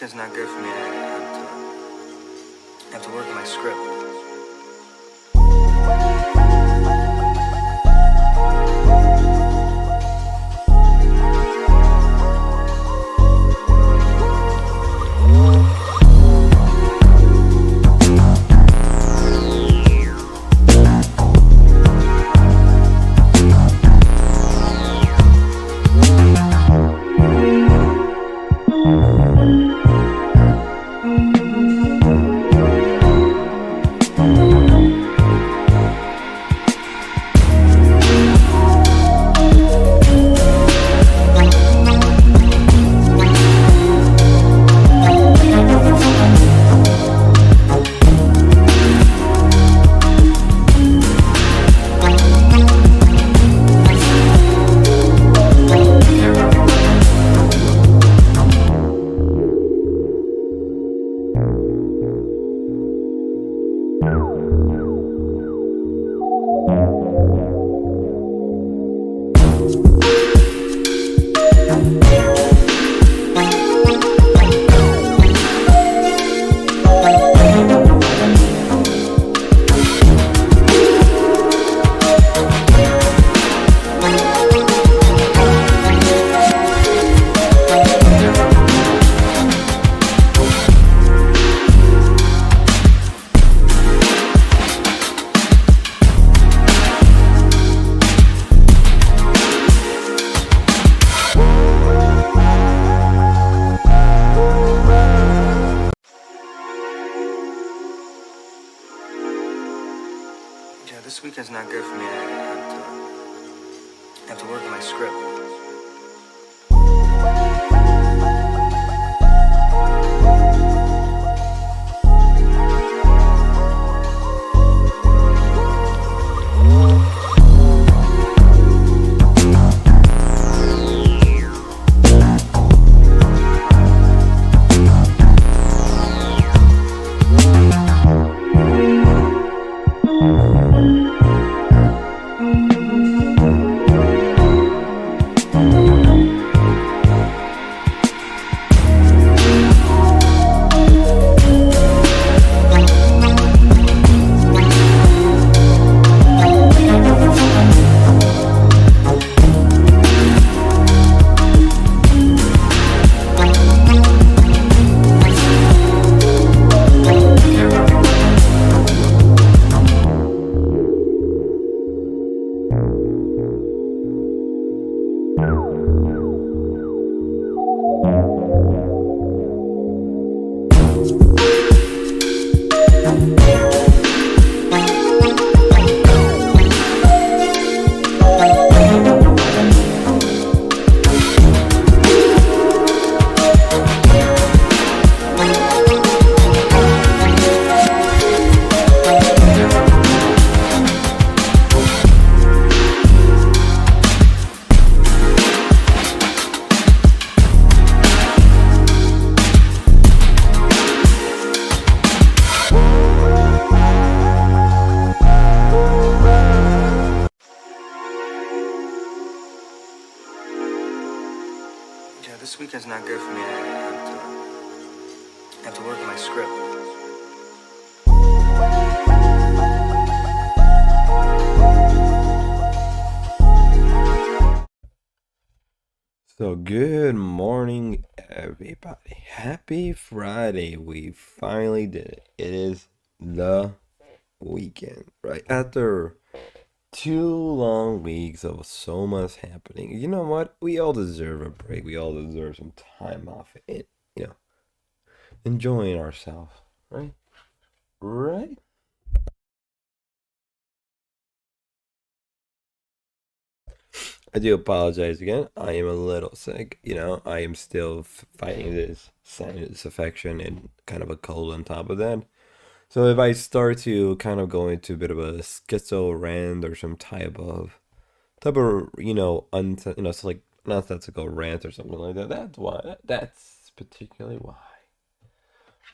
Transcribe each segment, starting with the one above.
weekend's not good for me. I have to work on my script. Yeah, this weekend's not good for me. I have to work on my script. Yeah, this weekend's not good for me. I have to work on my script. So good morning, everybody. Happy Friday. We finally did it. It is the weekend, right? After 2 long weeks of so much happening. You know what? We all deserve a break. We all deserve some time off and, you know, enjoying ourselves, right? Right? I do apologize again. I am a little sick. I am still fighting this sinus infection and kind of a cold on top of that. So if I start to kind of go into a bit of a schizo rant or some type of so like nonsensical rant or something like that. That's why. That's particularly why.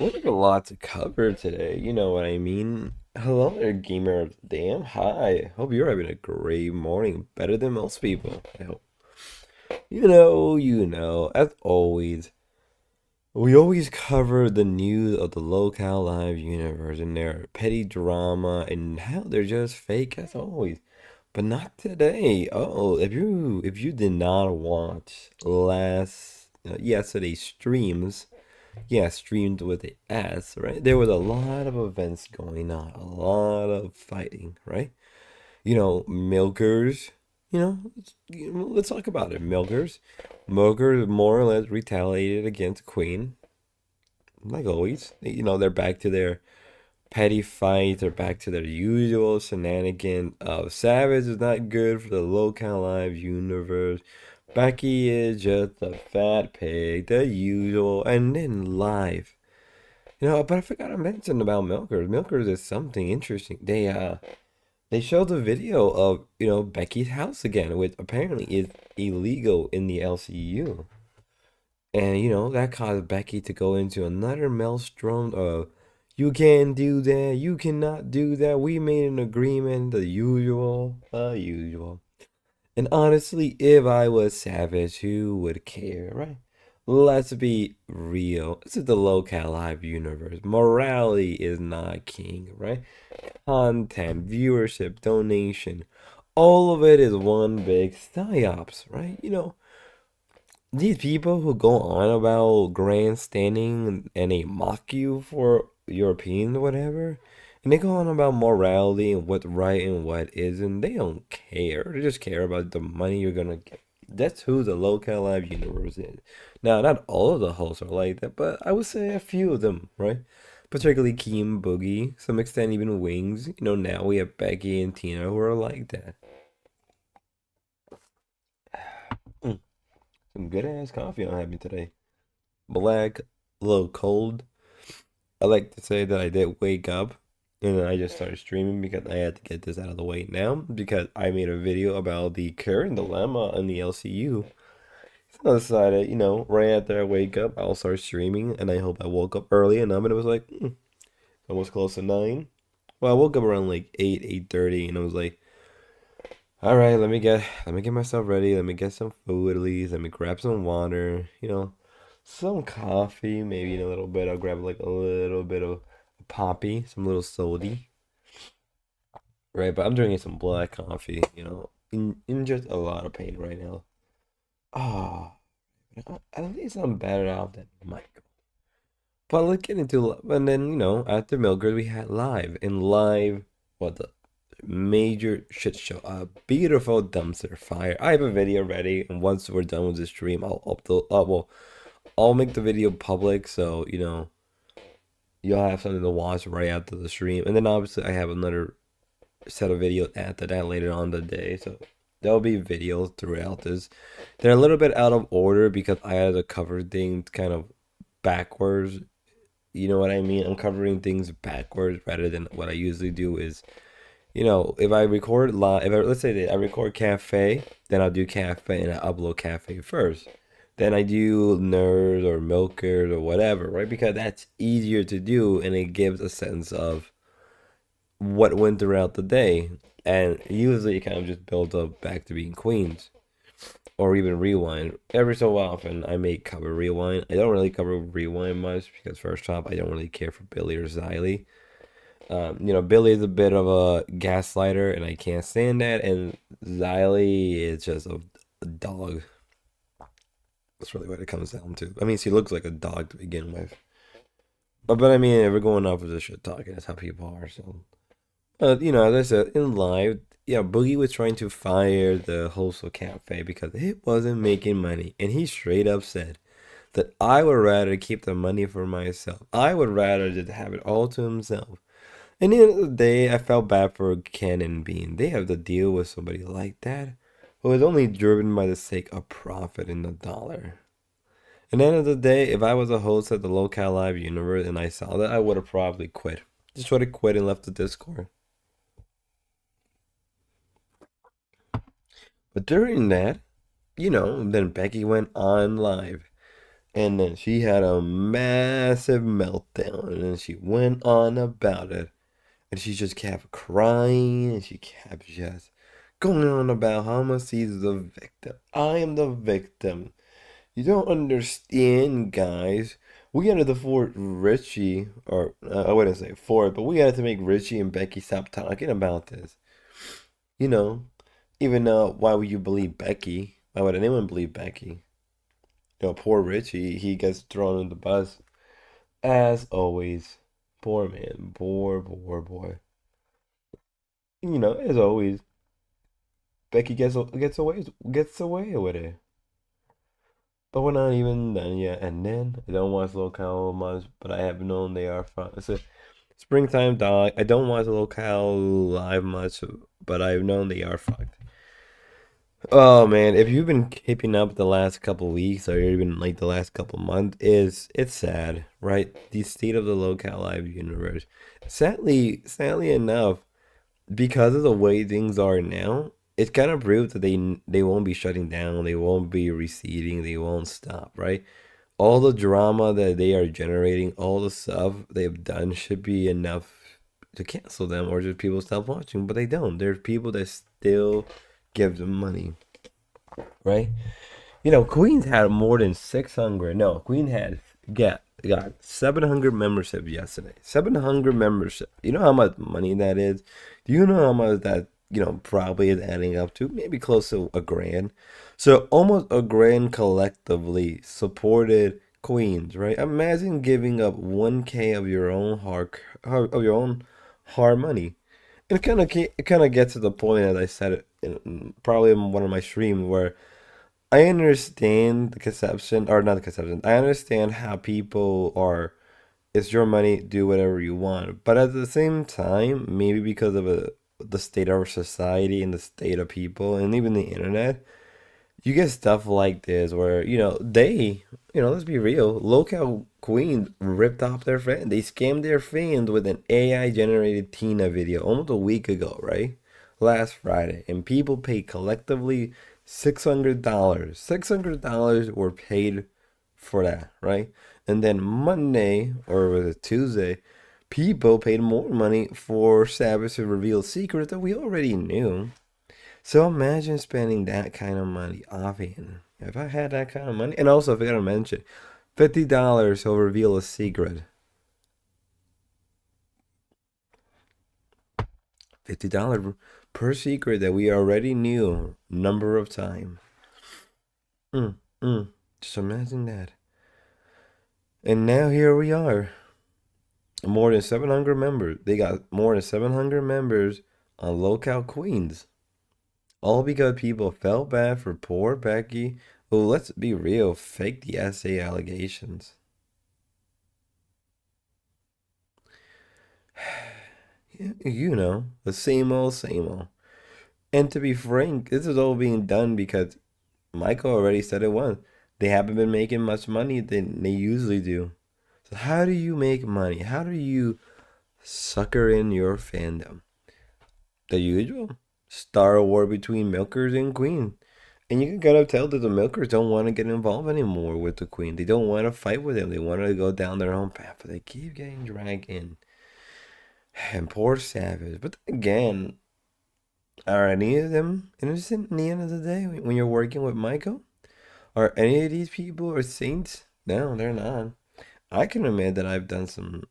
We have a lot to cover today. You know what I mean? Hello there, gamer. Damn, hi. Hope you're having a great morning. Better than most people, I hope. As always, We always cover the news of the lolcowlive universe and their petty drama and how they're just fake as always. But not today. Oh, if you did not watch yesterday's streams, yeah, streamed with the S, right? There was a lot of events going on, a lot of fighting, right? Milkers. Let's talk about it. Milkers more or less retaliated against Queen, like always. They're back to their petty fights. They're back to their usual shenanigan. Savage is not good for the lolcow live universe. Becky is just a fat pig, the usual. And then live. But I forgot to mention about Milkers. Milkers is something interesting. They showed the video of, Becky's house again, which apparently is illegal in the LCU. And, that caused Becky to go into another maelstrom of, you can't do that, you cannot do that, we made an agreement, the usual. And honestly, if I was Savage, who would care, right? Let's be real. This is the lolcow live universe. Morality is not king, right? Content, viewership, donation, all of it is one big psyops, right? These people who go on about grandstanding and they mock you for your opinion or whatever, and they go on about morality and what's right and what isn't, they don't care. They just care about the money you're gonna get. That's who the lolcow live universe is. Now, not all of the hosts are like that, but I would say a few of them, right? Particularly Keem, Boogie, some extent even Wings. Now we have Becky and Tina who are like that. Mm, some good ass coffee I'm having today. Black, a little cold. I like to say that I did wake up and then I just started streaming because I had to get this out of the way now because I made a video about the current dilemma in the LCU. So I decided, right after I wake up, I'll start streaming and I hope I woke up early enough and it was like, almost close to 9. Well, I woke up around like 8, 8:30 and I was like, all right, let me get myself ready. Let me get some food at least. Let me grab some water, some coffee, maybe in a little bit. I'll grab like a little bit of poppy, some little sody, right? But I'm drinking some black coffee, in just a lot of pain right now. Ah, at least I'm better off than Michael. But let's get into and then after Milgard we had live and live what the major shit show, a beautiful dumpster fire. I have a video ready, and once we're done with the stream, I'll upload. Well, I'll make the video public, so you'll have something to watch right after the stream. And then obviously I have another set of videos after that later on the day. So there'll be videos throughout this. They're a little bit out of order because I had to cover things kind of backwards. You know what I mean? I'm covering things backwards rather than what I usually do is, if I record live, let's say that I record cafe, then I'll do cafe and I upload cafe first. Then I do nerds or milkers or whatever, right? Because that's easier to do and it gives a sense of what went throughout the day. And usually it kind of just builds up back to being queens or even rewind. Every so often I may cover rewind. I don't really cover rewind much because first off, I don't really care for Billy or Xylee. Billy is a bit of a gaslighter and I can't stand that. And Xylee is just a dog. That's really what it comes down to. I mean, she looks like a dog to begin with. But I mean, if we're going off of the shit talking, that's how people are. So, as I said, in live, yeah, Boogie was trying to fire the host of Cafe because it wasn't making money. And he straight up said that I would rather keep the money for myself. I would rather just have it all to himself. And at the end of the day, I felt bad for Ken and Bean. They have to deal with somebody like that who is only driven by the sake of profit in the dollar. At the end of the day, if I was a host at the lolcow live universe and I saw that, I would have probably quit. Just would have quit and left the Discord. But during that, then Becky went on live. And then she had a massive meltdown. And then she went on about it. And she just kept crying. And she kept just going on about how much she's the victim. I am the victim. You don't understand, guys. We had to afford Richie, or I wouldn't say Ford, but we had to make Richie and Becky stop talking about this. You know, even why would you believe Becky? Why would anyone believe Becky? Poor Richie, he gets thrown in the bus as always. Poor man, poor, poor boy. As always, Becky gets away with it. But we're not even done yet. And then I don't watch lolcow much, but I have known they are fun. It's a springtime dog. I don't watch lolcowlive much, but I've known they are fucked. Oh man, if you've been keeping up the last couple weeks or even like the last couple months, is it's sad, right? The state of the lolcowlive universe. Sadly enough, because of the way things are now, it kind of proves that they won't be shutting down, they won't be receding, they won't stop, right? All the drama that they are generating, all the stuff they've done should be enough to cancel them or just people stop watching, but they don't. There's people that still give them money, right? Queens had more than 600. No, Queen had got 700 membership yesterday. 700 membership. You know how much money that is? Do you know how much that, probably is adding up to? Maybe close to a grand. So almost a grand collectively supported Queens, right? Imagine giving up 1K of your own hard money. It kind of gets to the point, as I said it probably in one of my streams, where I understand the conception, or not the conception. I understand how people are. It's your money, do whatever you want. But at the same time, maybe because of the state of our society and the state of people, and even the internet, you get stuff like this where let's be real, local queens ripped off their fans. They scammed their fans with an AI generated Tina video almost a week ago, right? Last Friday, and people paid collectively $600. $600 were paid for that, right? And then Monday, or was it Tuesday, people paid more money for Savage to reveal secrets that we already knew. So imagine spending that kind of money offhand. If I had that kind of money, and also if I gotta mention, $50 will reveal a secret. $50 per secret that we already knew number of time. Mm, just imagine that. And now here we are. More than 700 members. They got more than 700 members on Lolcow Queens. All because people felt bad for poor Becky, who, let's be real, faked the essay allegations. The same old, same old. And to be frank, this is all being done because Michael already said it once. They haven't been making much money than they usually do. So how do you make money? How do you sucker in your fandom? The usual Star War between milkers and queen. And you can kind of tell that the milkers don't want to get involved anymore with the queen. They don't want to fight with them. They want to go down their own path, but they keep getting dragged in. And poor Savage. But again, are any of them innocent in the end of the day when you're working with Michael? Are any of these people or saints? No, they're not. I can admit that I've done some,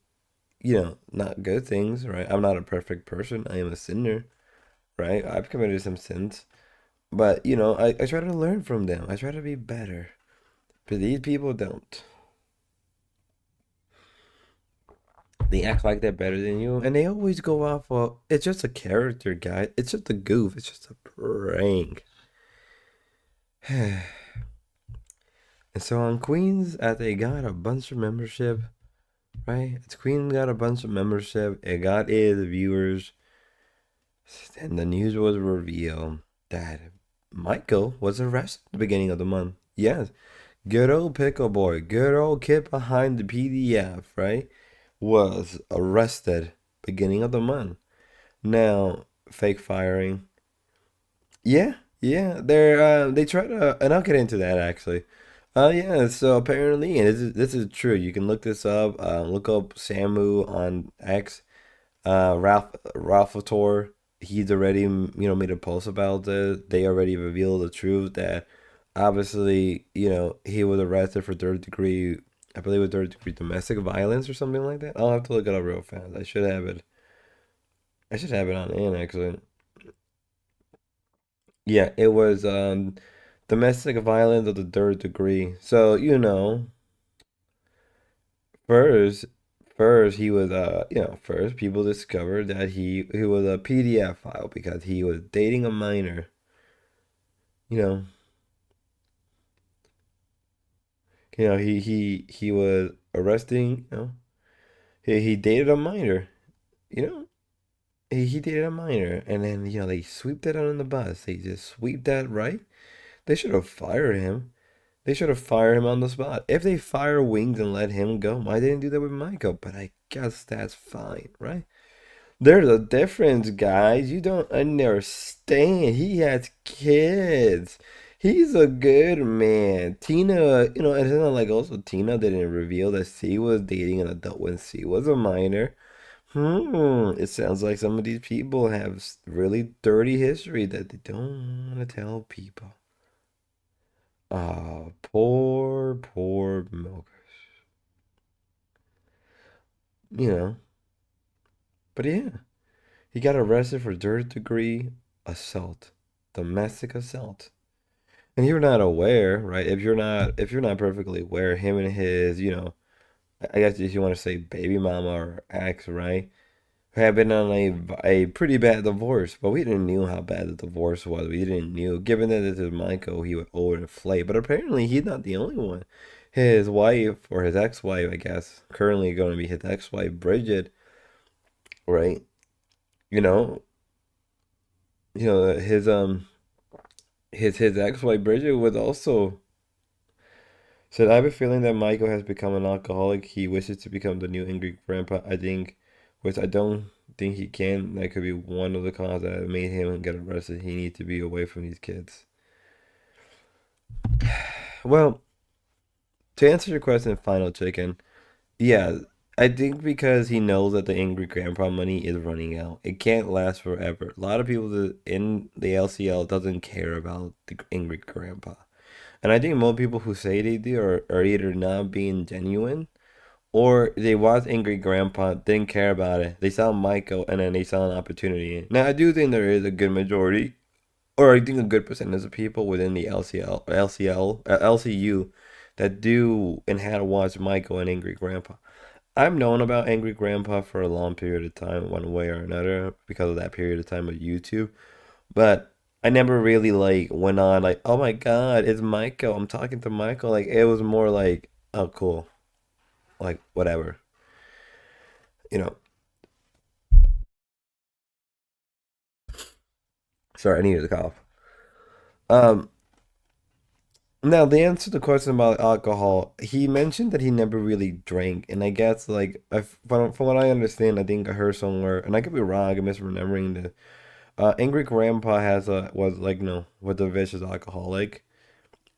not good things, right? I'm not a perfect person. I am a sinner, right? I've committed some sins. But, I try to learn from them. I try to be better. But these people don't. They act like they're better than you. And they always go off of, it's just a character, guy. It's just a goof. It's just a prank. And so on Queens, as they got a bunch of membership, right? It's Queen got a bunch of membership. It got the viewers. And the news was revealed that Michael was arrested at the beginning of the month. Yes. Good old pickle boy, good old kid behind the PDF, right? Was arrested beginning of the month. Now, fake firing. Yeah, yeah. They try to, and I'll get into that actually. Yeah. So apparently, and this is true. You can look this up. Look up Samu on X. Ralph Latour, he's already made a post about this. They already revealed the truth that obviously he was arrested for third degree I believe it was third degree domestic violence or something like that. I'll have to look it up real fast. I should have it. I should have it on in actually. Yeah, it was domestic violence of the third degree. So, first first he was first people discovered that he was a PDF file because he was dating a minor. You know, he was arresting. He dated a minor. You know, he dated a minor, and then they sweep that on the bus. They just sweep that right. They should have fired him. They should have fired him on the spot. If they fire Wings and let him go, why didn't do that with Michael? But I guess that's fine, right? There's a difference, guys. You don't understand. He has kids. He's a good man. Tina, it's not like also Tina didn't reveal that she was dating an adult when she was a minor. It sounds like some of these people have really dirty history that they don't want to tell people. Ah, poor milkers. You know, but yeah, he got arrested for third degree assault, domestic assault. And you're not aware, right? If you're not perfectly aware, him and his, I guess if you want to say baby mama or ex, right? Have been on a pretty bad divorce, but we didn't knew how bad the divorce was. We didn't knew, given that it is Michael, he would overinflate. But apparently, he's not the only one. His wife or his ex-wife, I guess, currently going to be his ex-wife, Bridget, right? You know, his ex-wife Bridget was also said, I have a feeling that Michael has become an alcoholic. He wishes to become the new angry grandpa. I think, which I don't think he can. That could be one of the causes that made him get arrested. He needs to be away from these kids. Well, to answer your question, final chicken, yeah, I think because he knows that the angry grandpa money is running out. It can't last forever. A lot of people in the LCL doesn't care about the angry grandpa. And I think most people who say they do are either not being genuine or they watched Angry Grandpa, didn't care about it. They saw Michael and then they saw an opportunity. Now, I do think there is a good majority, or I think a good percentage of people within the LCU that do and had watched Michael and Angry Grandpa. I've known about Angry Grandpa for a long period of time, one way or another, because of that period of time of YouTube. But I never really like went on like, oh my God, it's Michael. I'm talking to Michael. Like it was more like, oh cool, like whatever, you know. Sorry, I needed to cough. Um, Now the answer to the question about alcohol, he mentioned that he never really drank, and I guess like from what I understand, I think I heard somewhere, and I could be wrong, I'm misremembering the Angry Grandpa was like no was a vicious alcoholic.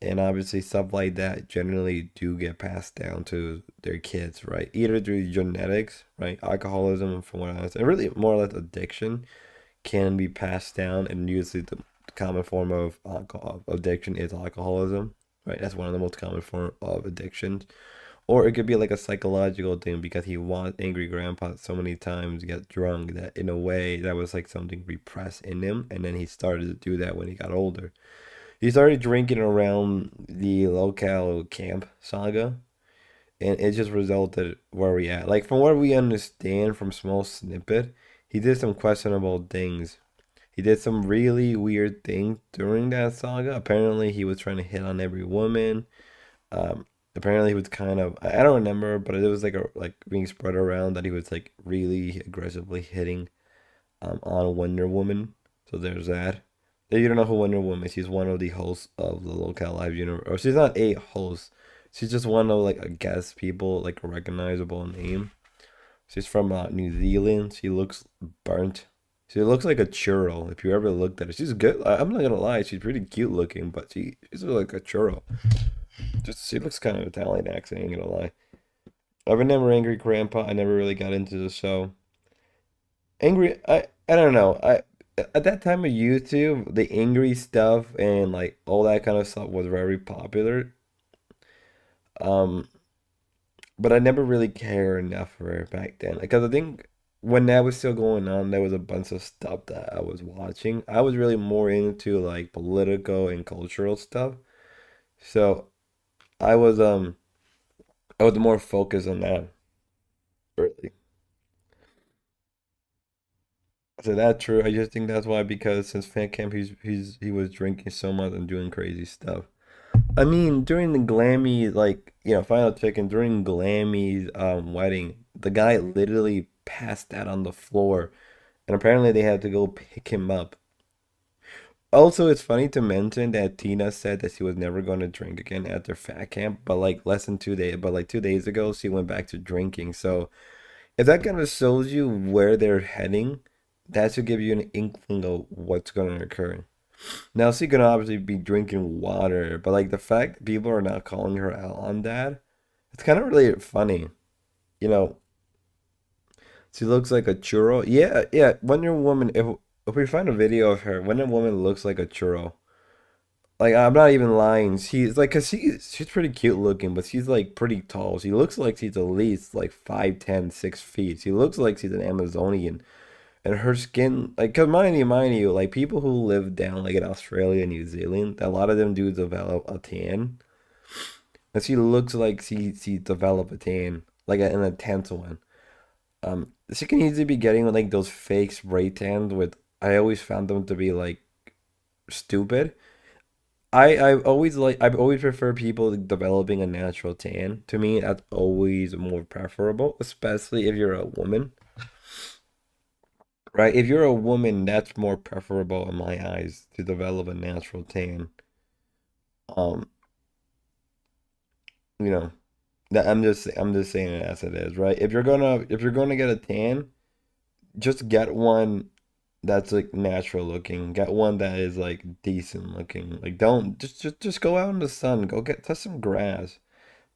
And obviously, stuff like that generally do get passed down to their kids, right? Either through genetics, right? Alcoholism, from what I understand, really more or less addiction can be passed down, and usually the common form of alcohol of addiction is alcoholism, right? That's one of the most common form of addictions. Or it could be like a psychological thing because he watched Angry Grandpa so many times get drunk that in a way that was like something repressed in him, and then he started to do that when he got older. He started drinking around the lolcow camp saga, and it just resulted where we at. Like from what we understand from small snippet, he did some questionable things. He did some really weird things during that saga. Apparently, he was trying to hit on every woman. Apparently, he was kind of I don't remember, but it was like being spread around that he was like really aggressively hitting on Wonder Woman. So there's that. If you don't know who Wonder Woman is, she's one of the hosts of the lolcowlive universe. Or she's not a host. She's just one of like a guest people, like a recognizable name. She's from New Zealand. She looks burnt. She looks like a churro. If you ever looked at her, she's good. I'm not gonna lie, she's pretty cute looking, but she's like a churro. Just she looks kind of Italian accent. Ain't gonna lie. I've been never angry grandpa. I never really got into the show. Angry, I don't know. I At that time of YouTube, the angry stuff and like all that kind of stuff was very popular. Um, but I never really cared enough for her back then. Because I think when that was still going on, there was a bunch of stuff that I was watching. I was really more into like political and cultural stuff. So I was um I was more focused on that. Really. So that true. I just think that's why because since fan camp he was drinking so much and doing crazy stuff. I mean, during the Glammy, like, Final Chicken, during Glammy's wedding, the guy literally passed out on the floor, and apparently they had to go pick him up. Also, it's funny to mention that Tina said that she was never going to drink again after Fat Camp, but like less than 2 days, but like 2 days ago, she went back to drinking. So if that kind of shows you where they're heading, that should give you an inkling of what's going to occur. Now she can obviously be drinking water, but like the fact that people are not calling her out on that, it's kind of really funny. You know, she looks like a churro. Yeah, yeah. Wonder Woman. If we find a video of her, Wonder Woman looks like a churro. Like I'm not even lying. She's like, cause she's pretty cute looking, but she's like pretty tall. She looks like she's at least like 5'10", 6 feet. She looks like she's an Amazonian. And her skin, like, cause mind you, like people who live down like in Australia and New Zealand, a lot of them do develop a tan, and she looks like she developed a tan, like an intense one. She can easily be getting like those fake spray tans with. I always found them to be like stupid. I've always prefer people developing a natural tan. To me, that's always more preferable, especially if you're a woman. Right? If you're a woman, that's more preferable in my eyes to develop a natural tan. Um, you know, that I'm just saying it as it is, right? If you're gonna get a tan, just get one that's like natural looking. Get one that is like decent looking. Like don't just go out in the sun. Go get touch some grass.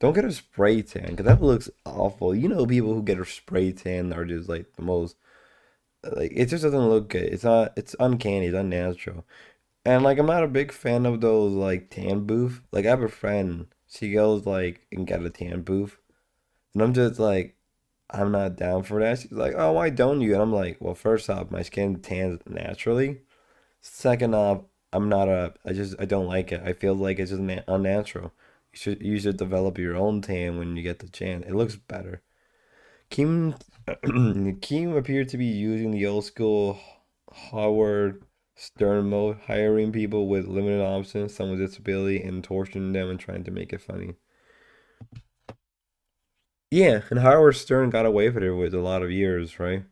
Don't get a spray tan because that looks awful. You know, people who get a spray tan are just like the most like it just doesn't look good. It's uncanny, it's unnatural. And like I'm not a big fan of those like tan booth. Like I have a friend, she goes like and get a tan booth. And I'm just like, I'm not down for that. She's like, oh, why don't you? And I'm like, well, first off, my skin tans naturally. Second off, I don't like it. I feel like it's just unnatural. You should develop your own tan when you get the chance. It looks better. Kim Kim appeared to be using the old school Howard Stern mode, hiring people with limited options, some with disability, and torturing them and trying to make it funny. Yeah, and Howard Stern got away with it with a lot of years, right?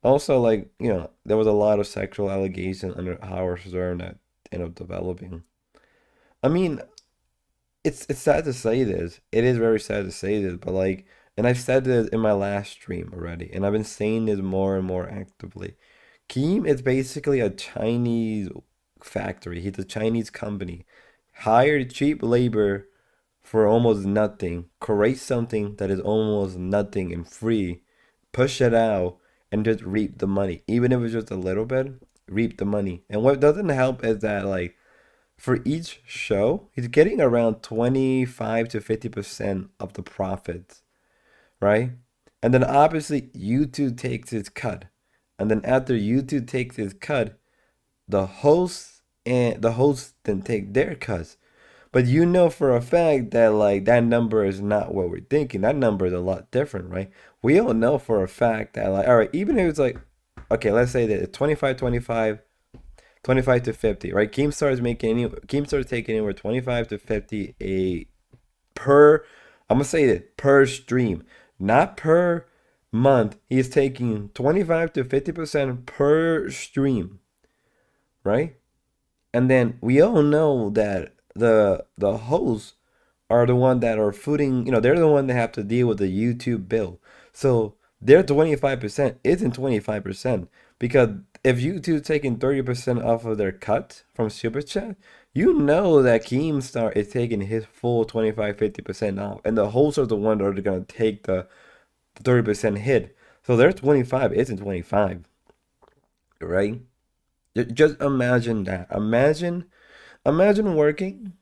Also, like, there was a lot of sexual allegations under Howard Stern that ended up developing. I mean, it's sad to say this. It is very sad to say this, but like, and I've said this in my last stream already, and I've been saying this more and more actively. Keem is basically a Chinese factory. He's a Chinese company. Hired cheap labor for almost nothing. Create something that is almost nothing and free. Push it out and just reap the money. Even if it's just a little bit, reap the money. And what doesn't help is that like for each show, he's getting around 25 to 50% of the profits, right? And then obviously YouTube takes its cut. And then after YouTube takes its cut, the hosts then take their cuts. But you know for a fact that like that number is not what we're thinking. That number is a lot different, right? We all know for a fact that like all right, even if it's like okay, let's say that it's 25, 25, 25 to 50, right? Keemstar is taking anywhere 25 to 50 a per I'm gonna say that per stream, not per month. He's taking 25 to 50% per stream, right? And then we all know that the hosts are the one that are footing, they're the one that have to deal with the YouTube bill. So their 25% isn't 25% because if YouTube taking 30% off of their cut from Super Chat, you know that Keemstar is taking his full 25, 50% off. And the hosts are the one that are gonna take the 30% hit. So their 25 isn't 25, right? Just imagine that. Imagine working.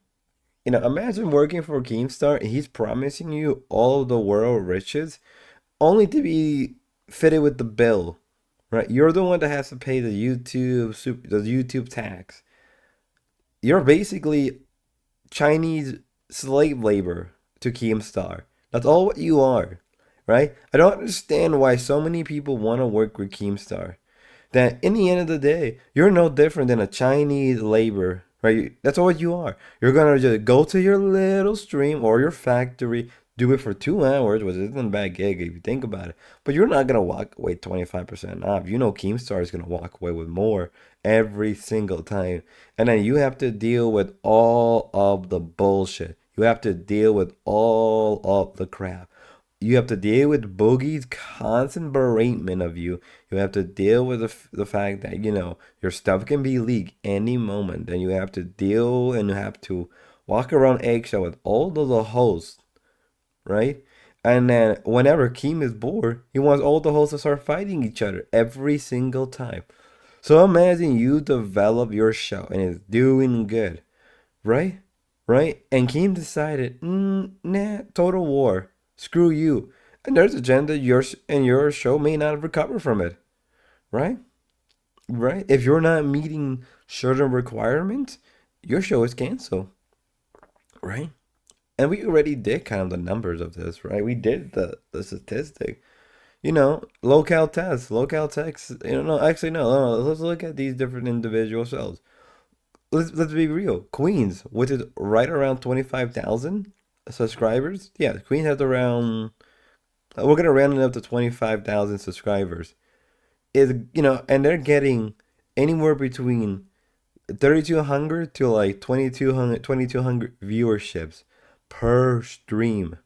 Imagine working for Keemstar and he's promising you all of the world riches only to be fitted with the bill, right? You're the one that has to pay the YouTube tax. You're basically Chinese slave labor to Keemstar. That's all what you are, right? I don't understand why so many people want to work with Keemstar. That in the end of the day, you're no different than a Chinese labor, right? That's what you are. You're gonna just go to your little stream or your factory, do it for 2 hours, which isn't a bad gig if you think about it. But you're not gonna walk away 25% off. You know Keemstar is gonna walk away with more every single time. And then you have to deal with all of the bullshit. You have to deal with all of the crap. You have to deal with Boogie's constant beratement of you. You have to deal with the fact that, your stuff can be leaked any moment. And you have to deal and you have to walk around eggshell with all of the hosts, right? And then whenever Keem is bored, he wants all the hosts to start fighting each other every single time. So imagine you develop your show and it's doing good, right? Right? And Keem decided, nah, total war. Screw you. And there's a chance that your show may not recover from it, right? Right? If you're not meeting certain requirements, your show is canceled, right? And we already did kind of the numbers of this, right? We did the statistic. Locale tests. No, actually, no. Let's look at these different individual shows. Let's be real. Queens, which is right around 25,000 subscribers. Yeah, Queen has around. We're gonna round it up to 25,000 subscribers. And they're getting anywhere between 3,200 to like 2,200 viewerships per stream.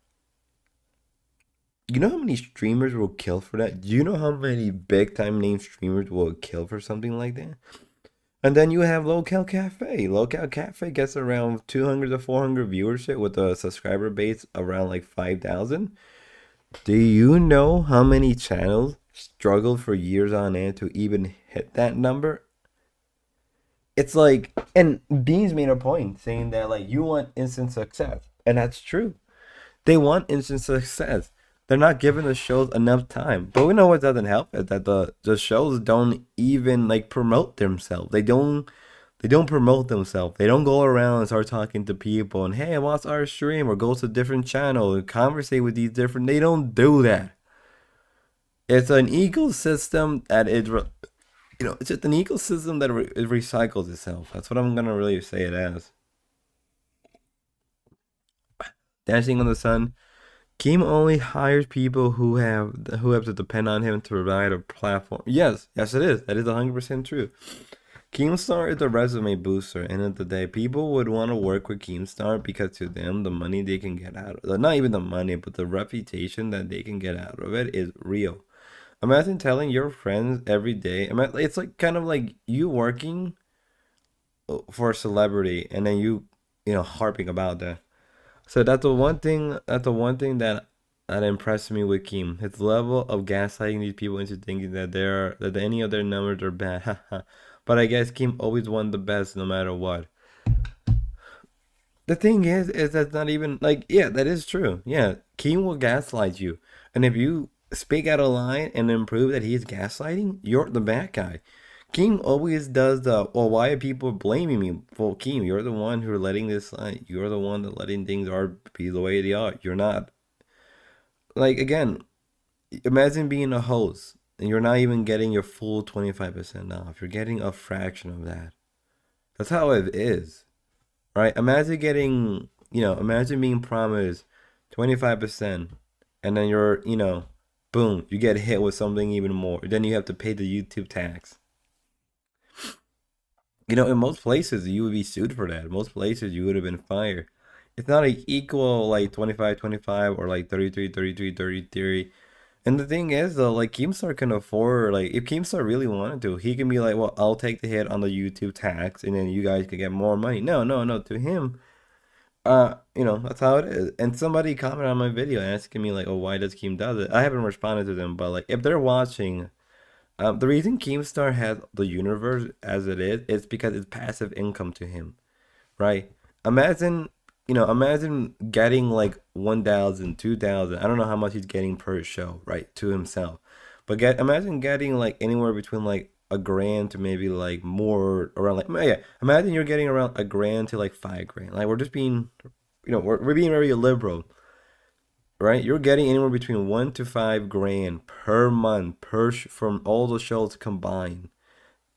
You know how many streamers will kill for that? Do you know how many big time name streamers will kill for something like that? And then you have Local Cafe. Local Cafe gets around 200 to 400 viewership with a subscriber base around like 5,000. Do you know how many channels struggled for years on end to even hit that number? It's like, and Beans made a point saying that like you want instant success, and that's true. They want instant success. They're not giving the shows enough time. But we know what doesn't help is that the shows don't even like promote themselves. They don't promote themselves. They don't go around and start talking to people and hey, watch our stream or go to a different channel and conversate with these different. They don't do that. It's an ecosystem that it's just an ecosystem that it recycles itself. That's what I'm gonna really say it as. Dancing on the Sun. Keem only hires people who have to depend on him to provide a platform. Yes, it is. That is 100% true. Keemstar is a resume booster. End of the day, people would want to work with Keemstar because to them, the money they can get out of it, not even the money, but the reputation that they can get out of it is real. Imagine telling your friends every day. It's like kind of like you working for a celebrity and then harping about that. So that's the one thing. That's the one thing that impressed me with Keem. His level of gaslighting these people into thinking that any of their numbers are bad. But I guess Keem always won the best no matter what. The thing is that's not even like yeah, that is true. Yeah, Keem will gaslight you, and if you speak out of line and then prove that he's gaslighting, you're the bad guy. Keem always does the well. Why are people blaming me? Well, Keem, you're the one who are letting this slide. You're the one that letting things are be the way they are. You're not like again. Imagine being a host and you're not even getting your full 25% off. You're getting a fraction of that. That's how it is, right? Imagine being promised 25% and then boom, you get hit with something even more. Then you have to pay the YouTube tax. In most places you would be sued for that. Most places you would have been fired. It's not an equal like 25, 25 or like 33, 33, 33. And the thing is though, like Keemstar can afford like if Keemstar really wanted to, he can be like, well, I'll take the hit on the YouTube tax and then you guys can get more money. No, no, no. To him, that's how it is. And somebody commented on my video asking me like, oh, why does Keem does it? I haven't responded to them, but like if they're watching, the reason Keemstar has the universe as it is because it's passive income to him, right? Imagine, imagine getting like 1,000, 2,000. I don't know how much he's getting per show, right, to himself. But imagine getting like anywhere between like a grand to maybe like more around like yeah. Imagine you're getting around a grand to like 5 grand. Like we're just being, we're being very liberal, right? You're getting anywhere between 1 to 5 grand per month from all the shows combined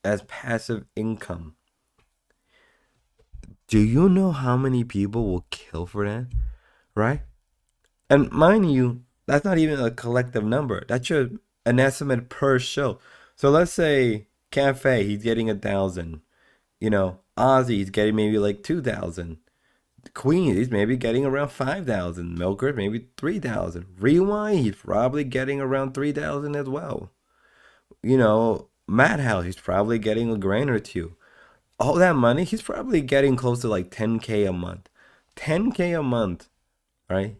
as passive income. Do you know how many people will kill for that? Right? And mind you, that's not even a collective number. That's just an estimate per show. So let's say Cafe, he's getting 1,000. Ozzy, he's getting maybe like 2,000. Queen, he's maybe getting around 5,000. Milker, maybe 3,000. Rewind, he's probably getting around 3,000 as well. Madhouse, he's probably getting a grand or two. All that money, he's probably getting close to like 10K a month. 10K a month, right?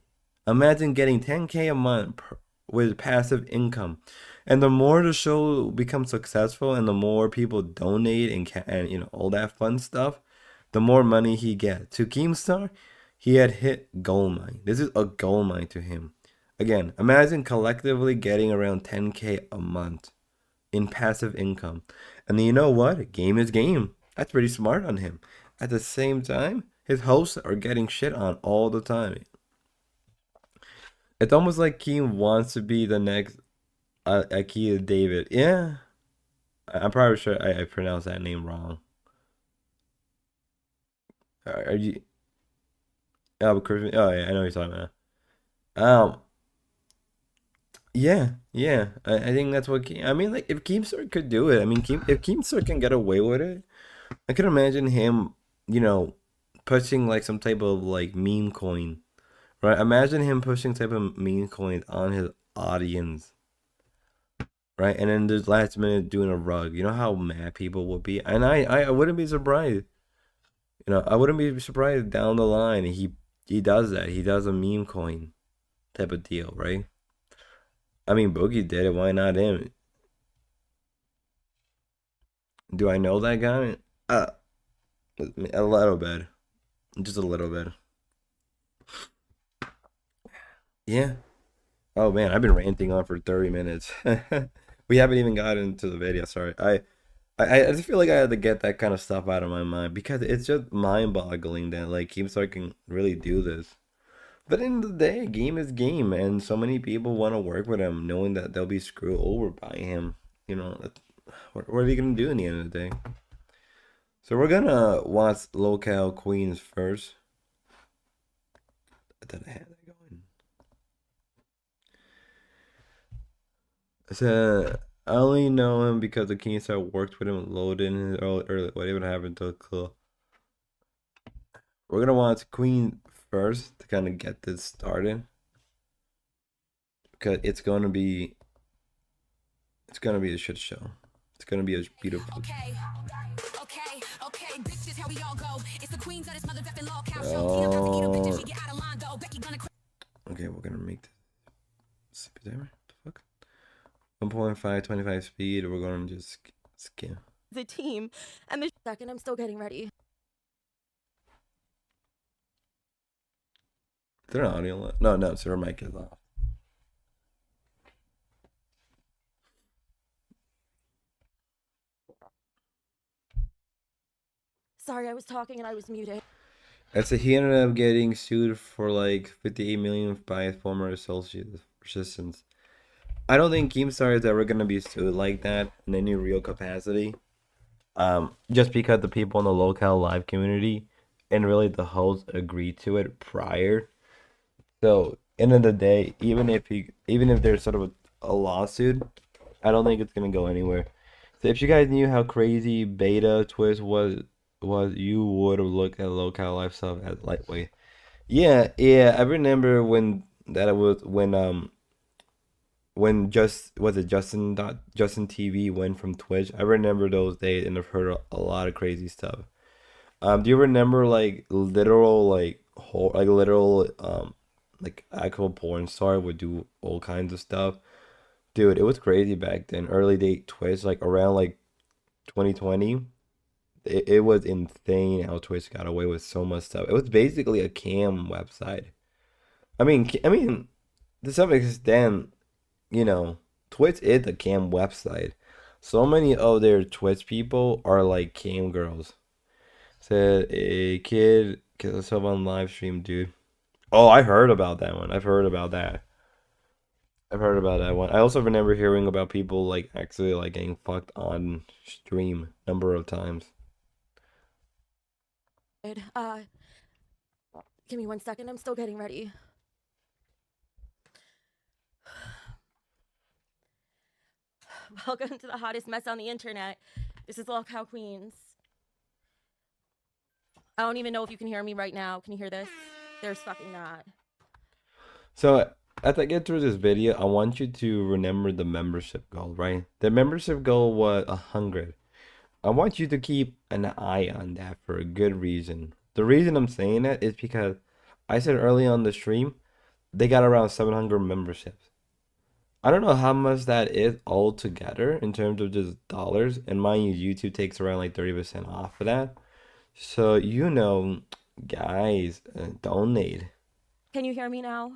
Imagine getting 10K a month with passive income. And the more the show becomes successful and the more people donate and all that fun stuff, the more money he gets. To Keemstar, he had hit gold mine. This is a gold mine to him. Again, imagine collectively getting around 10K a month in passive income. And then you know what? Game is game. That's pretty smart on him. At the same time, his hosts are getting shit on all the time. It's almost like Keem wants to be the next Akia David. Yeah, I'm probably sure I pronounced that name wrong. Are you? Oh, Christmas. Oh yeah, I know what you're talking about. Um, yeah, yeah. I think that's what I mean. Like if Keemstar could do it, I mean, if Keemstar can get away with it, I could imagine him, you know, pushing like some type of like meme coin, right? Imagine him pushing type of meme coin on his audience, right? And then there's last minute doing a rug. You know how mad people would be, and I wouldn't be surprised. I wouldn't be surprised down the line he does that. He does a meme coin type of deal, right? I mean, Boogie did it. Why not him? Do I know that guy? Uh, a little bit, just a little bit. Yeah. Oh man, I've been ranting on for 30 minutes. We haven't even gotten into the video. Sorry. I just feel like I had to get that kind of stuff out of my mind because it's just mind-boggling that like Keemstar can really do this. But in the day, game is game, and so many people want to work with him, knowing that they'll be screwed over by him. What are they gonna do in the end of the day? So we're gonna watch lolcowqueens first. I thought I had that going. So I only know him because the Keemstar worked with him, loaded in his early whatever happened to Cool. We're gonna watch Queen first to kind of get this started because it's gonna be a shit show. It's gonna be a beautiful. Okay, bitches, here we all go. It's the queens of this motherfucking lolcow show. Oh. Okay, we're gonna make this timer. The fuck? 1.5, 25 speed. We're gonna just skim. The team, and the second I'm still getting ready. Is there an audio? No, so her mic is off. Sorry, I was talking and I was muted. And so he ended up getting sued for like 58 million by his former assistants. I don't think Keemstar is ever gonna be sued like that in any real capacity. Just because the people in the lolcowlive community and really the hosts agreed to it prior. So end of the day, even if there's sort of a lawsuit, I don't think it's gonna go anywhere. So if you guys knew how crazy beta twist was you would have looked at lolcowlive stuff as lightweight. Yeah, I remember when just was it Justin TV went from Twitch. I remember those days and I've heard a lot of crazy stuff. Do you remember like literal like actual porn star would do all kinds of stuff? Dude, it was crazy back then. Early date Twitch, like around like 2020. it was insane how Twitch got away with so much stuff. It was basically a cam website. I mean, to some extent, you know, Twitch is a cam website. So many of their Twitch people are like cam girls. Said a kid killed himself on live stream, dude. Oh, I heard about that one. I've heard about that. I've heard about that one. I also remember hearing about people like actually like getting fucked on stream number of times. Uh, give me 1 second. I'm still getting ready. Welcome to the hottest mess on the internet. This is lolcowqueens. I don't even know if you can hear me right now. Can you hear this? There's fucking not. So as I get through this video, I want you to remember the membership goal, right? The membership goal was 100. I want you to keep an eye on that for a good reason. The reason I'm saying that is because I said early on the stream, they got around 700 memberships. I don't know how much that is all together in terms of just dollars. And mind you, YouTube takes around like 30% off of that. So, guys, donate. Can you hear me now?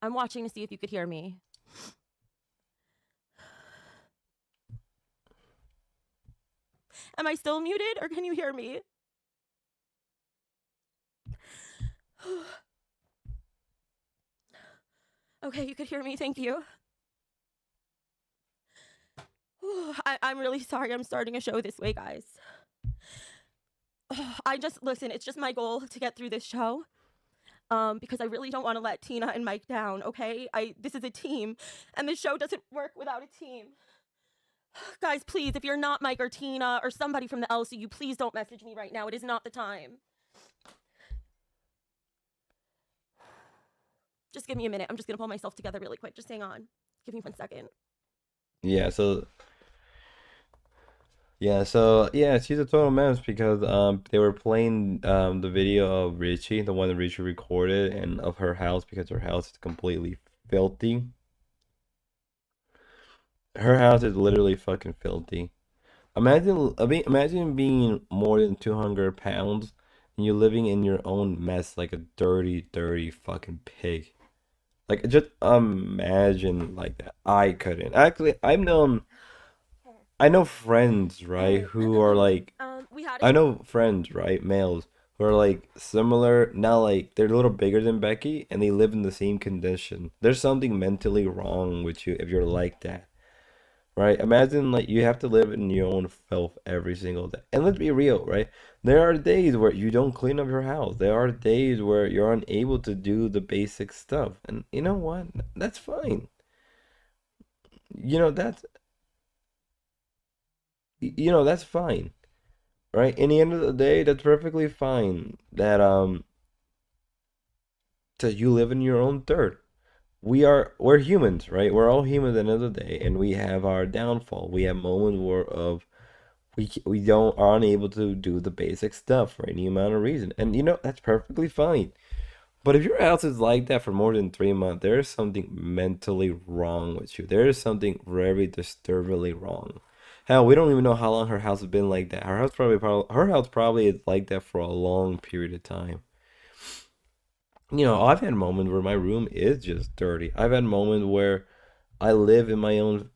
I'm watching to see if you could hear me. Am I still muted or can you hear me? Okay, you could hear me. Thank you. I'm really sorry I'm starting a show this way, guys. Listen, it's just my goal to get through this show. Because I really don't want to let Tina and Mike down, okay? This is a team, and the show doesn't work without a team. Guys, please, if you're not Mike or Tina or somebody from the LCU, please don't message me right now. It is not the time. Just give me a minute. I'm just gonna pull myself together really quick. Just hang on. Give me 1 second. Yeah, she's a total mess because they were playing the video of Richie, the one that Richie recorded, and of her house because her house is completely filthy. Her house is literally fucking filthy. Imagine being more than 200 pounds and you're living in your own mess like a dirty, dirty fucking pig. Like just imagine like that. I couldn't. Actually, I know friends, right, who are like I know friends, right, males who are like similar, not like they're a little bigger than Becky and they live in the same condition. There's something mentally wrong with you if you're like that. Right? Imagine like you have to live in your own filth every single day. And let's be real, right? There are days where you don't clean up your house. There are days where you're unable to do the basic stuff. And you know what? That's fine. You know, that's that's fine. Right? In the end of the day, that's perfectly fine that you live in your own dirt. We're humans, right? We're all humans at the end of the day, and we have our downfall. We have moments where of we don't are unable to do the basic stuff for any amount of reason, and that's perfectly fine. But if your house is like that for more than 3 months, there is something mentally wrong with you. There is something very disturbingly wrong. Hell, we don't even know how long her house has been like that. Her house probably is like that for a long period of time. I've had moments where my room is just dirty. I've had moments where I've lived in my own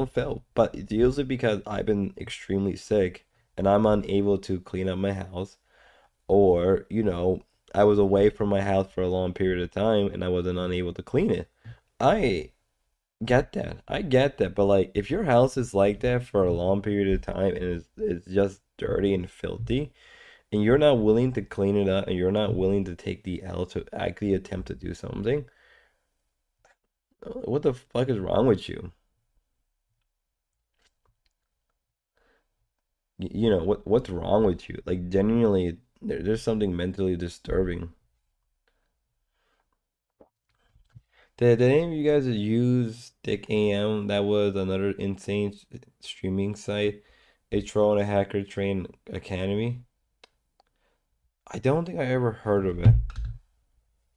filth, but it's usually because I've been extremely sick and I'm unable to clean up my house, or, I was away from my house for a long period of time and I wasn't unable to clean it. I get that. I get that. But like if your house is like that for a long period of time and it's just dirty and filthy, and you're not willing to clean it up and you're not willing to take the L to actually attempt to do something, what the fuck is wrong with you? What's wrong with you? Like genuinely, there's something mentally disturbing. Did any of you guys use Stick AM? That was another insane streaming site. A troll and a hacker train academy. I don't think I ever heard of it.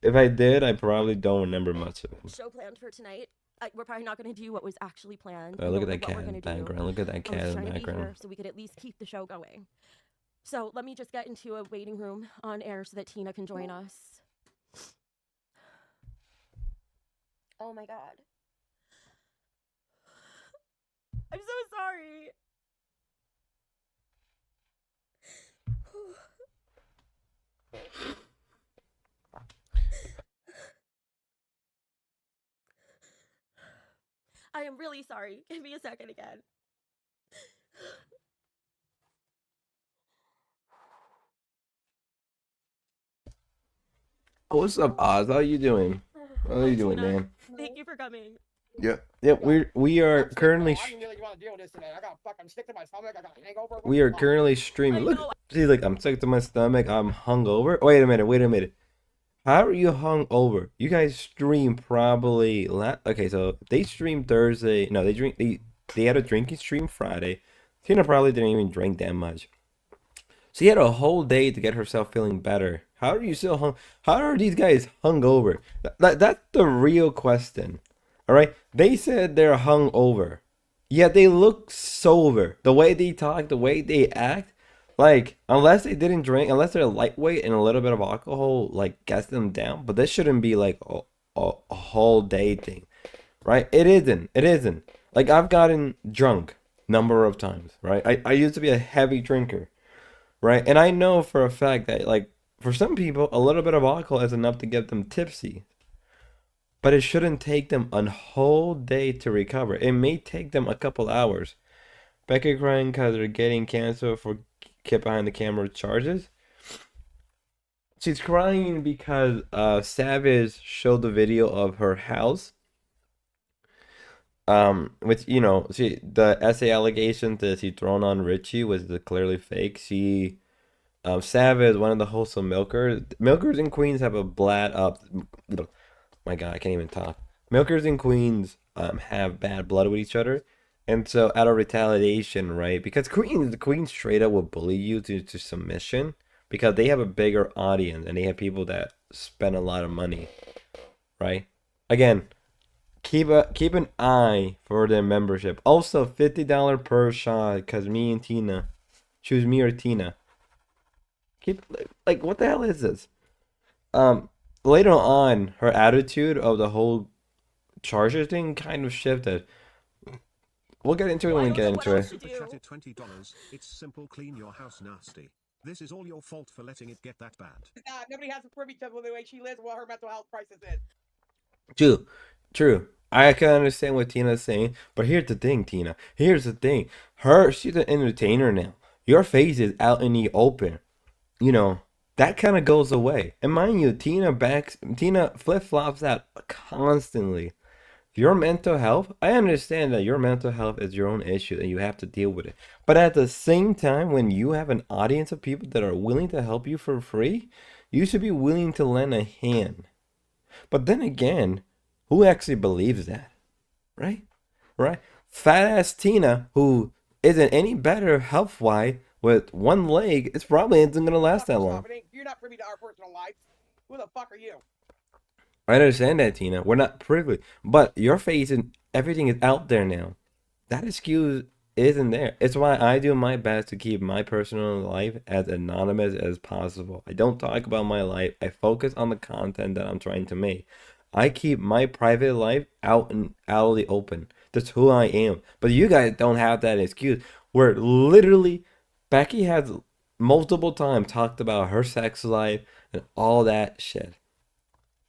If I did, I probably don't remember much of it. Show planned for tonight. we're probably not going to do what was actually planned. Oh, I look at don't know that what cat we're in the going to do. background. Look at that I'm cat just in trying the to be here background. so we could at least keep the show going. So let me just get into a waiting room on air so that Tina can join us. Oh my god. I'm so sorry. I am really sorry. Give me a second again. What's up, Oz? How you doing? How are Hi, you doing, Tina. man? Thank you for coming. Yep. Yep. We are I'm sick, currently bro. I didn't really want to deal with this today. I got fucking sick to my stomach. I got a hangover. What we the are fuck? currently streaming. I Look, know. see, like I'm sick to my stomach. I'm hungover. Wait a minute. Wait a minute. How are you hungover? You guys stream probably okay, so they streamed Thursday. No, they had a drinking stream Friday. Tina probably didn't even drink that much. She had a whole day to get herself feeling better. How are you still hung? How are these guys hungover? That's the real question. All right, they said they're hungover, yet they look sober. The way they talk, the way they act, like unless they didn't drink, unless they're lightweight and a little bit of alcohol like gets them down. But this shouldn't be like a whole day thing, right? It isn't. It isn't. Like I've gotten drunk number of times, right? I used to be a heavy drinker, right? And I know for a fact that like for some people, a little bit of alcohol is enough to get them tipsy. But it shouldn't take them a whole day to recover. It may take them a couple hours. Becky crying because they're getting canceled for kept behind the camera charges. She's crying because Savage showed the video of her house. Which the essay allegation that she thrown on Richie was clearly fake. Savage, one of the hosts of Milkers and Queens have a blat up. My God, I can't even talk. Milkers and Queens have bad blood with each other, and so out of retaliation, right? Because the Queen straight up will bully you to submission because they have a bigger audience and they have people that spend a lot of money, right? Again, keep an eye for their membership. Also, $50 per shot because me and Tina, choose me or Tina. Keep like what the hell is this? Later on, her attitude of the whole charger thing kind of shifted. We'll get into it when we get into it. Super chatted $20. It's simple, clean your house nasty. This is all your fault for letting it get that bad. Nobody has a privy to the way she lives, what her mental health crisis is. True. I can understand what Tina's saying, but here's the thing, Tina. Here's the thing. She's an entertainer now. Your face is out in the open. That kind of goes away. And mind you, Tina flip-flops out constantly. Your mental health, I understand that your mental health is your own issue and you have to deal with it. But at the same time, when you have an audience of people that are willing to help you for free, you should be willing to lend a hand. But then again, who actually believes that? Right? Fat ass Tina, who isn't any better health-wise, with one leg, it's probably isn't gonna last that long. You're not privy to our personal lives. Who the fuck are you? I understand that, Tina. We're not privy, but your face and everything is out there now. That excuse isn't there. It's why I do my best to keep my personal life as anonymous as possible. I don't talk about my life. I focus on the content that I'm trying to make. I keep my private life out of the open. That's who I am. But you guys don't have that excuse. We're literally Becky has multiple times talked about her sex life and all that shit.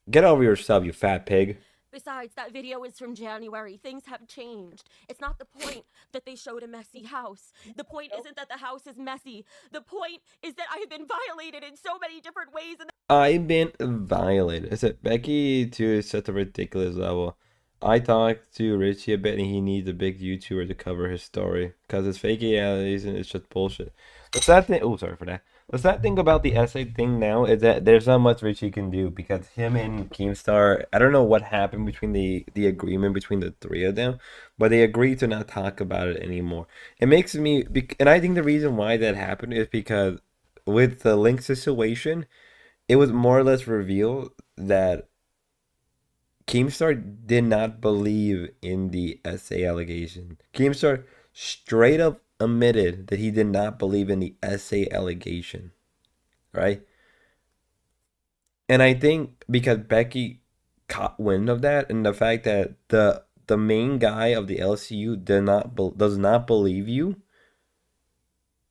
Get over yourself, you fat pig. Besides, that video is from January. Things have changed. It's not the point that they showed a messy house. The point isn't that the house is messy. The point is that I have been violated in so many different ways. I've been violated. I said Becky to such a ridiculous level. I talked to Richie a bit and he needs a big YouTuber to cover his story because his fake realities and it's just bullshit. The sad thing, oh sorry for that. The sad thing about the essay thing now is that there's not much Richie can do because him and Keemstar, I don't know what happened between the agreement between the three of them, but they agreed to not talk about it anymore. It makes me, and I think the reason why that happened is because with the Link situation, it was more or less revealed that Keemstar did not believe in the SA allegation. Keemstar straight up admitted that he did not believe in the SA allegation, right? And I think because Becky caught wind of that, and the fact that the main guy of the LCU does not believe you,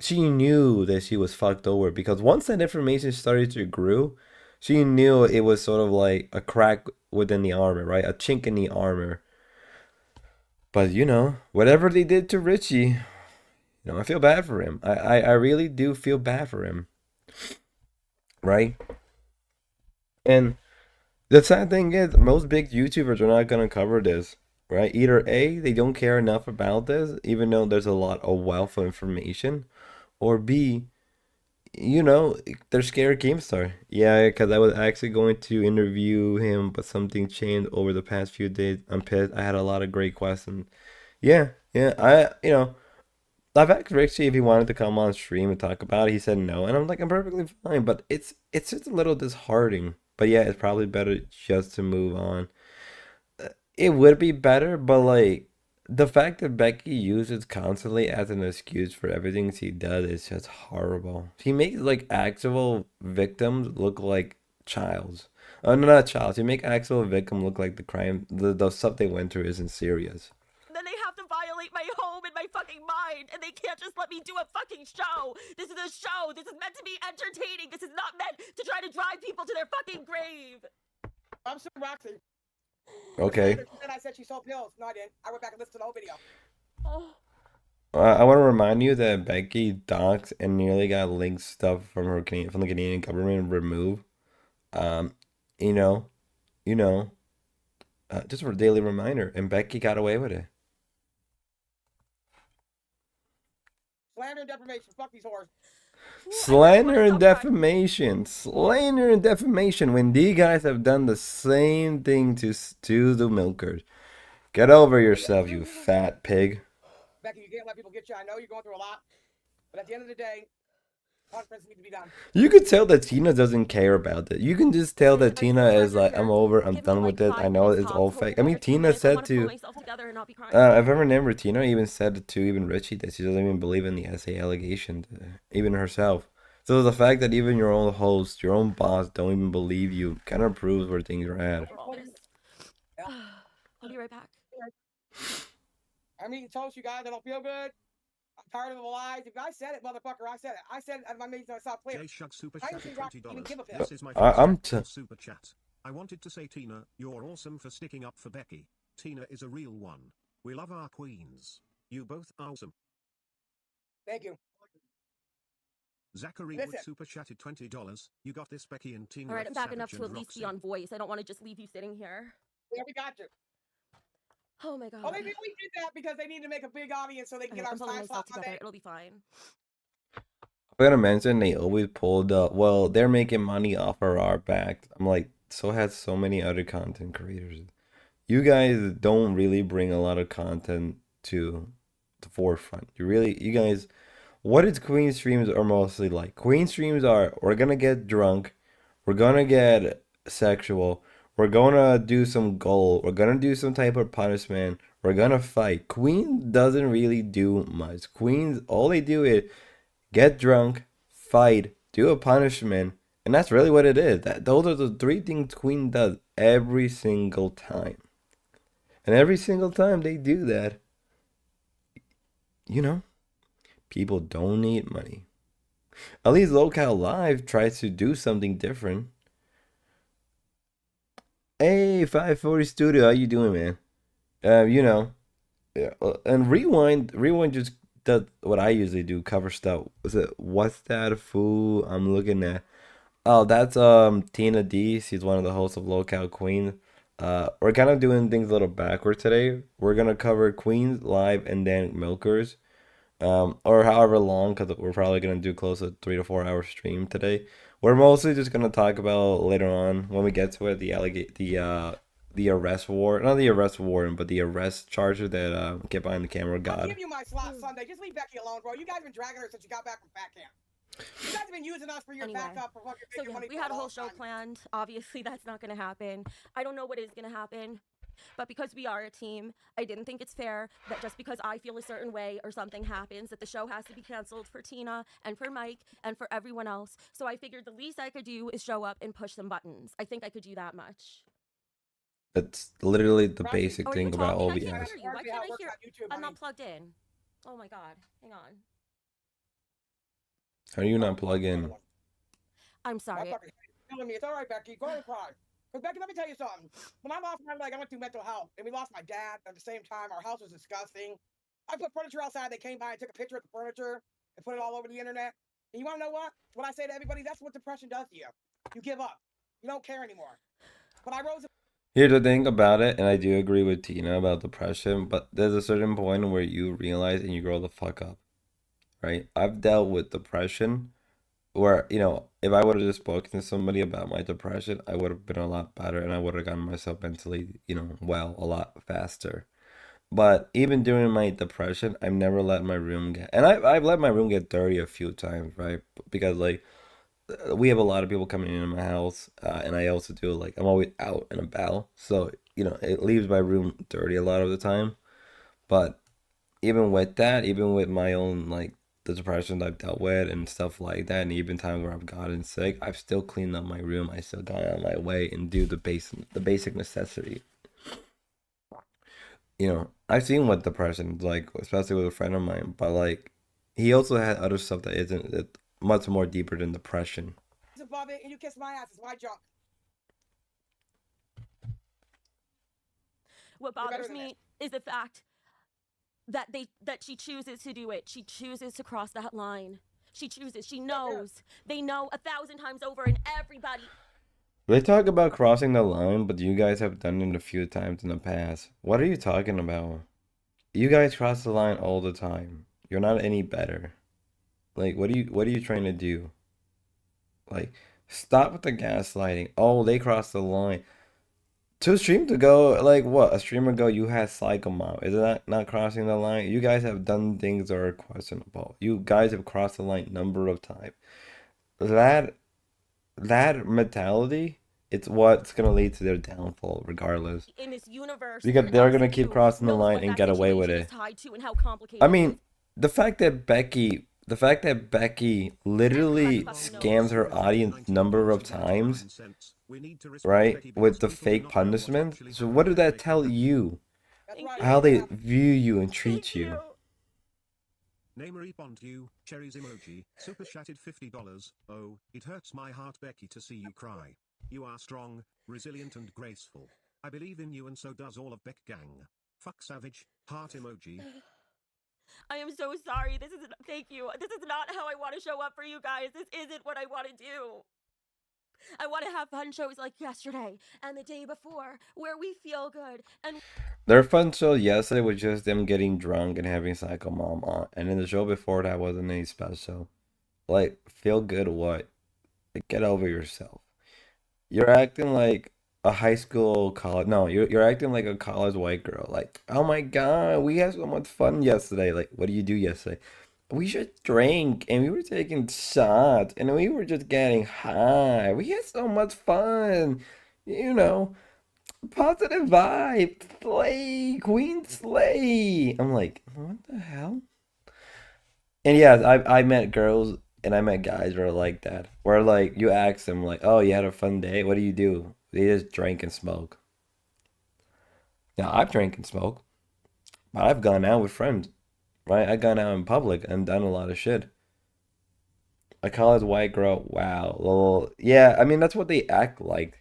she knew that she was fucked over, because once that information started to grow, she knew it was sort of like a crack within the armor, right? A chink in the armor. But you know, whatever they did to Richie, you know, I feel bad for him. I really do feel bad for him, right? And the sad thing is, most big YouTubers are not gonna cover this, right? Either A, they don't care enough about this, even though there's a lot of wealth of information, or B, you know, they're scared Keemstar. Yeah, because I was actually going to interview him, but something changed over the past few days. I'm pissed. I had a lot of great questions. Yeah, I've asked Richie if he wanted to come on stream and talk about it. He said no, and I'm like, I'm perfectly fine, but it's just a little disheartening. But yeah, it's probably better just to move on. It would be better, but like the fact that Becky uses constantly as an excuse for everything she does is just horrible. She makes like actual victims look like childs. Oh, no, not childs. She make actual victim look like the crime, the stuff they went through isn't serious. Then they have to violate my home and my fucking mind, and they can't just let me do a fucking show. This is a show. This is meant to be entertaining. This is not meant to try to drive people to their fucking grave. I'm Sir Roxy. Okay. Then I said she sold pills. No, I didn't. I went back and listened to the whole video. Oh. I want to remind you that Becky doxed and nearly got linked stuff from the Canadian government removed. Um, you know, just for a daily reminder, and Becky got away with it. Slander and defamation. Fuck these whores. Slander and defamation. Slander and defamation. When these guys have done the same thing to the milkers. Get over yourself, you fat pig. Becky, you can't let people get you. I know you're going through a lot. But at the end of the day, consequences need to be done. You could tell that Tina doesn't care about it. You can just tell that Tina is like, I'm over, I'm done with it. I know it's all fake. I mean, Tina said to, if I remember, Tina even said to even Richie that she doesn't even believe in the SA allegation, even herself. So the fact that even your own host, your own boss, don't even believe you kind of proves where things are at. I'll be right back. I'm eating toast, you guys. I don't feel good. I'm tired of the lies. If I said it, motherfucker, I said it. I said it at my meeting, I saw clear. Jay Shug super I chat didn't at see Rock even $20. give a piss. This is my I'm first super chat. I wanted to say, Tina, you're awesome for sticking up for Becky. Tina is a real one. We love our queens. You both are awesome. Thank you. Zachary Listen. would super chatted $20. You got this, Becky and Tina. All right, I'm F. back Savage enough to and at least be Roxy. on voice. I don't want to just leave you sitting here. Yeah, we got you. Oh my god. Oh, they really did that because they need to make a big audience so they can Okay, get our I'm pulling time myself slot together. Monday. It'll be fine. I'm gonna mention they always pulled up. Well, they're making money off of our back. I'm like, so has so many other content creators. You guys don't really bring a lot of content to the forefront. You guys, what is Queen streams are mostly like? Queen streams are, we're gonna get drunk, we're gonna get sexual, we're gonna do some goal, we're gonna do some type of punishment, we're gonna fight. Queen doesn't really do much. Queens, all they do is get drunk, fight, do a punishment, and that's really what it is. Those are the three things Queen does every single time. And every single time they do that, you know, people donate money. At least lolcowlive tries to do something different. Hey, 540 Studio, how you doing, man? You know, yeah, and rewind just does what I usually do, cover stuff. Is it what's that fool I'm looking at? Oh, that's Tina D. She's one of the hosts of lolcowqueen. We're kind of doing things a little backward today. We're gonna cover queens live and then milkers, or however long, because we're probably gonna do close to 3 to 4 hour stream today. We're mostly just gonna talk about later on when we get to it the arrest warrant, not the arrest warrant, but the arrest charger that get behind the camera I'll god. give you my slot Sunday. Just leave Becky alone, bro. You guys been dragging her since you got back from fat camp. You guys have been using us for your Anyway, backup for fucking so making yeah, money we for had a long whole show time. planned. Obviously, that's not gonna happen. I don't know what is gonna happen. But because we are a team, I didn't think it's fair that just because I feel a certain way or something happens, that the show has to be canceled for Tina and for Mike and for everyone else. So I figured the least I could do is show up and push some buttons. I think I could do that much. That's literally the Roxy, basic Oh, are you thing about talking? I can't OBS. hear you. Why Largely how can't it I works hear? on YouTube, I'm honey. not plugged in. Oh my god. Hang on. How do you not plug in? I'm My sorry. fucking killing me. It's all right, Becky. Go ahead and cry. Because Becky, let me tell you something. When I lost my leg, I went through mental health, and we lost my dad at the same time. Our house was disgusting. I put furniture outside. They came by and took a picture of the furniture and put it all over the internet. And you want to know what? What I say to everybody, that's what depression does to you. You give up. You don't care anymore. But I rose. Here's the thing about it, and I do agree with Tina about depression, but there's a certain point where you realize and you grow the fuck up, right? I've dealt with depression where, if I would have just spoken to somebody about my depression, I would have been a lot better and I would have gotten myself mentally, well, a lot faster. But even during my depression, I've never let my room get, and I've let my room get dirty a few times, right? Because, like, we have a lot of people coming in my house, and I also do, like, I'm always out and about, so it leaves my room dirty a lot of the time. But even with that, even with my own, like, the depression I've dealt with and stuff like that, and even times where I've gotten sick, I've still cleaned up my room. I still gone out of my way and do the basic necessity. I've seen what depression is like, especially with a friend of mine, but, like, he also had other stuff that isn't much more deeper than depression. Above it, and you kiss my ass. It's my junk. What better bothers than me is the fact that she chooses to do it. She chooses to cross that line. She chooses. She knows. They know 1,000 times over, and everybody. They talk about crossing the line, but you guys have done it a few times in the past. What are you talking about? You guys cross the line all the time. You're not any better. Like, what are you trying to do? Like, stop with the gaslighting. Oh, they crossed the line. 2 streams ago, like, what? A stream ago, you had Psycho Mom. Is that not crossing the line? You guys have done things that are questionable. You guys have crossed the line number of times. That mentality, it's what's gonna lead to their downfall, regardless. In this universe, Because they're gonna else keep you crossing the knows line what and that get away with situation it. is tied to and how complicated I it mean, is. the fact that Becky literally scams her audience number of times, right, with the fake punishment. So what does that tell you? That's right. How they view you and treat Thank you? Namery Bond you, cherries emoji, super chatted $50. Oh, it hurts my heart, Becky, to see you cry. You are strong, resilient, and graceful. I believe in you, and so does all of Beck Gang. Fuck savage, heart emoji. I am so sorry. Thank you. This is not how I want to show up for you guys. This isn't what I want to do. I want to have fun shows like yesterday and the day before where we feel good. And Their fun show yesterday was just them getting drunk and having Psycho Mom on, and then the show before that wasn't any special. Like, feel good what? Like, get over yourself. You're acting like a high school college. No, you're acting like a college white girl. Like, oh my god, we had so much fun yesterday. Like, what did you do yesterday? We just drank and we were taking shots and we were just getting high. We had so much fun. You know, positive vibe. Slay, Queen Slay. I'm like, what the hell? And yeah, I met girls and I met guys that are like that. Where, like, you ask them, like, oh, you had a fun day? What do you do? They just drink and smoke. Now, I've drank and smoked, but I've gone out with friends, right? I've gone out in public and done a lot of shit. A college white girl, wow. Well, yeah, I mean, that's what they act like.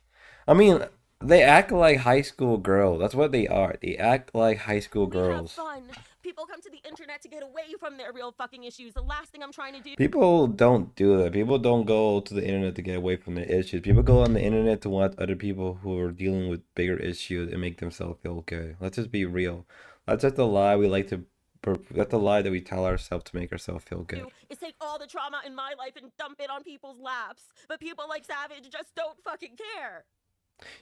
I mean, they act like high school girls. That's what they are. They act like high school we have girls. fun. People come to the internet to get away from their real fucking issues. The last thing I'm trying to do. People don't do that. People don't go to the internet to get away from their issues. People go on the internet to watch other people who are dealing with bigger issues and make themselves feel good. Let's just be real. That's just the lie we like to. That's the lie that we tell ourselves to make ourselves feel good. Is take all the trauma in my life and dump it on people's laps. But people like Savage just don't fucking care.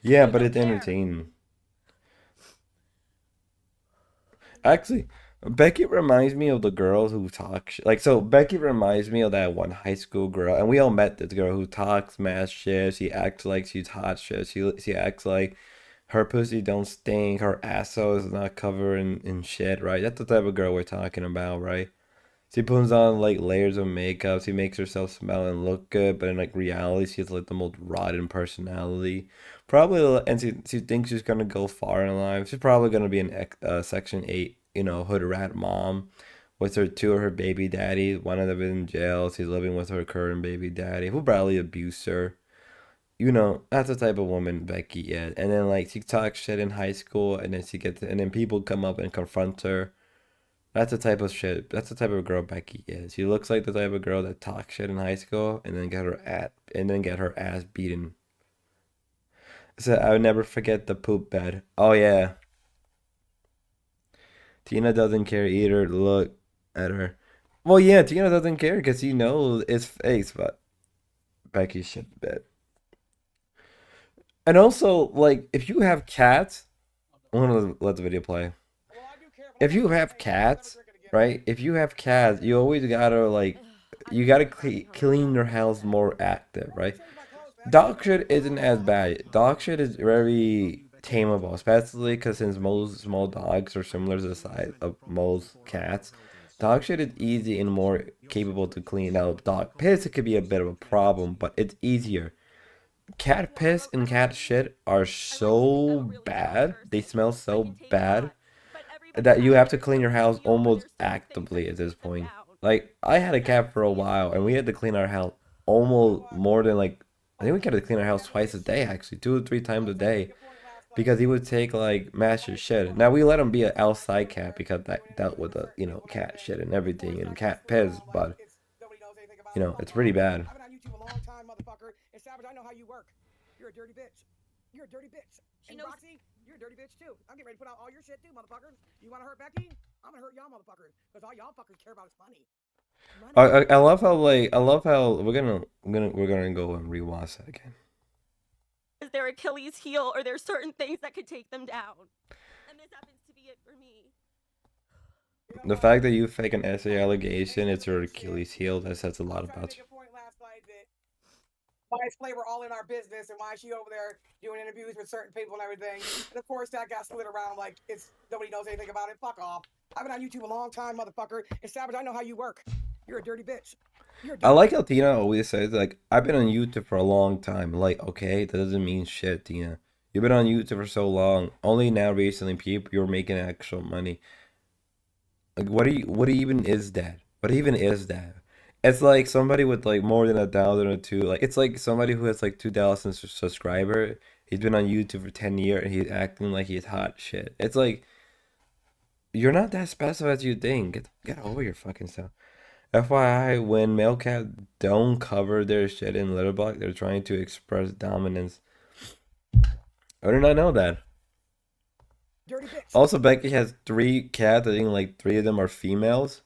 Yeah, They but don't it's care. entertaining. Actually, Becky reminds me of the girls who talk like so. Becky reminds me of that one high school girl, and we all met this girl who talks mad shit. She acts like she's hot shit. She acts like her pussy don't stink. Her asshole is not covered in shit. Right? That's the type of girl we're talking about, right? She puts on like layers of makeup. She makes herself smell and look good, but in like reality, she's like the most rotten personality. Probably, and she thinks she's gonna go far in life. She's probably gonna be an Section 8, hood rat mom, with her two of her baby daddies. One of them in jail. She's living with her current baby daddy, who probably abused her. That's the type of woman Becky is. And then like she talks shit in high school, and then and then people come up and confront her. That's the type of shit. That's the type of girl Becky is. She looks like the type of girl that talks shit in high school and then get her ass beaten. So I would never forget the poop bed. Oh yeah, Tina doesn't care either. Look at her. Well, yeah, Tina doesn't care because she knows it's fake, but Becky shit the bed. And also, like, if you have cats, I'm gonna let the video play. Well, I do care. If you have cats, right? If you have cats, you always gotta like, you gotta clean your house more active, right? Dog shit isn't as bad. Dog shit is very tameable, especially because since most small dogs are similar to the size of most cats, dog shit is easy and more capable to clean out. Dog piss, it could be a bit of a problem, but it's easier. Cat piss and cat shit are so bad. They smell so bad that you have to clean your house almost actively at this point. Like, I had a cat for a while, and we had to clean our house almost more than like, I think we had to clean our house twice a day, actually, 2 or 3 times a day, because he would take like massive shit. Now we let him be an outside cat because that dealt with the cat shit and everything and cat piss, but it's pretty bad. I've been on YouTube a long time, motherfucker. And Savage, I know how you work. You're a dirty bitch. You're a dirty bitch. And Roxy, you're a dirty bitch too. I'm getting ready to put out all your shit too, motherfuckers. You want to hurt Becky? I'm gonna hurt y'all, motherfuckers. Because all y'all fuckers care about is money. I love how we're gonna go and rewatch that again. Is their Achilles heel, or there's certain things that could take them down. And this happens to be it for me. The fact that you fake an essay allegation, it's your Achilles heel, that says a lot about you. Why is Flavor all in our business and why is she over there doing interviews with certain people and everything? And of course that got slid around like it's nobody knows anything about it. Fuck off. I've been on YouTube a long time, motherfucker. And Savage, I know how you work. You're a dirty bitch. I like how Tina always says, like, I've been on YouTube for a long time. Like, okay, that doesn't mean shit, Tina. You've been on YouTube for so long. Only now recently you're making actual money. Like, what even is that? What even is that? It's like somebody with like more than 1,000 or two. Like, it's like somebody who has like 2,000 subscribers. He's been on YouTube for 10 years and he's acting like he's hot shit. It's like, you're not that special as you think. Get over your fucking self. FYI, when male cats don't cover their shit in litter box, they're trying to express dominance. I did not know that. Also, Becky has 3 cats. I think like 3 of them are females.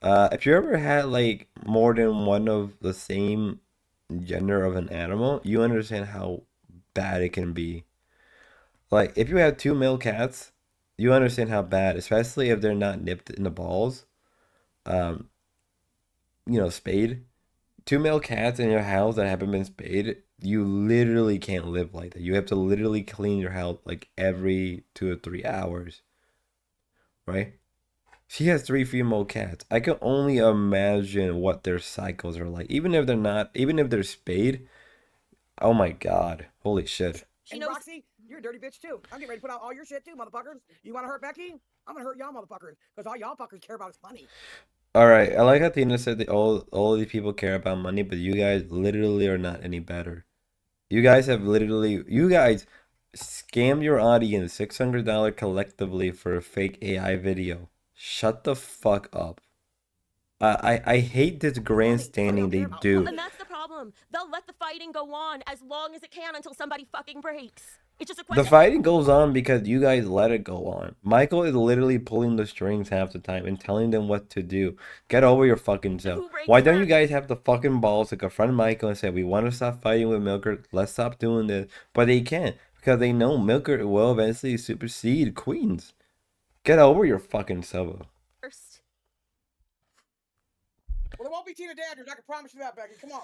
If you ever had like more than one of the same gender of an animal, you understand how bad it can be. Like, if you have 2 male cats, you understand how bad, especially if they're not nipped in the balls. Spayed. 2 male cats in your house that haven't been spayed, you literally can't live like that. You have to literally clean your house like every 2 or 3 hours. Right? She has 3 female cats. I can only imagine what their cycles are like. Even if they're spayed. Oh my god. Holy shit. And Roxy, you're a dirty bitch too. I'm getting ready to put out all your shit too, motherfuckers. You want to hurt Becky? I'm gonna hurt y'all, motherfuckers. Because all y'all fuckers care about is money. Alright, I like how Tina said that all of these people care about money, but you guys literally are not any better. You guys scammed your audience $600 collectively for a fake AI video. Shut the fuck up. I hate this grandstanding they do. And that's the problem. They'll let the fighting go on as long as it can until somebody fucking breaks. It's just a question. The fighting goes on because you guys let it go on. Michael is literally pulling the strings half the time and telling them what to do. Get over your fucking self. Why don't you guys have the fucking balls to confront Michael and say, we want to stop fighting with Milker, let's stop doing this. But they can't because they know Milker will eventually supersede Queens. Get over your fucking self. Well, there won't be Tina Dandridge. I can promise you that, Becky. Come on.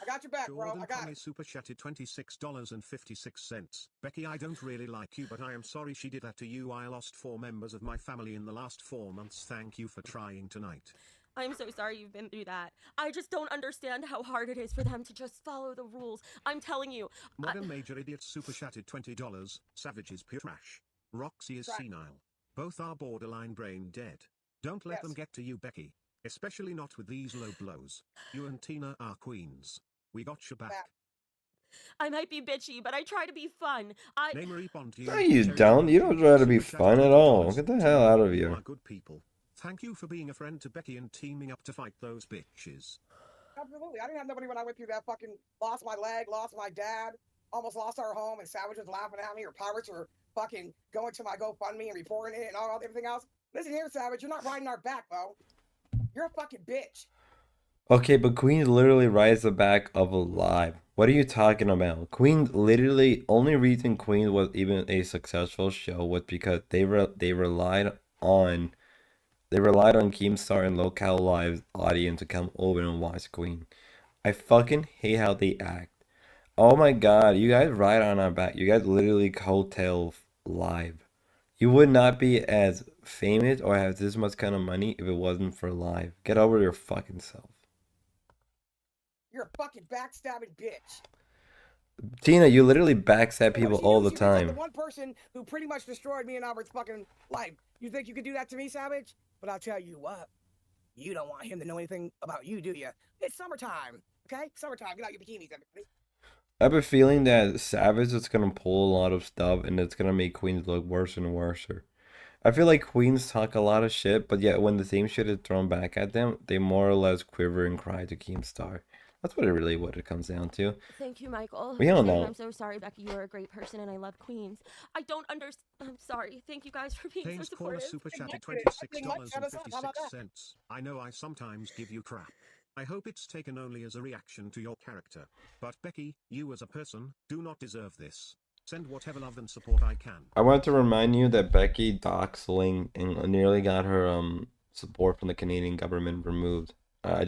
I got your back, bro. Jordan I got Tommy it. super chatted $26.56. Becky, I don't really like you, but I am sorry she did that to you. I lost 4 members of my family in the last 4 months. Thank you for trying tonight. I'm so sorry you've been through that. I just don't understand how hard it is for them to just follow the rules. I'm telling you. Modern Major Idiot super chatted $20. Savage is pure trash. Roxy is Trash. senile. Both are borderline brain dead. Don't let Yes. them get to you, Becky. Especially not with these low blows. You and Tina are queens. We got your back. I might be bitchy, but I try to be fun. Namery Bond, No, you don't. You don't try to be fun at all. Get the hell out of You here. are good people. Thank you for being a friend to Becky and teaming up to fight those bitches. Absolutely. I didn't have nobody when I went through that fucking lost my leg, lost my dad, almost lost our home, and Savage was laughing at me, or pirates were fucking going to my GoFundMe and reporting it and all everything else. Listen here, Savage, you're not riding our back, bro. You're a fucking bitch. Okay, but Queen literally rides the back of Alive. What are you talking about? Queen literally, only reason Queen was even a successful show was because they relied on Keemstar and lolcowlive's audience to come over and watch Queen. I fucking hate how they act. Oh my god, you guys ride on our back. You guys literally coattail Live. You would not be as famous or have this much kind of money if it wasn't for Live. Get over your fucking self. You're a fucking backstabbing bitch. Tina, you literally backstab You know, people she all used the you as, like, time. the one person who pretty much destroyed me and Albert's fucking life. You think you could do that to me, Savage? But I'll tell you what. You don't want him to know anything about you, do you? It's summertime, okay? Summertime. Get out your bikinis, everybody. I have a feeling that Savage is gonna pull a lot of stuff and it's gonna make Queens look worse and worse. I feel like Queens talk a lot of shit, but yet when the same shit is thrown back at them, they more or less quiver and cry to Keemstar. That's what it comes down to. Thank you, Michael. We all And know. I'm so sorry, Becky. You're a great person, and I love Queens. I don't understand. I'm sorry. Thank you guys for being so Haynes Caller supportive. super chatted How about that? $26.56. I know I sometimes give you crap. I hope it's taken only as a reaction to your character. But Becky, you as a person, do not deserve this. Send whatever love and support I can. I want to remind you that Becky doxing and nearly got her support from the Canadian government removed. I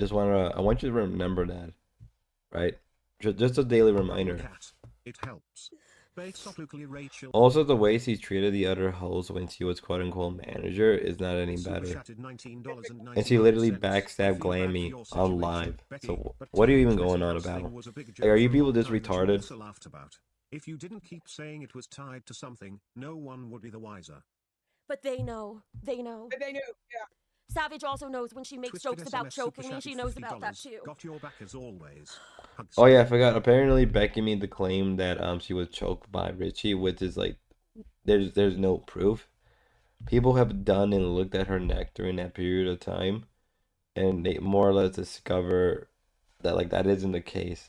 want you to remember that, right? Just a daily reminder. Cat. It helps. Rachel. Also, the way she treated the other host when she was quote unquote manager is not any better. And she literally backstabbed Glammy on Live. So what are you even going on about? Like, are you people just retarded? If you didn't keep saying it was tied to something, no one would be the wiser. But they know. They know. They knew, yeah. Savage also knows when she makes Twisted jokes about SMS super choking me. She chatted knows about that $50. too. Got your back as always. Hugs. Oh yeah, I forgot. Apparently Becky made the claim that she was choked by Richie, which is like there's no proof. People have done and looked at her neck during that period of time, and they more or less discover that like that isn't the case.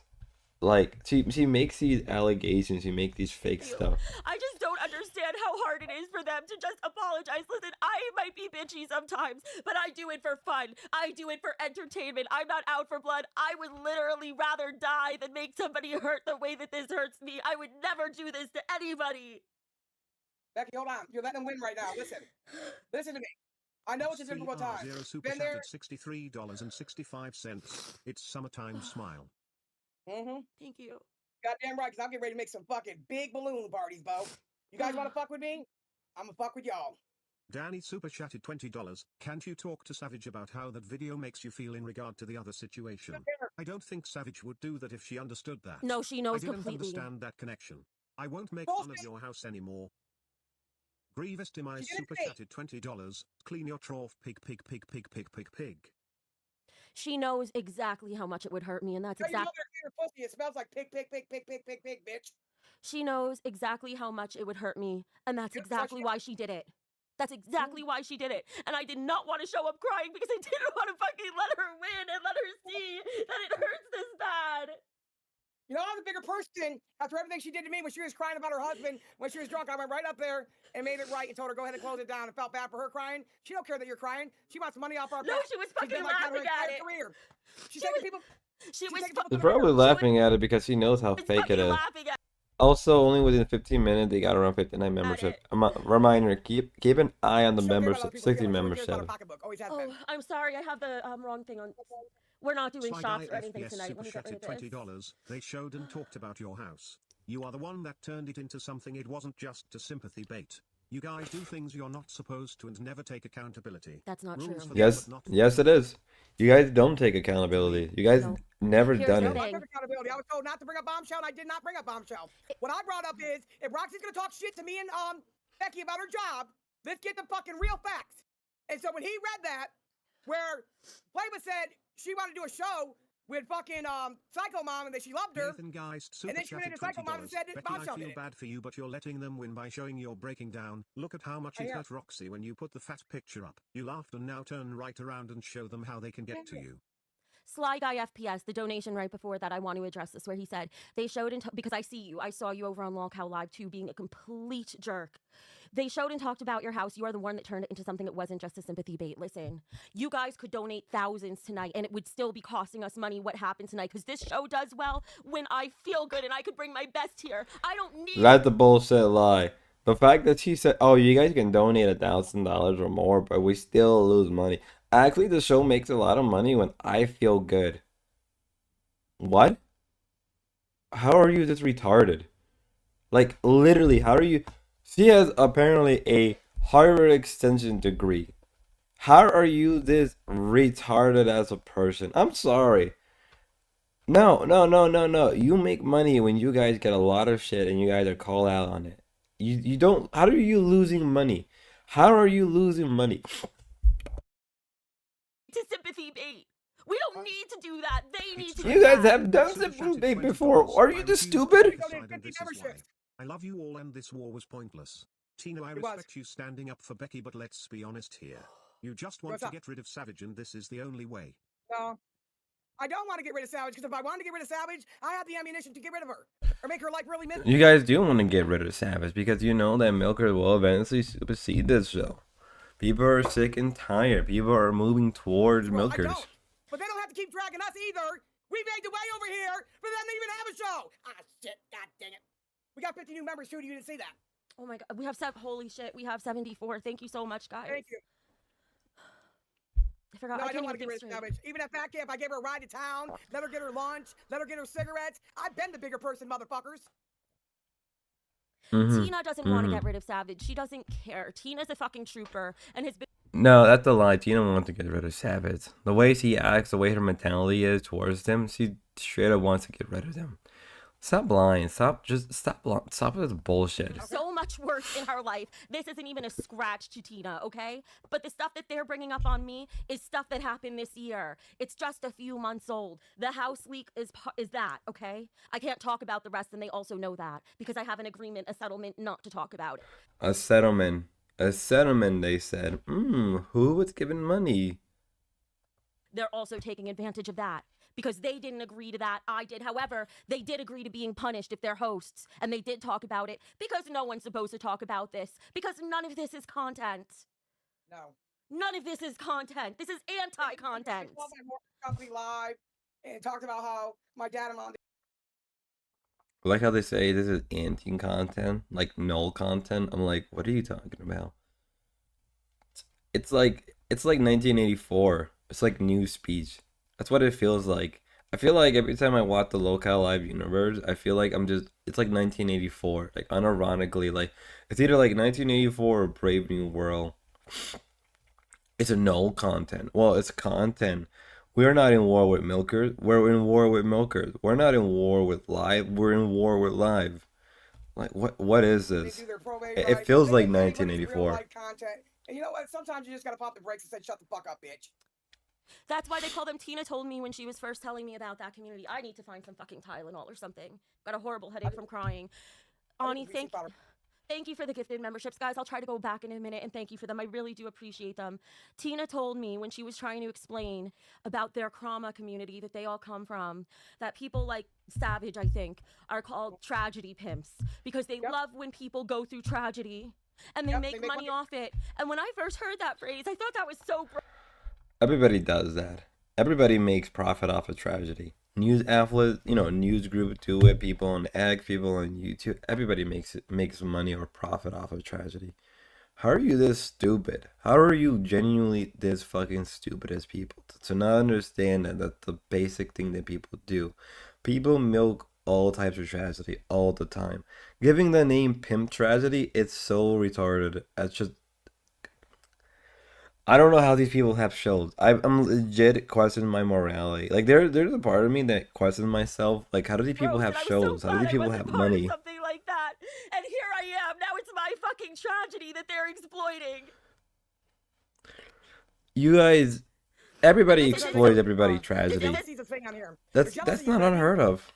Like she makes these allegations, she makes these fake stuff. I just don't understand how hard it is for them to just apologize. Listen, I might be bitchy sometimes, but I do it for fun. I do it for entertainment. I'm not out for blood. I would literally rather die than make somebody hurt the way that this hurts me. I would never do this to anybody. Becky, hold on. You're letting them win right now. Listen to me. I know it's a difficult time. CR0 super Been there. chatted $63.65. It's summertime smile. Mm-hmm. Thank you. Goddamn right, because I'm getting ready to make some fucking big balloon parties, Bo. You guys want to fuck with me? I'm gonna fuck with y'all. Danny super chatted $20. Can't you talk to Savage about how that video makes you feel in regard to the other situation? I don't think Savage would do that if she understood that. No, she knows I didn't completely. understand that connection. I won't make fun of your house anymore. Grievous Demise super chatted $20. Clean your trough, pig. She knows exactly how much it would hurt me, and that's How you know exactly. their pussy? It smells like pig, bitch. She knows exactly how much it would hurt me, and that's Yep, exactly such- why she did it. That's exactly why she did it. And I did not want to show up crying because I didn't want to fucking let her win and let her see that it hurts this bad. You know, I was a bigger person after everything she did to me when she was crying about her husband. When she was drunk, I went right up there and made it right and told her, go ahead and close it down, and felt bad for her crying. She don't care that you're crying. She wants money off our No, back. she was She's been fucking like that her laughing at entire it. career. She's She taking was- people. She was taking people She's to probably the laughing at it because she knows how fake it fucking is. laughing at Also, only within 15 minutes, they got around 59 membership. Reminder, keep an eye on the She don't care about other membership, people 60 feeling. She only cares about her membership. pocketbook. Always has been. Oh, I'm sorry. I have the wrong thing on. We're not doing Sly shots Guy or anything FPS tonight. super Let me get rid chatted of this. $20. They showed and talked about your house. You are the one that turned it into something. It wasn't just a sympathy bait. You guys do things you're not supposed to and never take accountability. That's not Rules true. for them, Yes, but not for yes, you. it is. You guys don't take accountability. You guys No. never Here's done the it. No, I thing. took accountability. I was told not to bring up Bombshell, and I did not bring up Bombshell. What I brought up is, if Roxy's gonna talk shit to me and Becky about her job, let's get the fucking real facts. And so when he read that, where Playba said she wanted to do a show with fucking Psycho Mom and that she loved her, Nathan Geist super and then she went chatted into Psycho Mom and $20. said Becky, I Bombshell feel did it. bad for you, but you're letting them win by showing you're breaking down. Look at how much I it am. hurt Roxy when you put the fat picture up. You laughed and now turn right around and show them how they can get to you. Sly Guy FPS, the donation right before that, I want to address this, where he said, they showed and because I see you, I saw you over on lolcowlive too, being a complete jerk. They showed and talked about your house. You are the one that turned it into something that wasn't just a sympathy bait. Listen, you guys could donate thousands tonight, and it would still be costing us money what happened tonight, because this show does well when I feel good and I could bring my best here. I don't need... That's a bullshit lie. The fact that she said, "Oh, you guys can donate $1,000 or more, but we still lose money." Actually, the show makes a lot of money when I feel good. What? How are you this retarded? Like, literally, how are you? She has apparently a Harvard extension degree. How are you this retarded as a person? I'm sorry. No, no, no, no, no. You make money when you guys get a lot of shit and you guys are called out on it. You don't. How are you losing money? How are you losing money? to sympathy bait. We don't need to do that. They need to You do guys that. have done sympathy bait before. Are you just stupid? I love you all and this war was pointless. Tina, I It was. respect you standing up for Becky, but let's be honest here. You just want What's to up? get rid of Savage and this is the only way. No, I don't want to get rid of Savage, because if I wanted to get rid of Savage, I have the ammunition to get rid of her or make her life really miserable. You guys do want to get rid of Savage because you know that Milker will eventually supersede this show. People are sick and tired. People are moving towards Well, I Milkers. don't. But they don't have to keep dragging us either. We made the way over here for them to even have a show. Ah, shit. God dang it. We got 50 new members, too. You didn't see that. Oh my god, we have holy shit, we have 74. Thank you so much, guys. Thank you. I forgot. No, I I don't can't want to even get think rid of straight. Savage. Even at Fat Camp, I gave her a ride to town, let her get her lunch, let her get her cigarettes. I've been the bigger person, motherfuckers. Tina doesn't want to get rid of Savage. She doesn't care. Tina's a fucking trooper and has been... No, that's a lie. Tina wants to get rid of Savage. The way she acts, the way her mentality is towards them, she straight up wants to get rid of them. Stop lying. Stop this bullshit. so much worse in her life. This isn't even a scratch to Tina, okay? But the stuff that they're bringing up on me is stuff that happened this year. It's just a few months old. The house leak is that, okay? I can't talk about the rest, and they also know that because I have an agreement, a settlement, not to talk about it. A settlement. A settlement, they said. Who was giving money? They're also taking advantage of that because they didn't agree to that. I did. However, they did agree to being punished if they're hosts, and they did talk about it because no one's supposed to talk about this because none of this is content. No. None of this is content. This is anti-content. I company live and talked about how my dad and mom... I like how they say this is anti-content, like null content. I'm like, what are you talking about? It's like 1984. It's like new speech. That's what it feels like. I feel like every time I watch the lolcowlive universe, I feel like it's like 1984. Like unironically, like it's either like 1984 or Brave New World. It's a null content. Well, it's content. We're not in war with milkers. We're in war with milkers. We're not in war with live. We're in war with live. Like what is this? They do their probate It rights. feels They like make anybody's real 1984. life content. And you know what? Sometimes you just gotta pop the brakes and say, "Shut the fuck up, bitch." That's why they call them. Tina told me when she was first telling me about that community, I need to find some fucking Tylenol or something. Got a horrible headache from crying. Ani, thank you for the gifted memberships, guys. I'll try to go back in a minute and thank you for them. I really do appreciate them. Tina told me when she was trying to explain about their trauma community that they all come from, that people like Savage, I think, are called tragedy pimps because they love when people go through tragedy and they make money off it. And when I first heard that phrase, I thought that was so great. Everybody does that. Everybody makes profit off of tragedy. News outlets, news group do it. People on Ag, people on YouTube. Everybody makes money or profit off of tragedy. How are you this stupid? How are you genuinely this fucking stupid as people to not understand that that's the basic thing that people do? People milk all types of tragedy all the time. Giving the name pimp tragedy, it's so retarded. It's just I don't know how these people have shows. I'm legit questioning my morality. Like there's a part of me that questions myself. Like how do these people Gross, have and I was so shows? How do glad these I people wasn't have part of money? something like that. And here I am. Now it's my fucking tragedy that they're exploiting. You guys, everybody This is exploits so- everybody The tragedy. jealousy's a thing on here. That's The jealousy not is like- unheard of.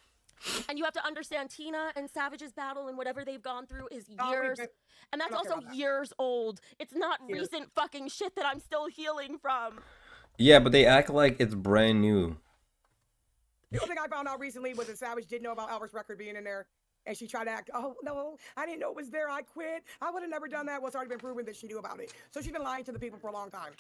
And you have to understand Tina and Savage's battle and whatever they've gone through is Oh, we've years. been- And that's I don't care also about that. years old. It's not Years. recent fucking shit that I'm still healing from. Yeah, but they act like it's brand new. The only thing I found out recently was that Savage didn't know about Albert's record being in there. And she tried to act, oh, no, I didn't know it was there. I quit. I would have never done that. Well, it's already been proven that she knew about it. So she's been lying to the people for a long time.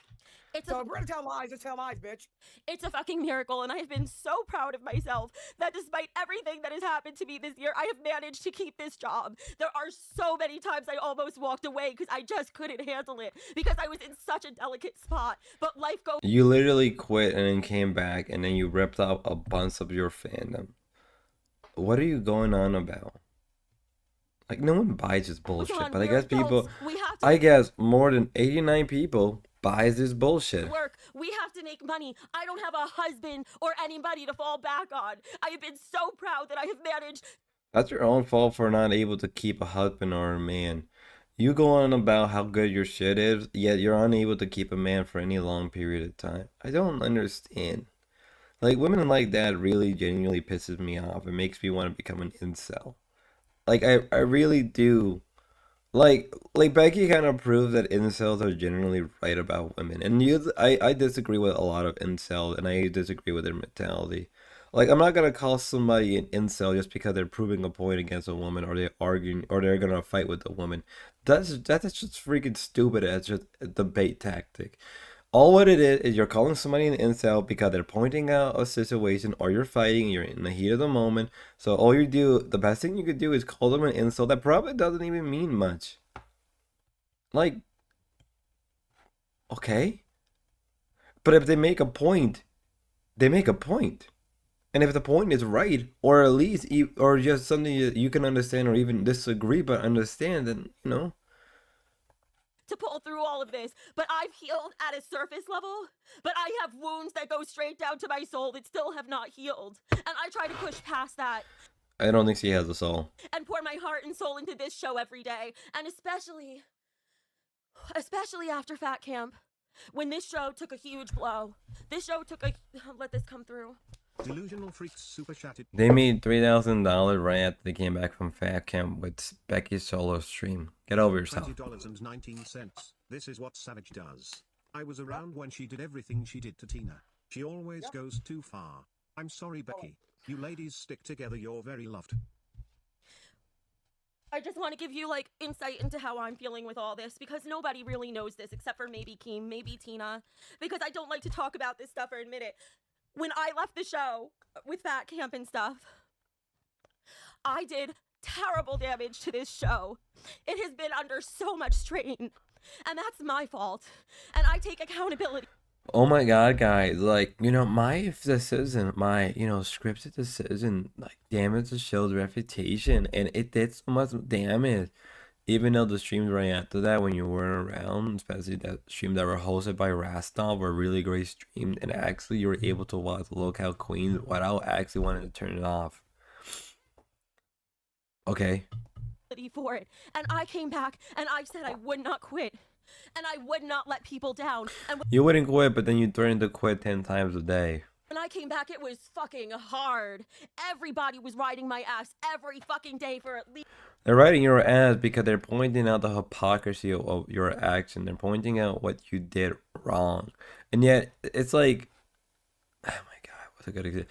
It's So a if we're going to tell lies, just tell lies, bitch. It's a fucking miracle, and I have been so proud of myself that despite everything that has happened to me this year, I have managed to keep this job. There are so many times I almost walked away because I just couldn't handle it because I was in such a delicate spot. But life goes You literally quit and then came back and then you ripped out a bunch of your fandom. What are you going on about? Like no one buys this bullshit, on. but I We're guess people adults. We have to I guess more than 89 people buys this bullshit. work. We have to make money. I don't have a husband or anybody to fall back on. I have been so proud that I have managed. That's your own fault for not able to keep a husband or a man. You go on about how good your shit is, yet you're unable to keep a man for any long period of time. I don't understand. Like women like that really genuinely pisses me off. It makes me want to become an incel. Like I really do. Like Becky kind of proves that incels are generally right about women, and I disagree with a lot of incels, and I disagree with their mentality. Like I'm not gonna call somebody an incel just because they're proving a point against a woman, or they're arguing, or they're gonna fight with a woman. That's just freaking stupid. It's just a debate tactic. All what it is you're calling somebody an incel because they're pointing out a situation, or you're fighting, you're in the heat of the moment. So all you do, the best thing you could do is call them an incel that probably doesn't even mean much. Like, okay. But if they make a point, they make a point. And if the point is right, or at least, or just something that you can understand or even disagree but understand, then, you know. To pull through all of this, but I've healed at a surface level, but I have wounds that go straight down to my soul that still have not healed, and I try to push past that I don't think she has a soul. and pour my heart and soul into this show every day, and especially after Fat Camp, when this show took a huge blow. This show took a let this come through. Delusional freaks super chatted. They made $3,000 right after they came back from Fat Camp with Becky's solo stream. Get over yourself. $20.19. This is what Savage does. I was around when she did everything she did to Tina. She always goes too far. I'm sorry, Becky. You ladies stick together, you're very loved. I just want to give you like insight into how I'm feeling with all this because nobody really knows this except for maybe Keem, maybe Tina, because I don't like to talk about this stuff or admit it. When I left the show with Fat Camp and stuff, I did terrible damage to this show. It has been under so much strain, and that's my fault, and I take accountability. Oh my god, guys, like, you know, my decision, my, you know, scripted decision, like, damaged the show's reputation, and it did so much damage. Even though the streams right after that, when you weren't around, especially that stream that were hosted by Rastov, were really great streams, and actually you were able to watch lolcowqueen without actually wanting to turn it off. Okay. For it, and I came back, and I said I would not quit, and I would not let people down, and You wouldn't quit, but then you threatened to quit 10 times a day. when I came back, it was fucking hard. Everybody was riding my ass every fucking day for at least. They're writing your ass because they're pointing out the hypocrisy of your action. They're pointing out what you did wrong. And yet, it's like, oh my god, what's a good example?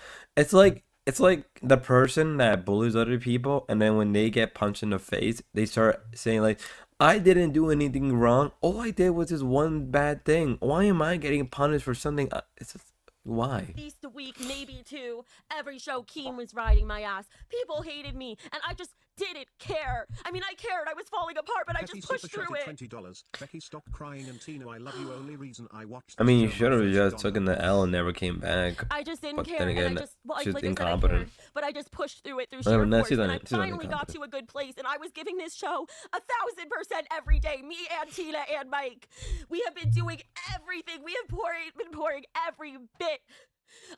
It's like the person that bullies other people, and then when they get punched in the face, they start saying like, I didn't do anything wrong. All I did was this one bad thing. Why am I getting punished for something? It's just, why? At least a week, maybe two. Every show, Keem was riding my ass. People hated me, and I just didn't care. I mean, I cared. I was falling apart, but I Becky just pushed through super-chatted it. $20. Becky, stop crying, and Tina, I love you. Only reason I watched I mean, you this show, should my have first just Donna taken the was- L and never came back. I just didn't But care, then again, and I just, well, she's like I said, I incompetent. cared, but I just pushed through it through No, sheer no, force, she's and not- I she's not finally got incompetent. to a good place, and I was giving this show 1,000% every day. Me and Tina and Mike, we have been doing everything. We have been pouring every bit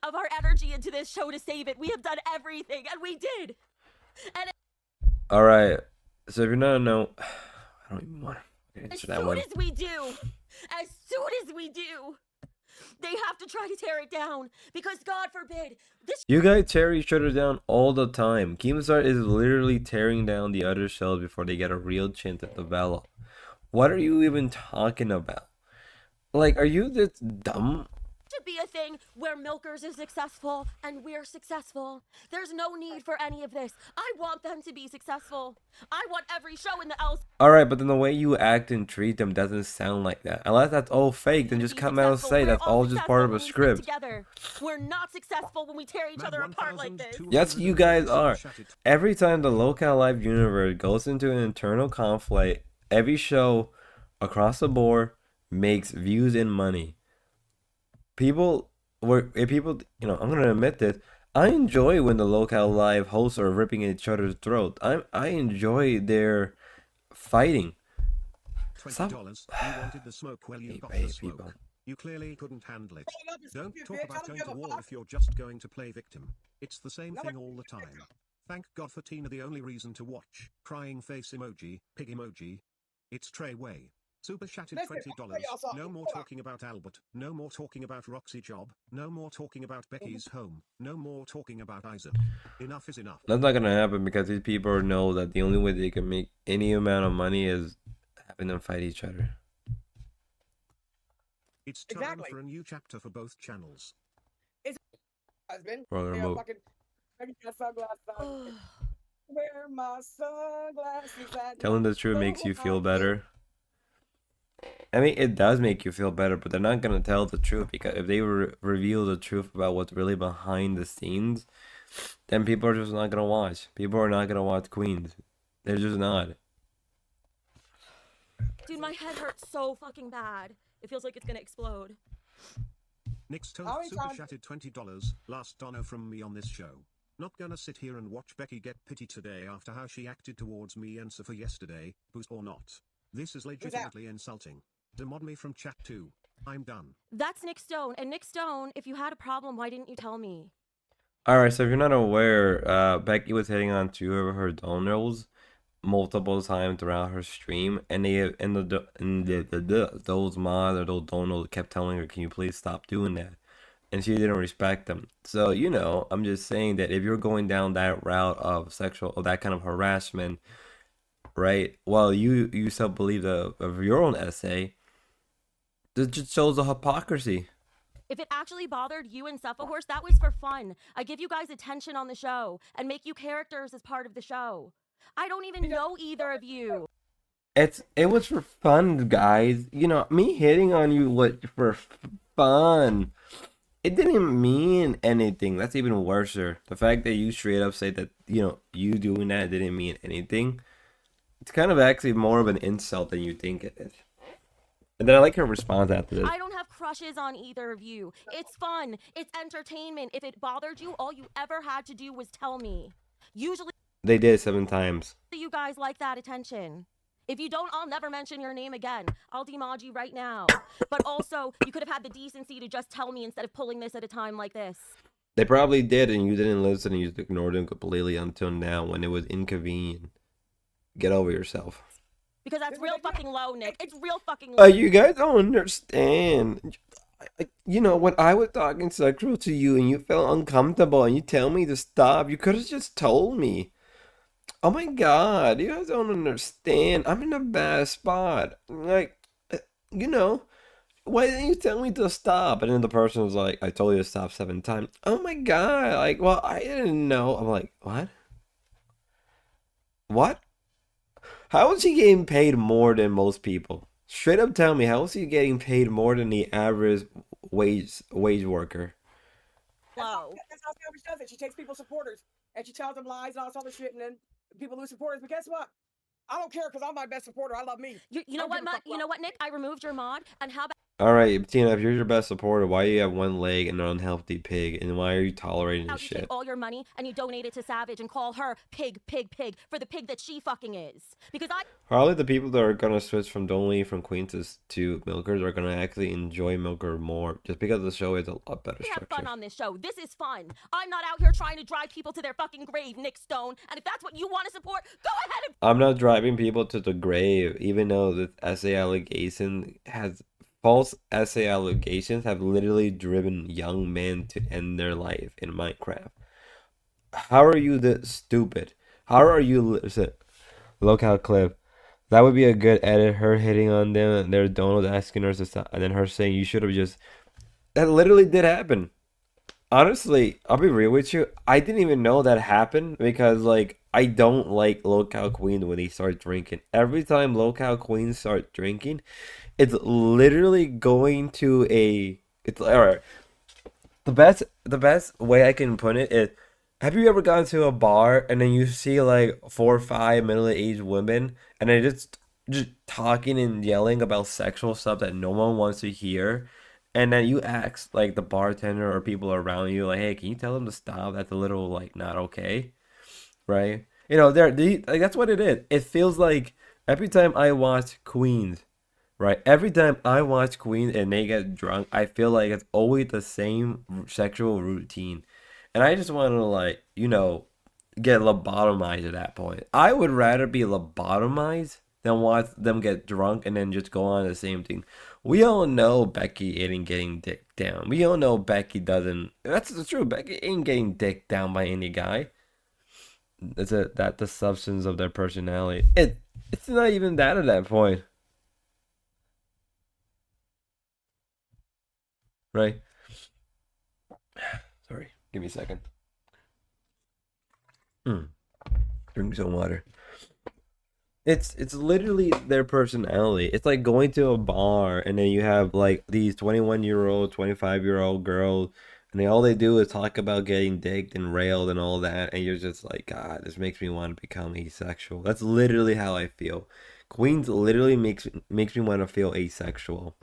of our energy into this show to save it. We have done everything, and we did. And All right. So if you're not know, I don't even want to as answer soon that one. as we do, they have to try to tear it down because God forbid this You guys tear each other down all the time. Keemstar is literally tearing down the other shells before they get a real chance to develop. What are you even talking about? Like, are you this dumb? should be a thing where milkers are successful and we're successful. There's no need for any of this. I want them to be successful. I want every show in the L's Alright, but then the way you act and treat them doesn't sound like that. Unless that's all fake, then to just be come out and successful. say We're that's all just part of a successful when we stick script. together. We're not successful when we tear each Mad other apart like this. 1,200 Yes, you guys are. super-chatted Every time the lolcowlive universe goes into an internal conflict, every show across the board makes views and money. People, I'm gonna admit this. I enjoy when the lolcowlive hosts are ripping each other's throat. I enjoy their fighting. $20. You wanted the smoke, well, you Hey, got hey, the smoke. people. You clearly couldn't handle it. I love you, Don't stupid talk bitch. I about don't going give to a war fuck. if you're just going to play victim. It's the same No, thing but- all the time. Thank God for Tina, the only reason to watch. Crying face emoji, pig emoji. It's Trey Way. Super chatted Listen, $20. I'll tell y'all something. No more Hold on. talking about Albert. No more talking about Roxy Job. No more talking about Becky's home. No more talking about Isaac. Enough is enough. That's not gonna happen because these people know that the only way they can make any amount of money is having them fight each other. It's time Exactly. for a new chapter for both channels. Husband. Brother, Yeah, move. fucking. I get my sunglasses on. Where my sunglasses at? Telling the truth makes you feel better. I mean, it does make you feel better, but they're not gonna tell the truth because if they reveal the truth about what's really behind the scenes, then people are just not gonna watch. People are not gonna watch Queens. They're just not. Dude, my head hurts so fucking bad. It feels like it's gonna explode. Nick's How toast many super times- chatted $20. Last Donna from me on this show. Not gonna sit here and watch Becky get pity today after how she acted towards me and Safa yesterday, boost or not. This is legitimately insulting. Demod me from chat too. I'm done. That's Nick Stone. And Nick Stone, if you had a problem, why didn't you tell me? Alright, so if you're not aware, Becky was hitting on two of her donors multiple times throughout her stream, and those mods or those donors kept telling her, "Can you please stop doing that?" And she didn't respect them. So I'm just saying that if you're going down that route of sexual or that kind of harassment, right? Well, you still believe of your own essay. This just shows the hypocrisy. If it actually bothered you and Horse, that was for fun. I give you guys attention on the show and make you characters as part of the show. I don't even know either of you. It was for fun, guys. Me hitting on you was for fun. It didn't mean anything. That's even worse. The fact that you straight up say that, you doing that didn't mean anything. It's kind of actually more of an insult than you think it is. And then I like her response after this. I don't have crushes on either of you. It's fun. It's entertainment. If it bothered you, all you ever had to do was tell me. Usually They did 7 times. you guys like that attention. If you don't, I'll never mention your name again. I'll demod you right now. But also, you could have had the decency to just tell me instead of pulling this at a time like this. They probably did, and you didn't listen, and you just ignored them completely until now when it was inconvenient. Get over yourself. Because that's real fucking low, Nick. It's real fucking low. You guys don't understand. When I was talking sexual to you and you felt uncomfortable and you tell me to stop, you could have just told me. Oh my God, you guys don't understand. I'm in a bad spot. Why didn't you tell me to stop? And then the person was like, I told you to stop 7 times. Oh my God, well, I didn't know. I'm like, what? What? How is he getting paid more than most people? Straight up tell me, how is he getting paid more than the average wage worker? Low. That's how she always does it. She takes people's supporters and she tells them lies and all this other shit, and then people lose supporters, but guess what? I don't care because I'm my best supporter. I love me. You know I'm what, giving a fuck you know what, Nick? I removed your mod, and how about All right, Tina, if you're your best supporter, why do you have one leg and an unhealthy pig, and why are you tolerating this you take shit? all your money and you donate it to Savage and call her pig, pig, pig for the pig that she fucking is? Because I Probably the people that are gonna switch from donating from queens to milkers are gonna actually enjoy milker more, just because the show is a lot better have fun structured. on this show. This is fun. I'm not out here trying to drive people to their fucking grave, Nick Stone. And if that's what you want to support, go ahead and I'm not driving people to the grave, even though the essay allegation has false essay allegations have literally driven young men to end their life in Minecraft. How are you this stupid? How are you listen? Lolcow clip. That would be a good edit. Her hitting on them, and their Donald asking her to stop, and then her saying you should have just. That literally did happen. Honestly, I'll be real with you. I didn't even know that happened because, like, I don't like lolcowqueen when they start drinking. Every time lolcowqueen start drinking, it's literally going to a. It's alright. The best way I can put it is, have you ever gone to a bar and then you see like 4 or 5 middle-aged women and they're just talking and yelling about sexual stuff that no one wants to hear, and then you ask like the bartender or people around you like, hey, can you tell them to stop? That's a little like not okay, right? You know, like that's what it is. It feels like every time I watch Queens, right? Every time I watch Queen and they get drunk, I feel like it's always the same sexual routine. And I just want to, like, get lobotomized at that point. I would rather be lobotomized than watch them get drunk and then just go on the same thing. We all know Becky ain't getting dick down. We all know Becky doesn't. That's the truth. Becky ain't getting dick down by any guy. That's the substance of their personality. It's not even that at that point. Right? Sorry, give me a second. Drink some water. It's literally their personality. It's like going to a bar and then you have like these 21-year-old, 25-year-old girls, and all they do is talk about getting dicked and railed and all that, and you're just like, God, this makes me want to become asexual. That's literally how I feel. Queens literally makes me want to feel asexual.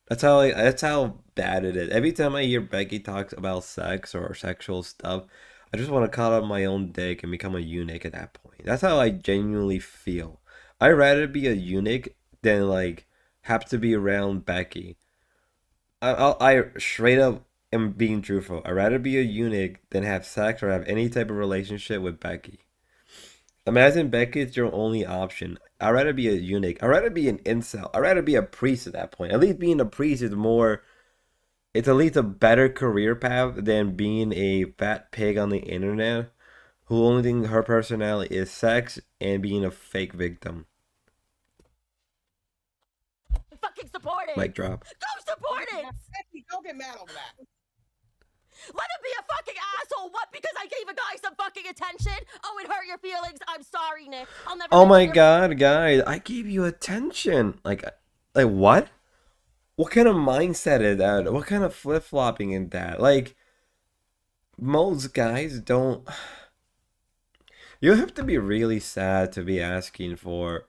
That's how bad it is. Every time I hear Becky talks about sex or sexual stuff, I just want to cut off my own dick and become a eunuch at that point. That's how I genuinely feel. I'd rather be a eunuch than like have to be around Becky. I straight up am being truthful. I'd rather be a eunuch than have sex or have any type of relationship with Becky. Imagine Becky is your only option. I'd rather be a eunuch. I'd rather be an incel. I'd rather be a priest at that point. At least being a priest is more. It's at least a better career path than being a fat pig on the internet who only thinks her personality is sex and being a fake victim. fucking support it. Mic drop. Go support it. Becky, don't get mad over that. Let him be a fucking asshole. What? Because I gave a guy some fucking attention? Oh, it hurt your feelings. I'm sorry, Nick. I'll never. Oh my God, guys! I gave you attention. Like what? What kind of mindset is that? What kind of flip flopping is that? Like, most guys don't. You have to be really sad to be asking for,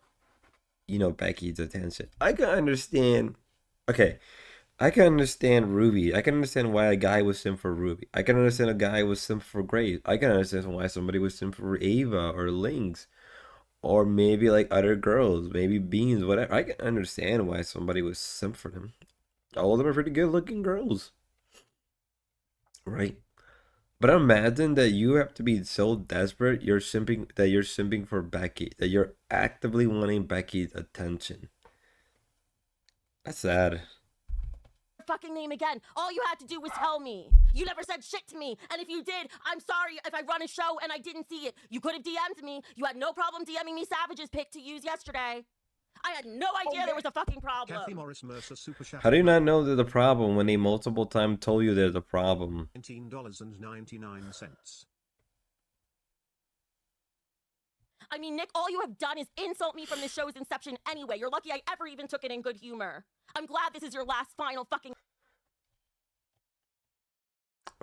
Becky's attention. I can understand. Okay. I can understand Ruby. I can understand why a guy was simp for Ruby. I can understand a guy was simp for Grace. I can understand why somebody was simp for Ava or Lynx. Or maybe like other girls. Maybe Beans, whatever. I can understand why somebody was simp for them. All of them are pretty good looking girls. Right? But imagine that you have to be so desperate you're simping for Becky. That you're actively wanting Becky's attention. That's sad. Fucking name again. All you had to do was tell me. You never said shit to me. And if you did, I'm sorry if I run a show and I didn't see it. You could have DM'd me. You had no problem DMing me Savage's pic to use yesterday. I had no idea there was a fucking problem. Kathy Morris Mercer Super Chat. How do you not know there's a problem when they multiple times told you there's a problem? $19.99. I mean, Nick, all you have done is insult me from the show's inception anyway. You're lucky I ever even took it in good humor. I'm glad this is your last final fucking...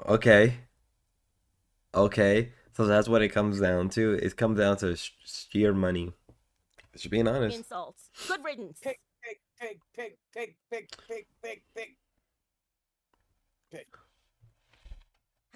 Okay. So that's what it comes down to. It comes down to sheer money. Just being honest. Insults. Good riddance. Pig, pig, pig, pig, pig, pig, pig, pig, pig. Pig.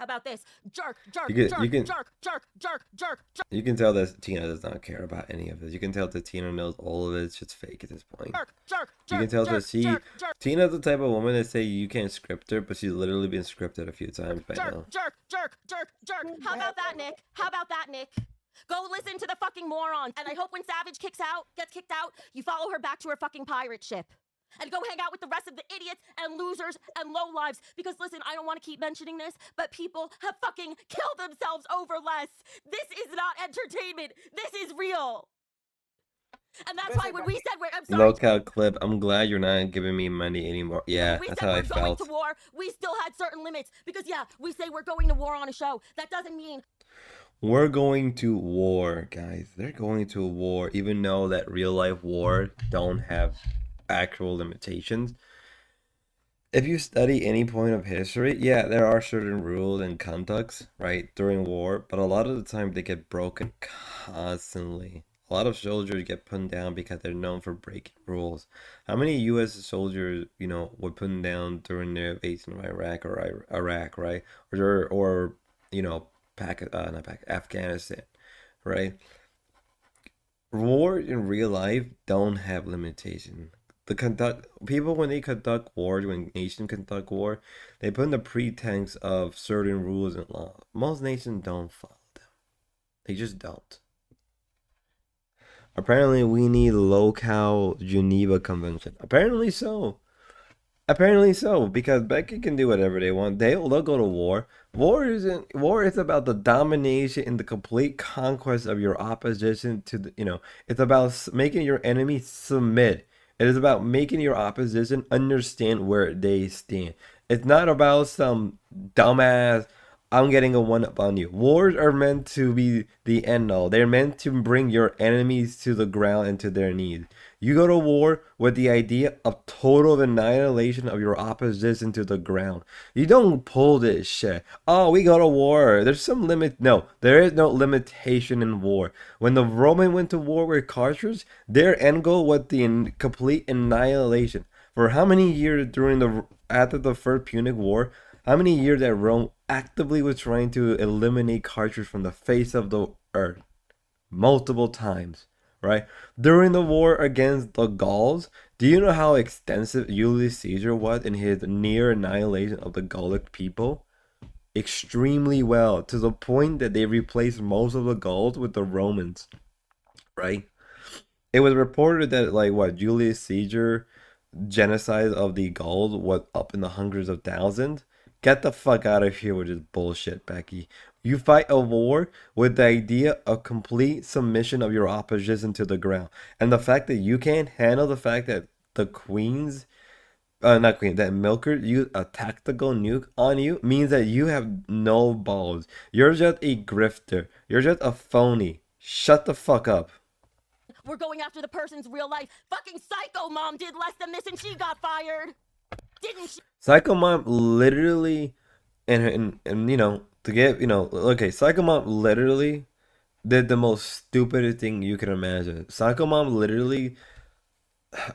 How about this? Jerk, jerk, You can- jerk, you can- jerk, jerk, jerk, jerk, jerk, You can tell that Tina does not care about any of this. You can tell that Tina knows all of it. It's just fake at this point. jerk, jerk, You can jerk, tell jerk, that she, jerk, jerk, Tina's the type of woman that say you can't script her, but she's literally been scripted a few times by now. jerk, jerk, jerk, jerk, jerk. How about that, Nick? How about that, Nick? Go listen to the fucking moron. And I hope when Savage gets kicked out, you follow her back to her fucking pirate ship. And go hang out with the rest of the idiots and losers and lowlives. Because listen, I don't want to keep mentioning this, but people have fucking killed themselves over less. This is not entertainment. This is real. And that's why when we said I'm sorry. Lolcow clip, I'm glad you're not giving me money anymore. Yeah, We that's said how I we're going felt. to war. We still had certain limits. Because yeah, we say we're going to war on a show. That doesn't mean We're going to war, guys. They're going to war, even though that real life war don't have actual limitations. If you study any point of history, yeah, there are certain rules and conducts, right, during war, but a lot of the time they get broken constantly. A lot of soldiers get put down because they're known for breaking rules. How many U.S. soldiers, were put down during the invasion of Iraq or Iraq, right? Or Afghanistan, right? War in real life don't have limitation. People when they conduct war, when nations conduct war, they put in the pretense of certain rules and laws. Most nations don't follow them. They just don't. Apparently, we need lolcow Geneva Convention. Apparently so. Apparently so, because Becky can do whatever they want. They'll go to war. War is about the domination and the complete conquest of your opposition to the, it's about making your enemy submit. It is about making your opposition understand where they stand. It's not about some dumbass, I'm getting a one up on you. Wars are meant to be the end all. They're meant to bring your enemies to the ground and to their knees. You go to war with the idea of total annihilation of your opposition to the ground. You don't pull this shit. Oh, we go to war. There's some limit. No, there is no limitation in war. When the Roman went to war with Carthage, their end goal was the complete annihilation. For how many years after the First Punic War? How many years that Rome actively was trying to eliminate Carthage from the face of the earth? Multiple times, right? During the war against the Gauls, do you know how extensive Julius Caesar was in his near annihilation of the Gallic people? Extremely well, to the point that they replaced most of the Gauls with the Romans, right? It was reported that Julius Caesar genocide of the Gauls was up in the hundreds of thousands. Get the fuck out of here with this bullshit, Becky. You fight a war with the idea of complete submission of your opposition to the ground. And the fact that you can't handle the fact that the that Milker used a tactical nuke on you means that you have no balls. You're just a grifter. You're just a phony. Shut the fuck up. we're going after the person's real life. Fucking Psycho Mom did less than this and she got fired. Didn't she? Psycho Mom literally, Psycho Mom literally did the most stupid thing you can imagine. Psycho Mom literally,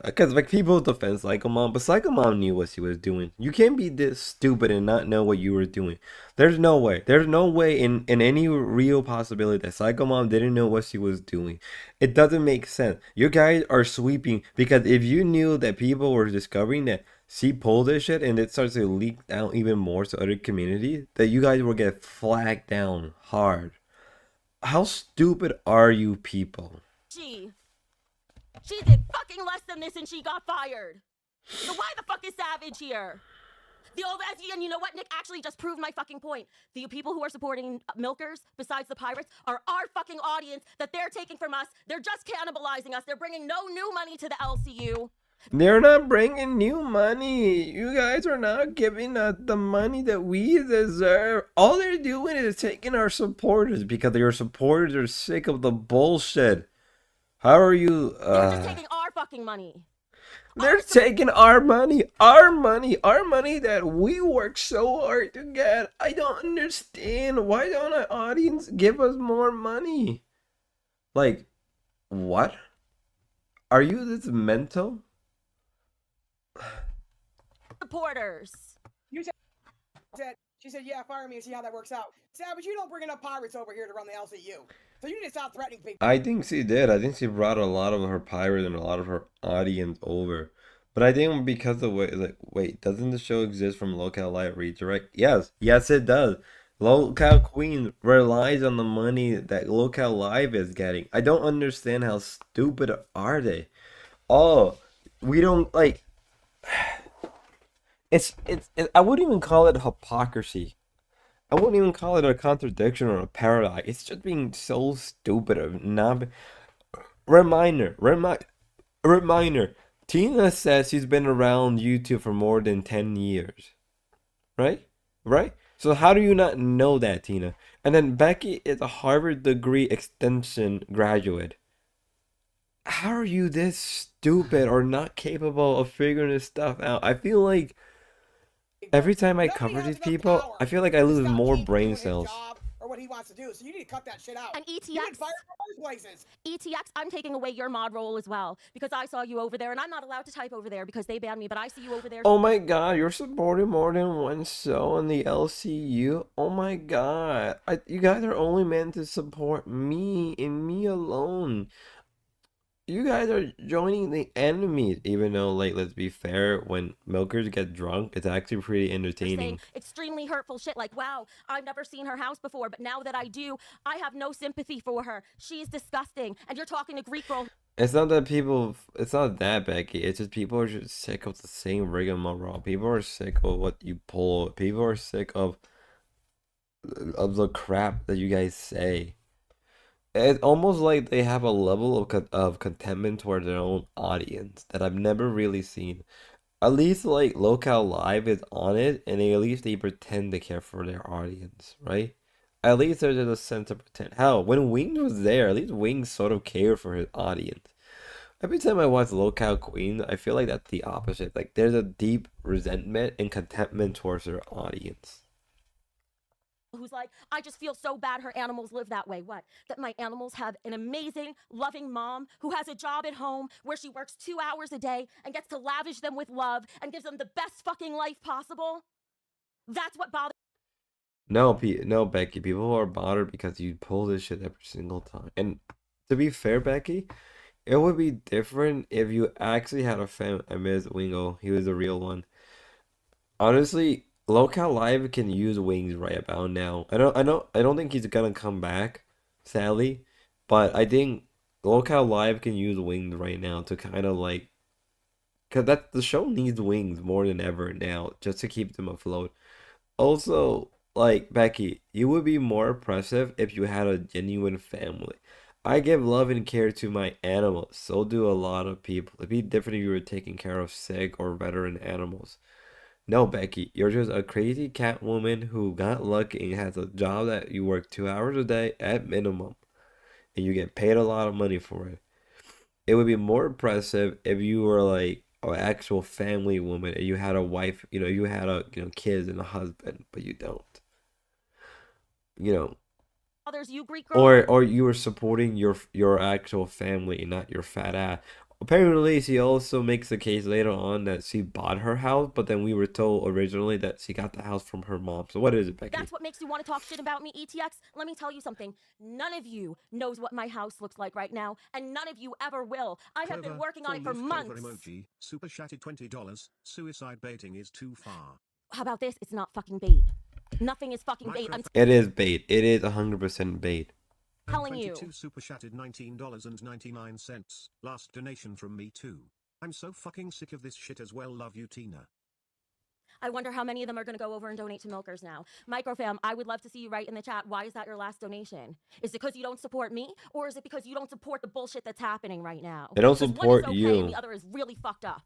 because people defend Psycho Mom, but Psycho Mom knew what she was doing. You can't be this stupid and not know what you were doing. There's no way. There's no way in any real possibility that Psycho Mom didn't know what she was doing. It doesn't make sense. You guys are sweeping, because if you knew that people were discovering that she pulled this shit and it starts to leak out even more to other communities, that you guys will get flagged down hard. How stupid are you people? She did fucking less than this and she got fired. So why the fuck is Savage here? And you know what, Nick actually just proved my fucking point. The people who are supporting milkers, besides the pirates, are our fucking audience that they're taking from us. They're just cannibalizing us. They're bringing no new money to the LCU. They're not bringing new money. You guys are not giving us the money that we deserve. All they're doing is taking our supporters because your supporters are sick of the bullshit. How are you? They're just taking our fucking money. They're taking our money that we work so hard to get. I don't understand. Why don't our audience give us more money? Like, what? Are you this mental? Supporters. You said, she said, yeah, fire me and see how that works out. Savage, you don't bring enough pirates over here to run the LCU. So you need to stop threatening people. I think she did. I think she brought a lot of her pirates and a lot of her audience over. But I think because the way, like, wait, doesn't the show exist from lolcowlive redirect? Yes, yes, it does. Lolcowqueen relies on the money that lolcowlive is getting. I don't understand how stupid are they. Oh, we don't like. I wouldn't even call it hypocrisy. I wouldn't even call it a contradiction or a paradox. It's just being so stupid of not. Reminder. Tina says she's been around YouTube for more than 10 years. Right? Right? So how do you not know that, Tina? And then Becky is a Harvard degree extension graduate. How are you this stupid or not capable of figuring this stuff out? I feel like every time I cover these people, I feel like I lose more brain cells. Or what he wants to do, so you need to cut that shit out. And You need to fire him other places. ETX, I'm taking away your mod role as well because I saw you over there and I'm not allowed to type over there because they banned me, but I see you over there. Oh my god, you're supporting more than one show in the LCU? Oh my god. You guys are only meant to support me and me alone. You guys are joining the enemies, even though, like, let's be fair, when milkers get drunk, it's actually pretty entertaining. Saying extremely hurtful shit like, wow, I've never seen her house before, but now that I do, I have no sympathy for her. She's disgusting. And you're talking to Greek girl. It's not that people, it's not that, Becky. It's just people are just sick of the same rigmarole. People are sick of what you pull. People are sick of the crap that you guys say. It's almost like they have a level of contentment toward their own audience that I've never really seen. At least like lolcowlive is on it, and at least they pretend to care for their audience, right? At least there's a sense of pretend. Hell, when Wings was there, at least Wings sort of cared for his audience. Every time I watch lolcowqueen, I feel like that's the opposite. Like there's a deep resentment and contentment towards their audience. Who's like, I just feel so bad her animals live that way. What? That my animals have an amazing, loving mom who has a job at home where she works 2 hours a day and gets to lavish them with love and gives them the best fucking life possible? That's what bothers. No, Becky, people are bothered because you pull this shit every single time. And to be fair, Becky, it would be different if you actually had a fan. I miss Wingo. He was the real one. Honestly, lolcowlive can use Wings right about now. I don't think he's gonna come back, sadly, but I think lolcowlive can use Wings right now to kind of like, cause that the show needs Wings more than ever now, just to keep them afloat. Also, like Becky, you would be more impressive if you had a genuine family. I give love and care to my animals, so do a lot of people. It'd be different if you were taking care of sick or veteran animals. No, Becky, you're just a crazy cat woman who got lucky and has a job that you work 2 hours a day at minimum, and you get paid a lot of money for it. It would be more impressive if you were like an actual family woman and you had a wife, you had kids and a husband, but you don't. Others, you Greek girl. Or you were supporting your actual family, not your fat ass. Apparently, she also makes the case later on that she bought her house, but then we were told originally that she got the house from her mom. So what is it, Becky? That's what makes you want to talk shit about me, ETX? Let me tell you something. None of you knows what my house looks like right now, and none of you ever will. I have been working on it for months. Emoji, super chatted $20. Suicide baiting is too far. How about this? It's not fucking bait. Nothing is fucking bait. It is bait. It is 100% bait. Telling you. 22 super chatted $19.99. Last donation from me too. I'm so fucking sick of this shit as well. Love you, Tina. I wonder how many of them are going to go over and donate to Milkers now. Microfam, I would love to see you write in the chat, why is that your last donation? Is it because you don't support me? Or is it because you don't support the bullshit that's happening right now? They don't support one is okay you. And the other is really fucked up.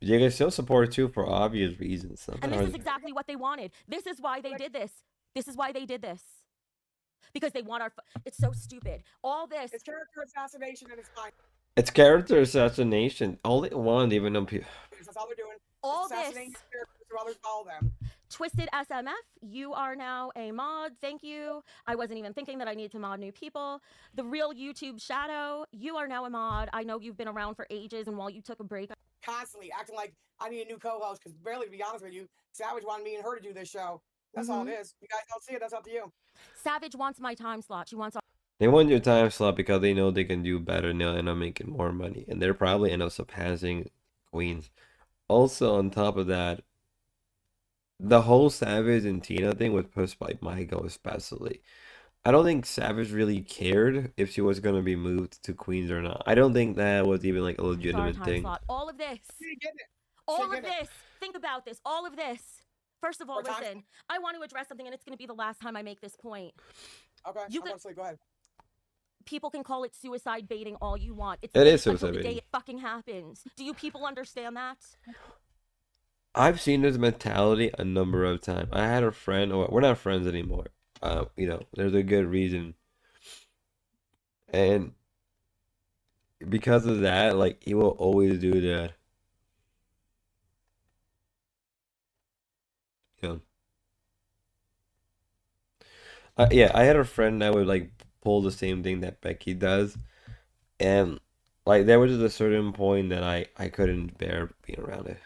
You can still support too for obvious reasons. And this is exactly what they wanted. This is why they did this. This is why they did this. Because they want our... It's so stupid. All this... It's character assassination and it's fine. It's character assassination. All they want, even though people. That's all they're doing. All Assassinating this. characters so others follow them. Twisted SMF, you are now a mod. Thank you. I wasn't even thinking that I need to mod new people. The real YouTube Shadow, you are now a mod. I know you've been around for ages, and while you took a break, Constantly acting like I need a new co-host because barely, to be honest with you, Savage wanted me and her to do this show. That's all it is. You guys don't see it. That's up to you. Savage wants my time slot. She wants They want your time slot because they know they can do better and they'll end up making more money. And they're probably end up surpassing Queens. Also, on top of that, the whole Savage and Tina thing was pushed by Michael especially. I don't think Savage really cared if she was going to be moved to Queens or not. I don't think that was even like a our legitimate time thing. slot. All of this. She didn't get it. All She of get it. this. Think about this. All of this. First of all, More time? listen. I want to address something, and it's going to be the last time I make this point. Okay, You I'm could- gonna sleep. Go ahead. People can call it suicide baiting all you want. It's It is until suicide the day baiting. it fucking happens. Do you people understand that? I've seen this mentality a number of times. I had a friend, or we're not friends anymore. There's a good reason. And because of that, like, he will always do that. You know. Yeah, I had a friend that would like pull the same thing that Becky does, and like there was just a certain point that I couldn't bear being around it.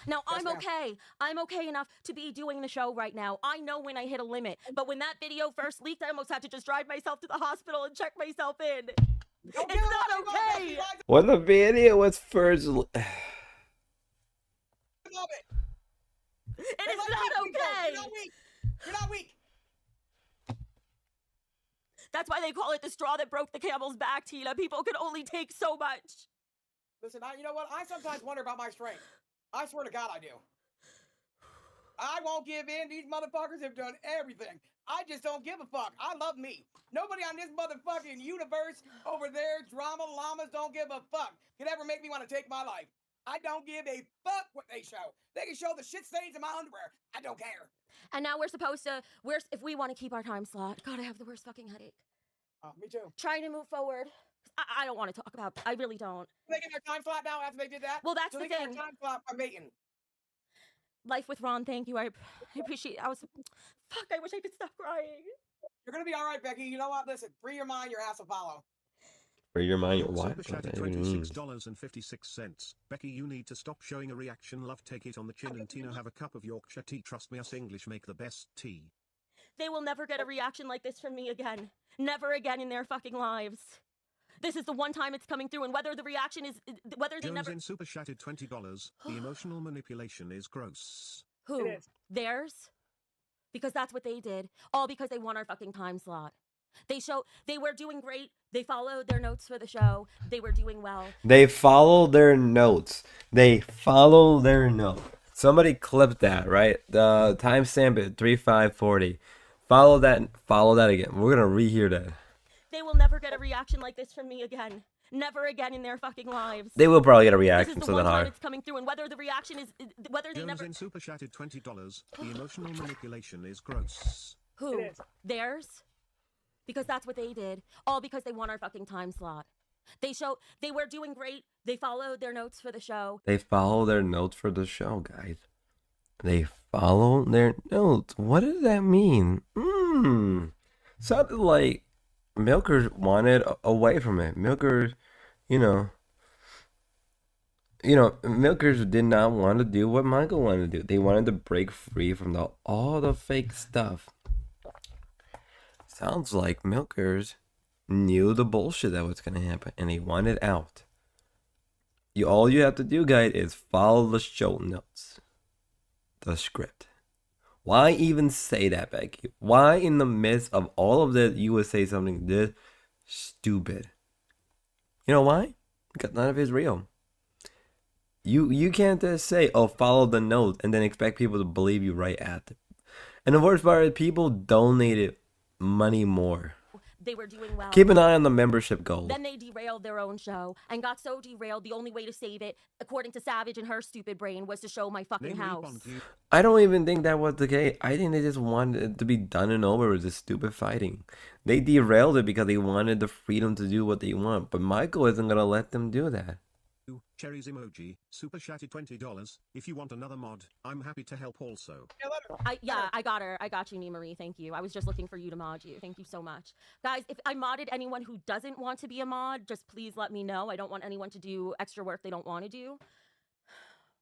Now, I'm ma'am. okay. I'm okay enough to be doing the show right now. I know when I hit a limit. But when that video first leaked, I almost had to just drive myself to the hospital and check myself in. Don't It's give not up, okay. Becky, rise When the video was first, above it. It You're is like not weak people. okay. You're not weak. You're not weak. That's why they call it the straw that broke the camel's back, Tina. People can only take so much. Listen, you know what? I sometimes wonder about my strength. I swear to God, I do. I won't give in. These motherfuckers have done everything. I just don't give a fuck. I love me. Nobody on this motherfucking universe over there, drama llamas, don't give a fuck. Could ever make me want to take my life. I don't give a fuck what they show. They can show the shit stains in my underwear. I don't care. And now we're supposed to, if we want to keep our time slot. God, I have the worst fucking headache. Oh, me too. Trying to move forward. I don't want to talk about it. I really don't. They get their time slot now after they did that? Well, that's So the they get thing. their time slot by mating. Life with Ron, thank you. I appreciate it. Fuck, I wish I could stop crying. You're gonna be all right, Becky. You know what? Listen, free your mind, your ass will follow. for your mind, Super what chatted that even means. $26.56. Becky, you need to stop showing a reaction. Love, take it on the chin, and Tina, have a cup of Yorkshire tea. Trust me, us English make the best tea. They will never get a reaction like this from me again. Never again in their fucking lives. This is the one time it's coming through, and whether the reaction is, whether they Jones never. in super chatted $20. The emotional manipulation is gross. Who? It is. Theirs? Because that's what they did. All because they want our fucking time slot. They were doing great. They followed their notes for the show. They were doing well. They follow their notes. They follow their note. Somebody clipped that, right? The timestamp at 3540. Follow that again. We're gonna rehear that. They will never get a reaction like this from me again. Never again in their fucking lives. They will probably get a This is reaction the to one that time hard. it's coming through, and whether the reaction is, whether they Jones never. in super chatted $20. The emotional manipulation is gross. Who? It is. Theirs? Because that's what they did. All because they want our fucking time slot. They were doing great. They followed their notes for the show. They follow their notes for the show, guys. They follow their notes. What does that mean? Sounded like Milkers wanted away from it. Milkers, Milkers did not want to do what Michael wanted to do. They wanted to break free from all the fake stuff. Sounds like Milkers knew the bullshit that was gonna happen, and they wanted out. All you have to do, guys, is follow the show notes, the script. Why even say that, Becky? Why, in the midst of all of this, you would say something this stupid? You know why? Because none of it's real. You can't just say, "Oh, follow the notes," and then expect people to believe you right at it. And the worst part is, people donated money more. They were doing well. Keep an eye on the membership goal. Then they derailed their own show and got so derailed. The only way to save it, according to Savage and her stupid brain, was to show my fucking Name house. Reap on you. I don't even think that was the case. I think they just wanted it to be done and over with this stupid fighting. They derailed it because they wanted the freedom to do what they want. But Michael isn't going to let them do that. Cherries emoji, super chatted $20. If you want another mod, I'm happy to help also. Yeah, let her. I got her. I got you, Nee-Marie. Thank you. I was just looking for you to mod you. Thank you so much. Guys, if I modded anyone who doesn't want to be a mod, just please let me know. I don't want anyone to do extra work they don't want to do.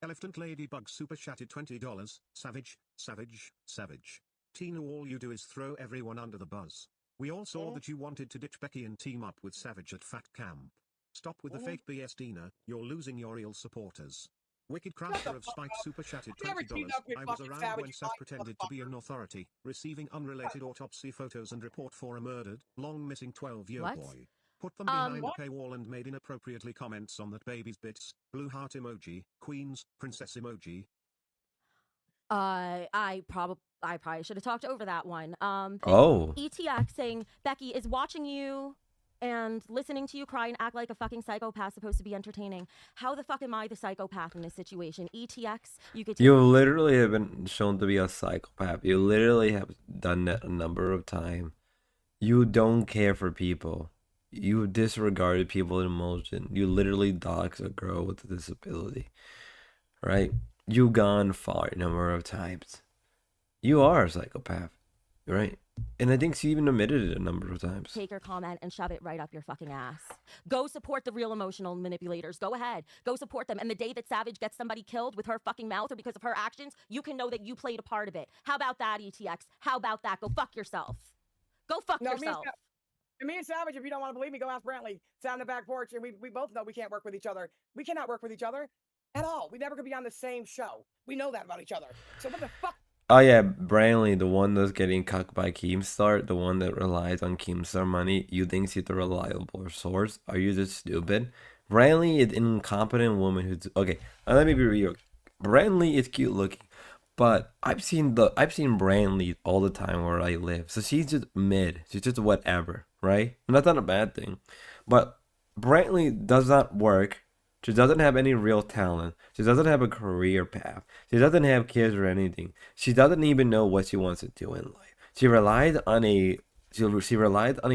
Elephant Ladybug super chatted $20. Savage, savage, savage. Tina, all you do is throw everyone under the bus. We all saw that you wanted to ditch Becky and team up with Savage at Fat Camp. Stop with the fake BS, Dina. You're losing your real supporters. Wicked Crafter of Spike super chatted Never $20. teamed up with I was fucking around Savage, when you Seth lying pretended to be an authority, receiving unrelated autopsy photos and report for a murdered, long missing 12-year What? boy. Put them behind What? a paywall and made inappropriately comments on that baby's bits. Blue heart emoji, queens, princess emoji. I probably should have talked over that one. Oh. ETX saying Becky is watching you and listening to you cry and act like a fucking psychopath supposed to be entertaining. How the fuck am I the psychopath in this situation? ETX, you could. You literally have been shown to be a psychopath. You literally have done that a number of times. You don't care for people. You disregarded people's emotion. You literally doxed a girl with a disability. Right? You've gone far a number of times. You are a psychopath. Right? And I think she even admitted it a number of times. Take your comment and shove it right up your fucking ass. Go support the real emotional manipulators. Go ahead. Go support them. And the day that Savage gets somebody killed with her fucking mouth or because of her actions, you can know that you played a part of it. How about that, ETX? How about that? Go fuck yourself. Go fuck yourself. Me and Savage, if you don't want to believe me, go ask Brantley. Sat on the back porch, and we both know we can't work with each other. We cannot work with each other at all. We never could be on the same show. We know that about each other. So what the fuck? Oh yeah, Brantley, the one that's getting cucked by Keemstar, the one that relies on Keemstar money, you think she's the reliable source? Are you just stupid? Brantley is an incompetent woman who's okay. Let me be real. Brantley is cute looking, but I've seen Brantley all the time where I live, so she's just mid. She's just whatever, right? And that's not a bad thing, but Brantley does not work. She doesn't have any real talent. She doesn't have a career path. She doesn't have kids or anything. She doesn't even know what she wants to do in life. She relied on a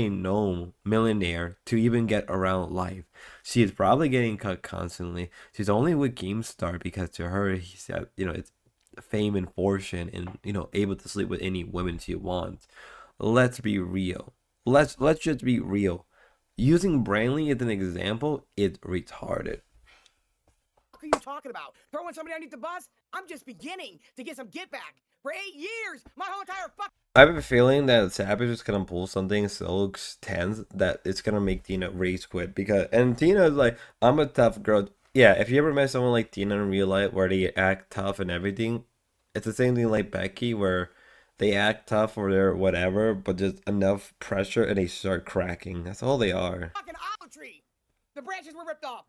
known millionaire to even get around life. She is probably getting cut constantly. She's only with Keemstar because to her, he said, it's fame and fortune and, able to sleep with any women she wants. Let's be real. Let's just be real. Using Brantley as an example is retarded. What are you talking about? Throwing somebody underneath the bus? I'm just beginning to get some get back. For 8 years, my whole entire fuck. I have a feeling that Savage is gonna pull something so tense that it's gonna make Tina rage quit and Tina is like, I'm a tough girl. Yeah, if you ever met someone like Tina in real life where they act tough and everything, it's the same thing like Becky where they act tough or they're whatever, but just enough pressure and they start cracking. That's all they are. Fucking olive tree. The branches were ripped off.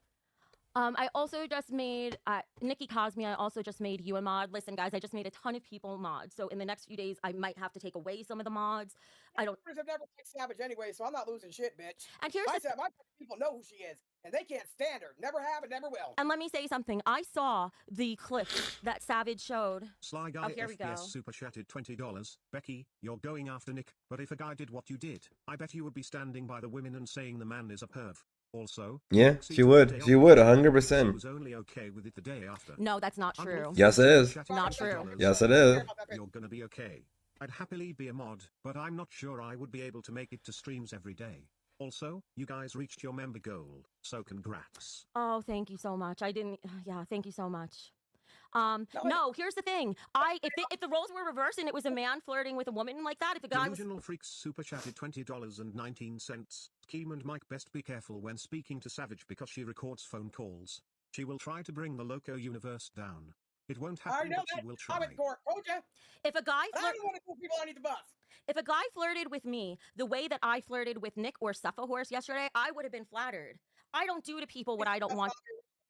I also just made Nikki Cosme. I also just made you a mod. Listen, guys, I just made a ton of people mods. So in the next few days, I might have to take away some of the mods. I don't. I've never played Savage anyway, so I'm not losing shit, bitch. And here's my people know who she is, and they can't stand her. Never have and never will. And let me say something. I saw the clip that Savage showed. Sly Guy here we go. FPS super chatted $20. Becky, you're going after Nick, but if a guy did what you did, I bet you would be standing by the women and saying the man is a perv. Also, yeah, she would. She would, 100%. Was only okay with it the day after. No, that's not true. Yes, it is. Not true. Yes, it is. You're gonna be okay. I'd happily be a mod, but I'm not sure I would be able to make it to streams every day. Also, you guys reached your member goal, so congrats. Oh, thank you so much. Yeah, thank you so much. No, here's the thing. If the roles were reversed and it was a man flirting with a woman like that, if a guy was... Delusional Freaks super chatted $20.19. Keem and Mike, best be careful when speaking to Savage because she records phone calls. She will try to bring the loco universe down. It won't happen, but she will try. If a guy I don't want to pull people underneath the bus. If a guy flirted with me the way that I flirted with Nick or Suffa Horse yesterday, I would have been flattered. I don't do to people what I don't want.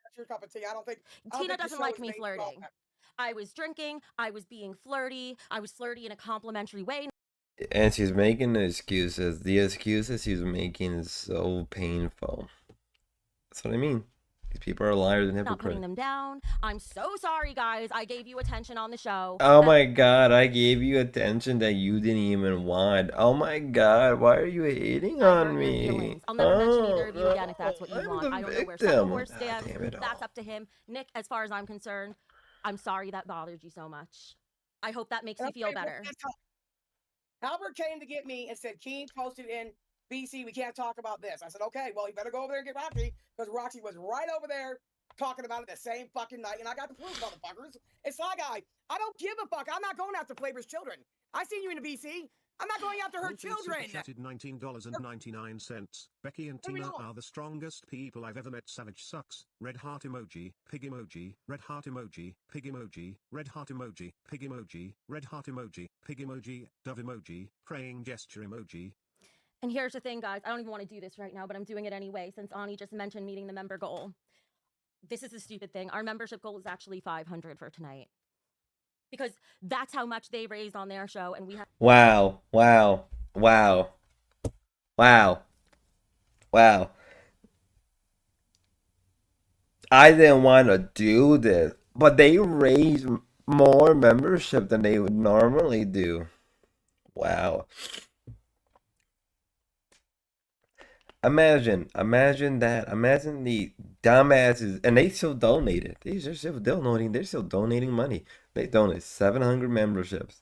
That's your cup of tea. Tina doesn't like me flirting. I was drinking. I was being flirty. I was flirty in a complimentary way. And she's making the excuses. The excuses she's making is so painful. That's what I mean. These people are liars and not putting hypocrites. them down. I'm so sorry, guys. I gave you attention on the show. Oh my god, I gave you attention that you didn't even want. Oh my god, why are you hating I on hurt your me? feelings. I'll never mention either of you again if that's what you I'm want. the I don't know where victim. Horse Ah, stands. damn it That's all. up to him. Nick, as far as I'm concerned, I'm sorry that bothered you so much. I hope that makes And you I'll feel tell you what, better. that's how- Albert came to get me and said, Keen posted in BC, we can't talk about this. I said, okay, well, you better go over there and get Roxy, because Roxy was right over there talking about it the same fucking night, and I got the proof, motherfuckers. It's Sly Guy. I don't give a fuck. I'm not going after Flavor's children. I seen you in the BC. I'm not going after her Wolfie children. super chatted $19.99. Becky and What are we Tina on? are the strongest people I've ever met. Savage sucks. Red heart emoji, pig emoji, red heart emoji, pig emoji, red heart emoji, pig emoji, red heart emoji, pig emoji, dove emoji, praying gesture emoji. And here's the thing, guys. I don't even want to do this right now, but I'm doing it anyway since Ani just mentioned meeting the member goal. This is a stupid thing. Our membership goal is actually 500 for tonight. Because that's how much they raised on their show, and we have Wow, wow, wow, wow, wow. I didn't want to do this, but they raised more membership than they would normally do. Wow. Imagine that. Imagine the dumbasses, and they still donated. These are still donating. They're still donating money. They donated 700 memberships.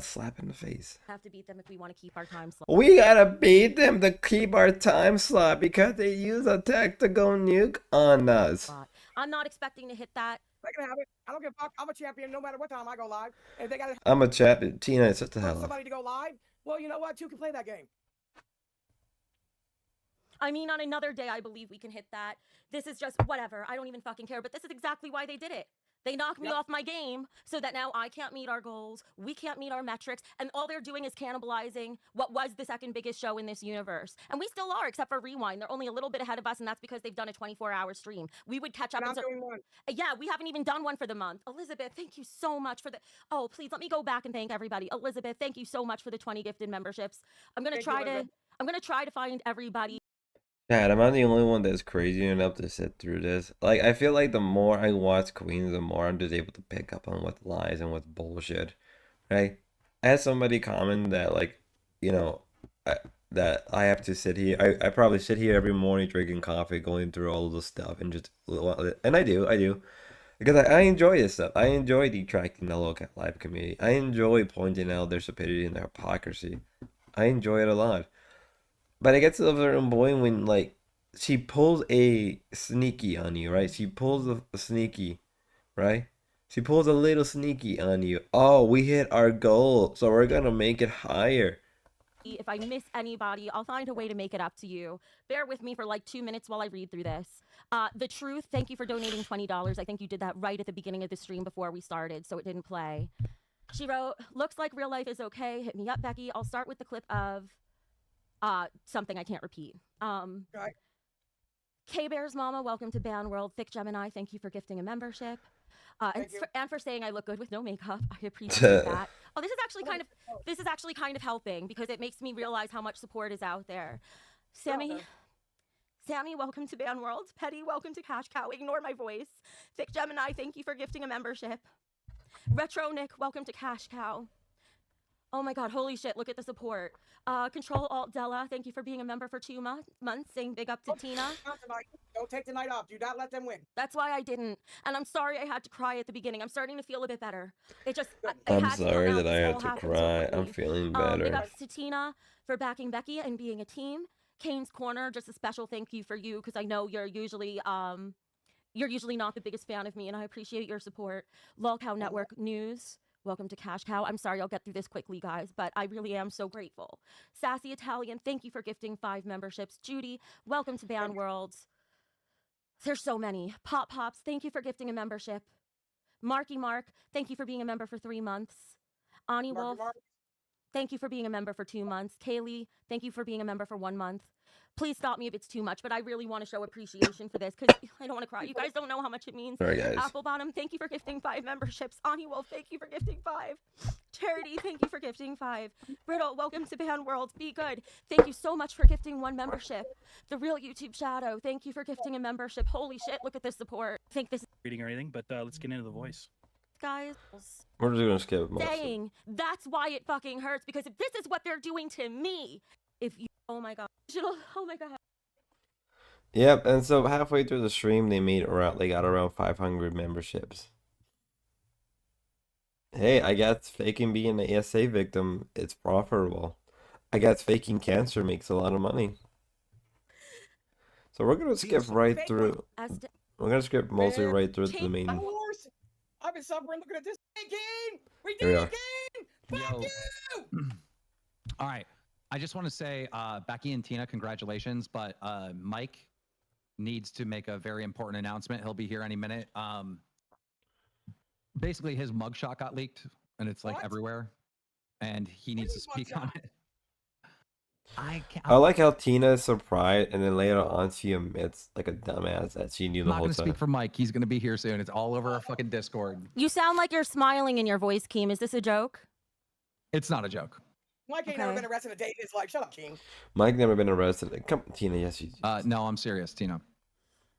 Slap in the face. to beat them if we want to keep our time slot. We gotta beat them to keep our time slot because they use a tactical nuke on us. I'm not expecting to hit that. They can have it. I don't give a fuck. I'm a champion no matter what time I go live. And if they got to I'm a champion. Tina, shut the hell up. somebody to go live, well, you know what? Two can play that game. I mean, on another day, I believe we can hit that. This is just whatever. I don't even fucking care. But this is exactly why they did it. They knocked me Yep. off my game so that now I can't meet our goals. We can't meet our metrics. And all they're doing is cannibalizing what was the second biggest show in this universe. And we still are, except for Rewind. They're only a little bit ahead of us, and that's because they've done a 24-hour stream. We would catch up. And I'm in doing one. Yeah, we haven't even done one for the month. Elizabeth, thank you so much for the. Oh, please let me go back and thank everybody. Elizabeth, thank you so much for the 20 gifted memberships. I'm gonna Thank you, try to. Elizabeth. I'm gonna try to find everybody. God, am I the only one that's crazy enough to sit through this? Like, I feel like the more I watch Queens, the more I'm just able to pick up on what's lies and what's bullshit, right? I had somebody comment that, like, you know, that I have to sit here. I probably sit here every morning drinking coffee, going through all of the stuff, and just, and I do. Because I enjoy this stuff. I enjoy detracting the lolcowlive community. I enjoy pointing out their stupidity and their hypocrisy. I enjoy it a lot. But it gets to a certain point when, like, she pulls a sneaky on you, right? She pulls a sneaky, right? She pulls a little sneaky on you. Oh, we hit our goal, so we're gonna make it higher. If I miss anybody, I'll find a way to make it up to you. Bear with me for like 2 minutes while I read through this. The Truth, thank you for donating $20. I think you did that right at the beginning of the stream before we started, so it didn't play. She wrote, looks like real life is okay. Hit me up, Becky. I'll start with the clip of something I can't repeat. Right. K-Bear's Mama, welcome to Ban World. Thick Gemini, thank you for gifting a membership. Thank you. And for saying I look good with no makeup. I appreciate that. Oh, this is actually kind of helping because it makes me realize how much support is out there. Sammy, welcome to Ban World. Petty, welcome to Cash Cow. Ignore my voice. Thick Gemini, thank you for gifting a membership. Retro Nick, welcome to Cash Cow. Oh my god, holy shit, look at the support. Control Alt Della, thank you for being a member for 2 months. Saying big up to Tina. Don't take the night off. Do not let them win. That's why I didn't. And I'm sorry I had to cry at the beginning. I'm starting to feel a bit better. It just. I'm sorry that I had to cry. I'm feeling better. Big ups to Tina for backing Becky and being a team. Kane's Corner, just a special thank you for you because I know you're usually not the biggest fan of me, and I appreciate your support. Lolcow Network News. Welcome to Cash Cow. I'm sorry, I'll get through this quickly, guys, but I really am so grateful. Sassy Italian, thank you for gifting 5 memberships. Judy, welcome to Ban World. There's so many. Pop Pops, thank you for gifting a membership. Marky Mark, thank you for being a member for 3 months. Ani Marky Wolf, Mark. thank you for being a member for 2 months. Kaylee, thank you for being a member for 1 month. Please stop me if it's too much, but I really want to show appreciation for this because I don't want to cry. You guys don't know how much it means. All right, guys. Applebottom, thank you for gifting 5 memberships. Ani Wolf, thank you for gifting 5. Charity, thank you for gifting 5. Brittle, welcome to Band World. Be good. Thank you so much for gifting 1 membership. The Real YouTube Shadow, thank you for gifting a membership. Holy shit, look at this support. I think this Reading or anything, but let's get into the voice. guys We're just gonna skip most of it. saying that's why it fucking hurts because if this is what they're doing to me, if you oh my god. Oh my god. Yep, and so halfway through the stream, they got around 500 memberships. Hey, I guess faking being an ASA victim, it's profitable. I guess faking cancer makes a lot of money. So we're gonna skip right through. We're gonna skip mostly right through to the main. Horse. I've been suffering looking at this game. We Here we did are. it again. Fuck you. All right. I just want to say, Becky and Tina, congratulations. But Mike needs to make a very important announcement. He'll be here any minute. Basically, his mugshot got leaked, and it's like What? everywhere, and he needs to is speak mugshot? on it. I can't. I like how Tina is surprised, and then later on she admits, like a dumbass, that she knew I'm the not whole going to time. speak for Mike. He's going to be here soon. It's all over our fucking Discord. You sound like you're smiling in your voice, Keem. Is this a joke? It's not a joke. Mike ain't never Okay. been arrested a day in his life. Shut up, King. Mike never been arrested. Come, Tina, yes, you. No, I'm serious, Tina.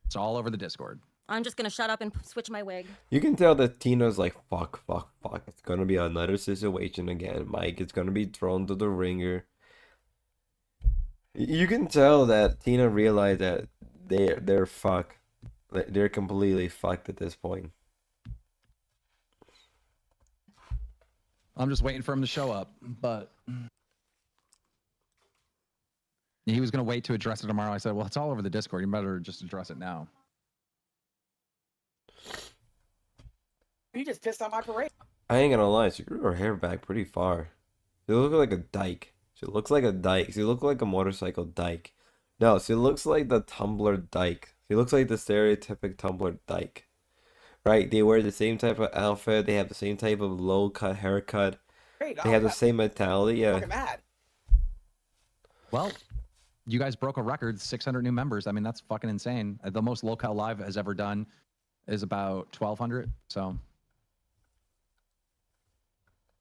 It's all over the Discord. I'm just gonna shut up and switch my wig. You can tell that Tina's like, fuck. It's gonna be another situation again. Mike is gonna be thrown to the ringer. You can tell that Tina realized that they're fucked. They're completely fucked at this point. I'm just waiting for him to show up, but he was going to wait to address it tomorrow. I said, well, it's all over the Discord. You better just address it now. You just pissed on my parade. I ain't gonna lie, she grew her hair back pretty far. She looks like a dyke. She looks like a dyke. She looks like a motorcycle dyke. No, she looks like the Tumblr dyke. She looks like the stereotypic Tumblr dyke. Right? They wear the same type of outfit. They have the same type of low cut haircut. Great. They have the same mentality. Yeah. Fucking mad. Well, you guys broke a record, 600 new members. I mean, that's fucking insane. The most lolcowlive has ever done is about 1,200. So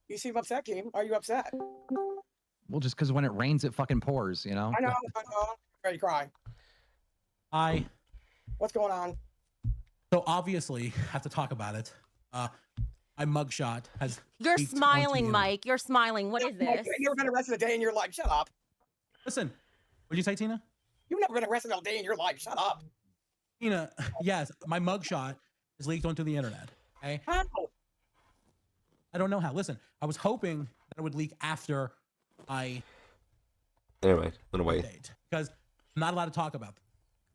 You seem upset, King. Are you upset? well, just because when it rains, it fucking pours, you know? I know. I'm ready to cry. What's going on? So obviously, have to talk about it. My mugshot has. You're leaked onto smiling, you. Mike. You're smiling. What is Mike, this? You've never been arrested a day in your life. Shut up. Listen, what'd you say, Tina? You've never been arrested a day in your life. Shut up. Tina, yes, my mugshot is leaked onto the internet. Okay, How? I don't know how. Listen, I was hoping that it would leak after I Anyway, I'm gonna wait. date because I'm not allowed to talk about it.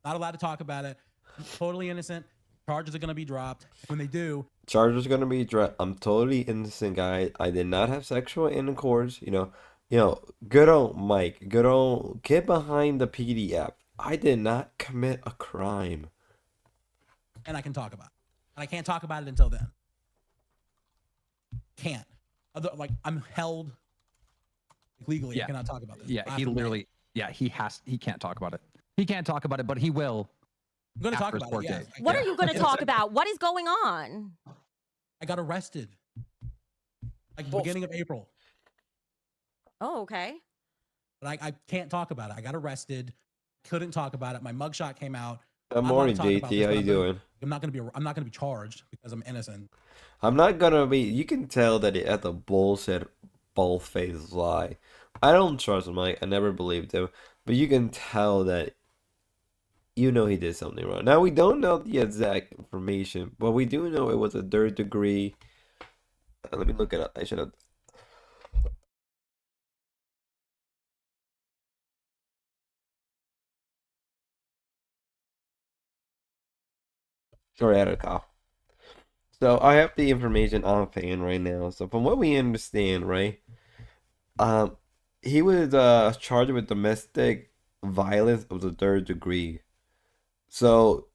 Not allowed to talk about it. I'm totally innocent. Charges are gonna be dropped. When they do, Charges gonna be I'm totally innocent, guy. I did not have sexual intercourse. You know, good old Mike. Good old get behind the PDF. I did not commit a crime. and I can talk about it. And I can't talk about it until then. Can't. Like I'm held legally. I Yeah. cannot talk about this. Yeah, he After May. literally, he can't talk about it. He can't talk about it, but he will. I'm going to talk after about it. sport Yes. day. What Yeah. are you going to Yes. talk about? What is going on? I got arrested. Like the Bullshit. beginning of April. Oh, okay. But I can't talk about it. I got arrested. Couldn't talk about it. My mugshot came out. Good I'm not morning, talking about JT. this, How but you I'm gonna- doing? I'm not gonna be charged because I'm innocent. I'm not gonna be. You can tell that that's a bullshit, bull-faced lie. I don't trust Mike. I never believed him. But you can tell that he did something wrong. Now we don't know the exact information, but we do know it was a third degree. Let me look it up. I should have. Sorry, I had a cough. So I have the information on fan right now. So from what we understand, right, he was charged with domestic violence of the third degree. So,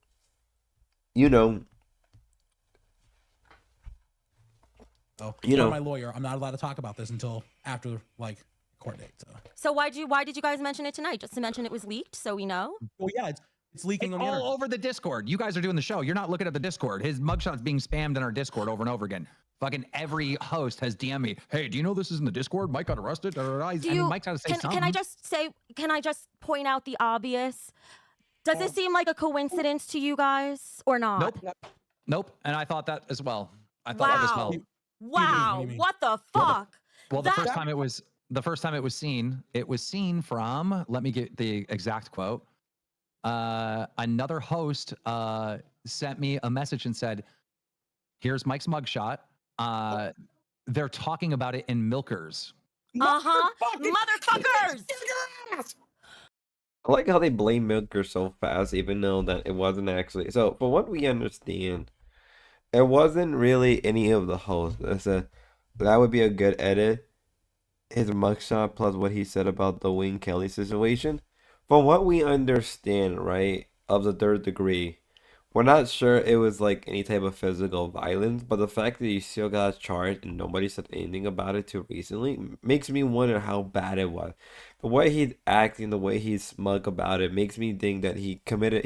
So You know- my lawyer, I'm not allowed to talk about this until after like court date. So. So why did you guys mention it tonight? Just to mention it was leaked, so we know. Well, yeah, it's leaking on the internet. All over the Discord. You guys are doing the show. You're not looking at the Discord. His mugshot's being spammed in our Discord over and over again. Fucking every host has DM'd me. Hey, do you know this is in the Discord? Mike got arrested. Mike's got to say something. Can I just point out the obvious? Does it seem like a coincidence to you guys or not? Nope. And I thought that as well. I thought that as well. Wow. What the fuck? Well, the first time it was seen from, let me get the exact quote. Another host sent me a message and said, here's Mike's mugshot. They're talking about it in Milkers. Motherfuckers! I like how they blame Milker so fast, even though that it wasn't actually. So, from what we understand, it wasn't really any of the hosts. That would be a good edit. His mugshot plus what he said about the Wayne Kelly situation. From what we understand, right, of the third degree, we're not sure it was like any type of physical violence, but the fact that he still got charged and nobody said anything about it too recently makes me wonder how bad it was. The way he's acting, the way he's smug about it, makes me think that he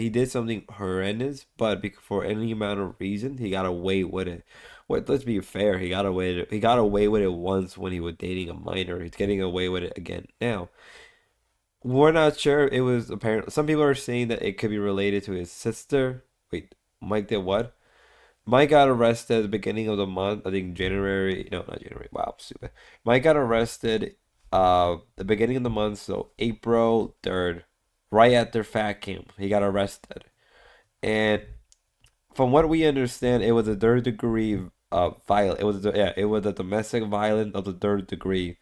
did something horrendous, but for any amount of reason, he got away with it. Wait, let's be fair, he got away with it once when he was dating a minor. He's getting away with it again now. We're not sure. It was apparently, some people are saying that it could be related to his sister. Wait, Mike did what? Mike got arrested at the beginning of the month. I think January. No, not January. Wow, stupid. Mike got arrested the beginning of the month, so April 3rd, right after Fat Camp. He got arrested. And from what we understand, it was a third degree violence. It was a domestic violence of the third degree.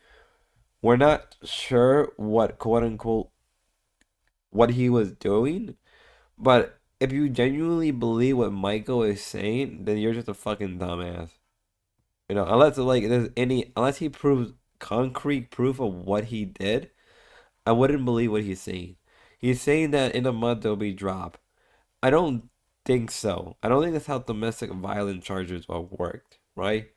We're not sure what quote unquote what he was doing, but if you genuinely believe what Michael is saying, then you're just a fucking dumbass. You know, unless he proves concrete proof of what he did, I wouldn't believe what he's saying. He's saying that in a month there'll be drop. I don't think so. I don't think that's how domestic violence charges are worked, right?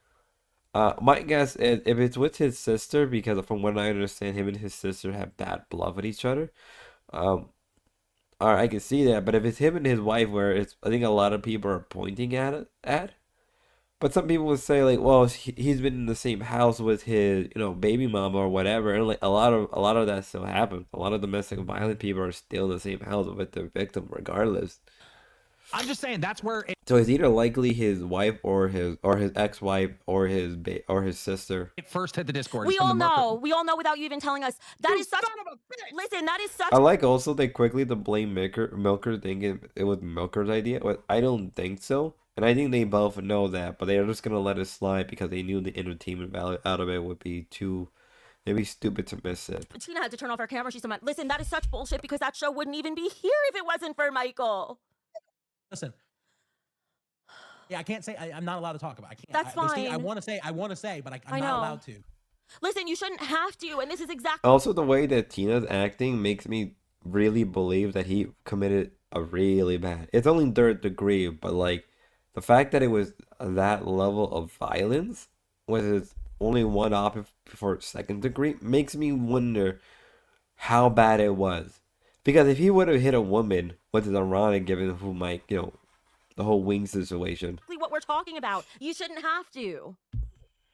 My guess is if it's with his sister, because from what I understand, him and his sister have bad blood with each other. I can see that, but if it's him and his wife, I think a lot of people are pointing at it. But some people would say like, well, he's been in the same house with his, baby mama or whatever, and like a lot of that still happens. A lot of domestic violent people are still in the same house with their victim, regardless. I'm just saying that's where. So it's either likely his wife or his ex-wife or his sister. It first hit the Discord. We all know without you even telling us. That is such. Listen, that is such. I like also they quickly to blame Milker thinking it was Milker's idea, but I don't think so. And I think they both know that, but they are just gonna let it slide because they knew the entertainment value out of it would be too. It'd be stupid to miss it. Tina had to turn off her camera. She's so mad. Listen, that is such bullshit because that show wouldn't even be here if it wasn't for Michael. Listen. Yeah, I can't say. I'm not allowed to talk about it. I can't. That's fine. I want to say, but I'm not allowed to. Listen, you shouldn't have to, and this is exactly. Also, the way that Tina's acting makes me really believe that he committed a really bad. It's only third degree, but like the fact that it was that level of violence, was only one op for second degree, makes me wonder how bad it was. Because if he would have hit a woman, which is ironic given who Mike, the whole wing situation. What we're talking about. You shouldn't have to.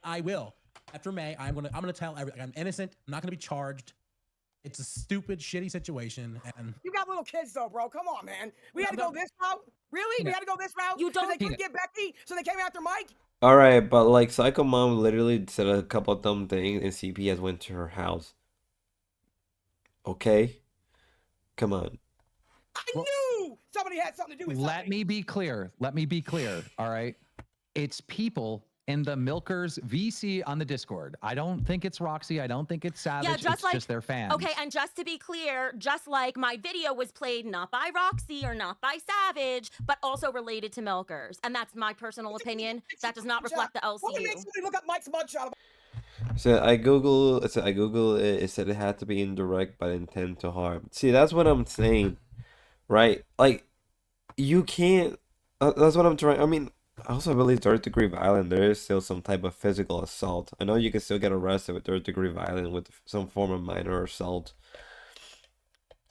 I will. After May, I'm gonna tell everything. I'm innocent. I'm not gonna be charged. It's a stupid, shitty situation. And you got little kids though, bro. Come on, man. We had to go this route. Really? We had to go this route. You don't. They couldn't get Becky, so they came after Mike. All right, but like Psycho Mom literally said a couple of dumb things, and CPS went to her house. Okay, come on. I knew somebody had something to do with something. Let me be clear. All right. It's people in the Milkers VC on the Discord. I don't think it's Roxy. I don't think it's Savage. Yeah, it's just their fans. Okay, and just to be clear, just like my video was played not by Roxy or not by Savage, but also related to Milkers. And that's my personal opinion. That does not reflect the LCU. What makes me look up Mike's mugshot? So I Google it. It said it had to be indirect but intent to harm. See, that's what I'm saying, right? Like, you can't. That's what I'm trying. I mean, I also believe third-degree violence, there is still some type of physical assault. I know you can still get arrested with third-degree violence with some form of minor assault,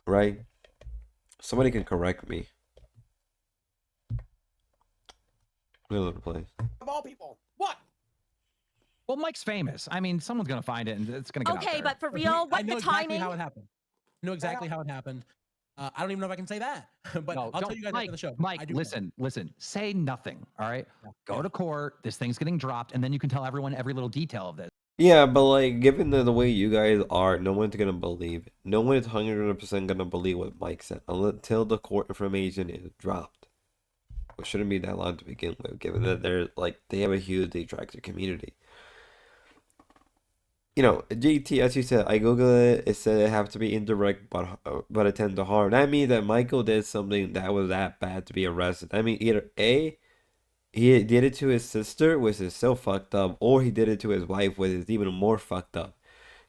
right? Somebody can correct me. All over the place. Of all people, what? Well, Mike's famous. I mean, someone's gonna find it and it's gonna get out Okay, there. but for But real, I what know the exactly timing? how it happened. I know exactly how it happened. I don't even know if I can say that, but No, I'll tell don't- you guys Mike, after the show. I Mike, do know. listen. Say nothing. All right. Yeah, Go yeah. to court. This thing's getting dropped, and then you can tell everyone every little detail of this. Yeah, but like, given the way you guys are, no one's gonna believe it. No one is 100% gonna believe what Mike said until the court information is dropped. It shouldn't be that long to begin with, given that they're like they have a huge detractor community. You know, GT, as you said, I googled it. It said it have to be indirect, but intend to harm. That means that Michael did something that was that bad to be arrested. I mean, either A, he did it to his sister, which is so fucked up, or he did it to his wife, which is even more fucked up.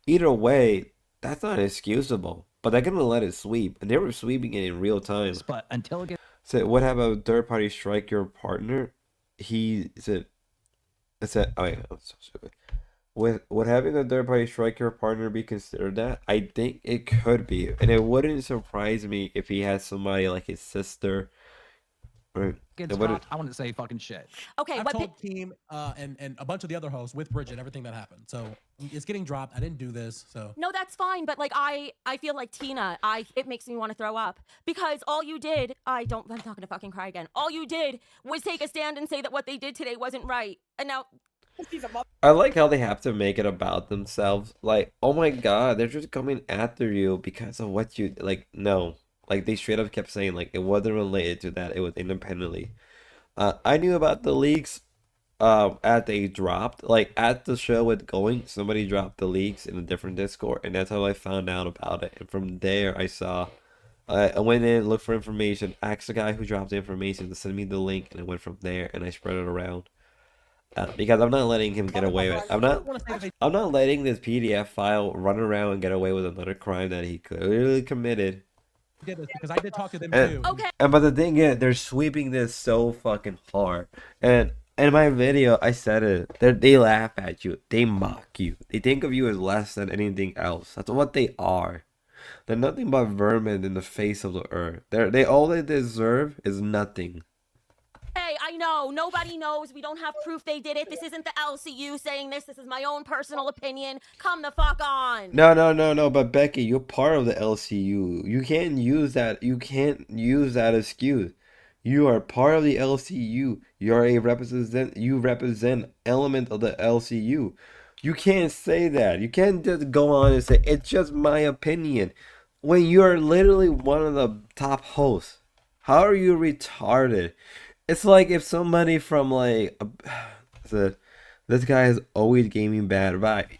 Either way, that's not excusable. But they're gonna let it sweep, and they were sweeping it in real time. But until it gets So what have a third party strike your partner? He said, I said, oh yeah, I'm so stupid. Would having a third party strike your partner be considered that? I think it could be, and it wouldn't surprise me if he has somebody like his sister. Or it wouldn't. dropped, I wouldn't say fucking shit. Okay, I've what? told team and a bunch of the other hosts with Bridget everything that happened. So it's getting dropped. I didn't do this. So No, that's fine, but like I feel like Tina, it makes me want to throw up because all you did, I'm not gonna fucking cry again. All you did was take a stand and say that what they did today wasn't right, and now She's a mother. I like how they have to make it about themselves. Like, oh my God, they're just coming after you because of what you like. No, like they straight up kept saying like it wasn't related to that. It was independently. I knew about the leaks. As they dropped, like at the show with going, somebody dropped the leaks in a different Discord, and that's how I found out about it. And from there, I went in, looked for information, asked the guy who dropped the information to send me the link, and I went from there and I spread it around. Because I'm not letting him get away with. I'm not letting this PDF file run around and get away with another crime that he clearly committed. did this because I did talk to them And, too. okay. and but the thing is, they're sweeping this so fucking hard. And in my video, I said it. They laugh at you. They mock you. They think of you as less than anything else. That's what they are. They're nothing but vermin in the face of the earth. They all they deserve is nothing. Hey, I know. Nobody knows. We don't have proof they did it. This isn't the LCU saying this. This is my own personal opinion. Come the fuck on. No. But Becky, you're part of the LCU. You can't use that. You can't use that excuse. You are part of the LCU. You represent element of the LCU. You can't say that. You can't just go on and say it's just my opinion when you're literally one of the top hosts. How are you retarded? It's like if somebody from like said, this guy is always gaming bad, right?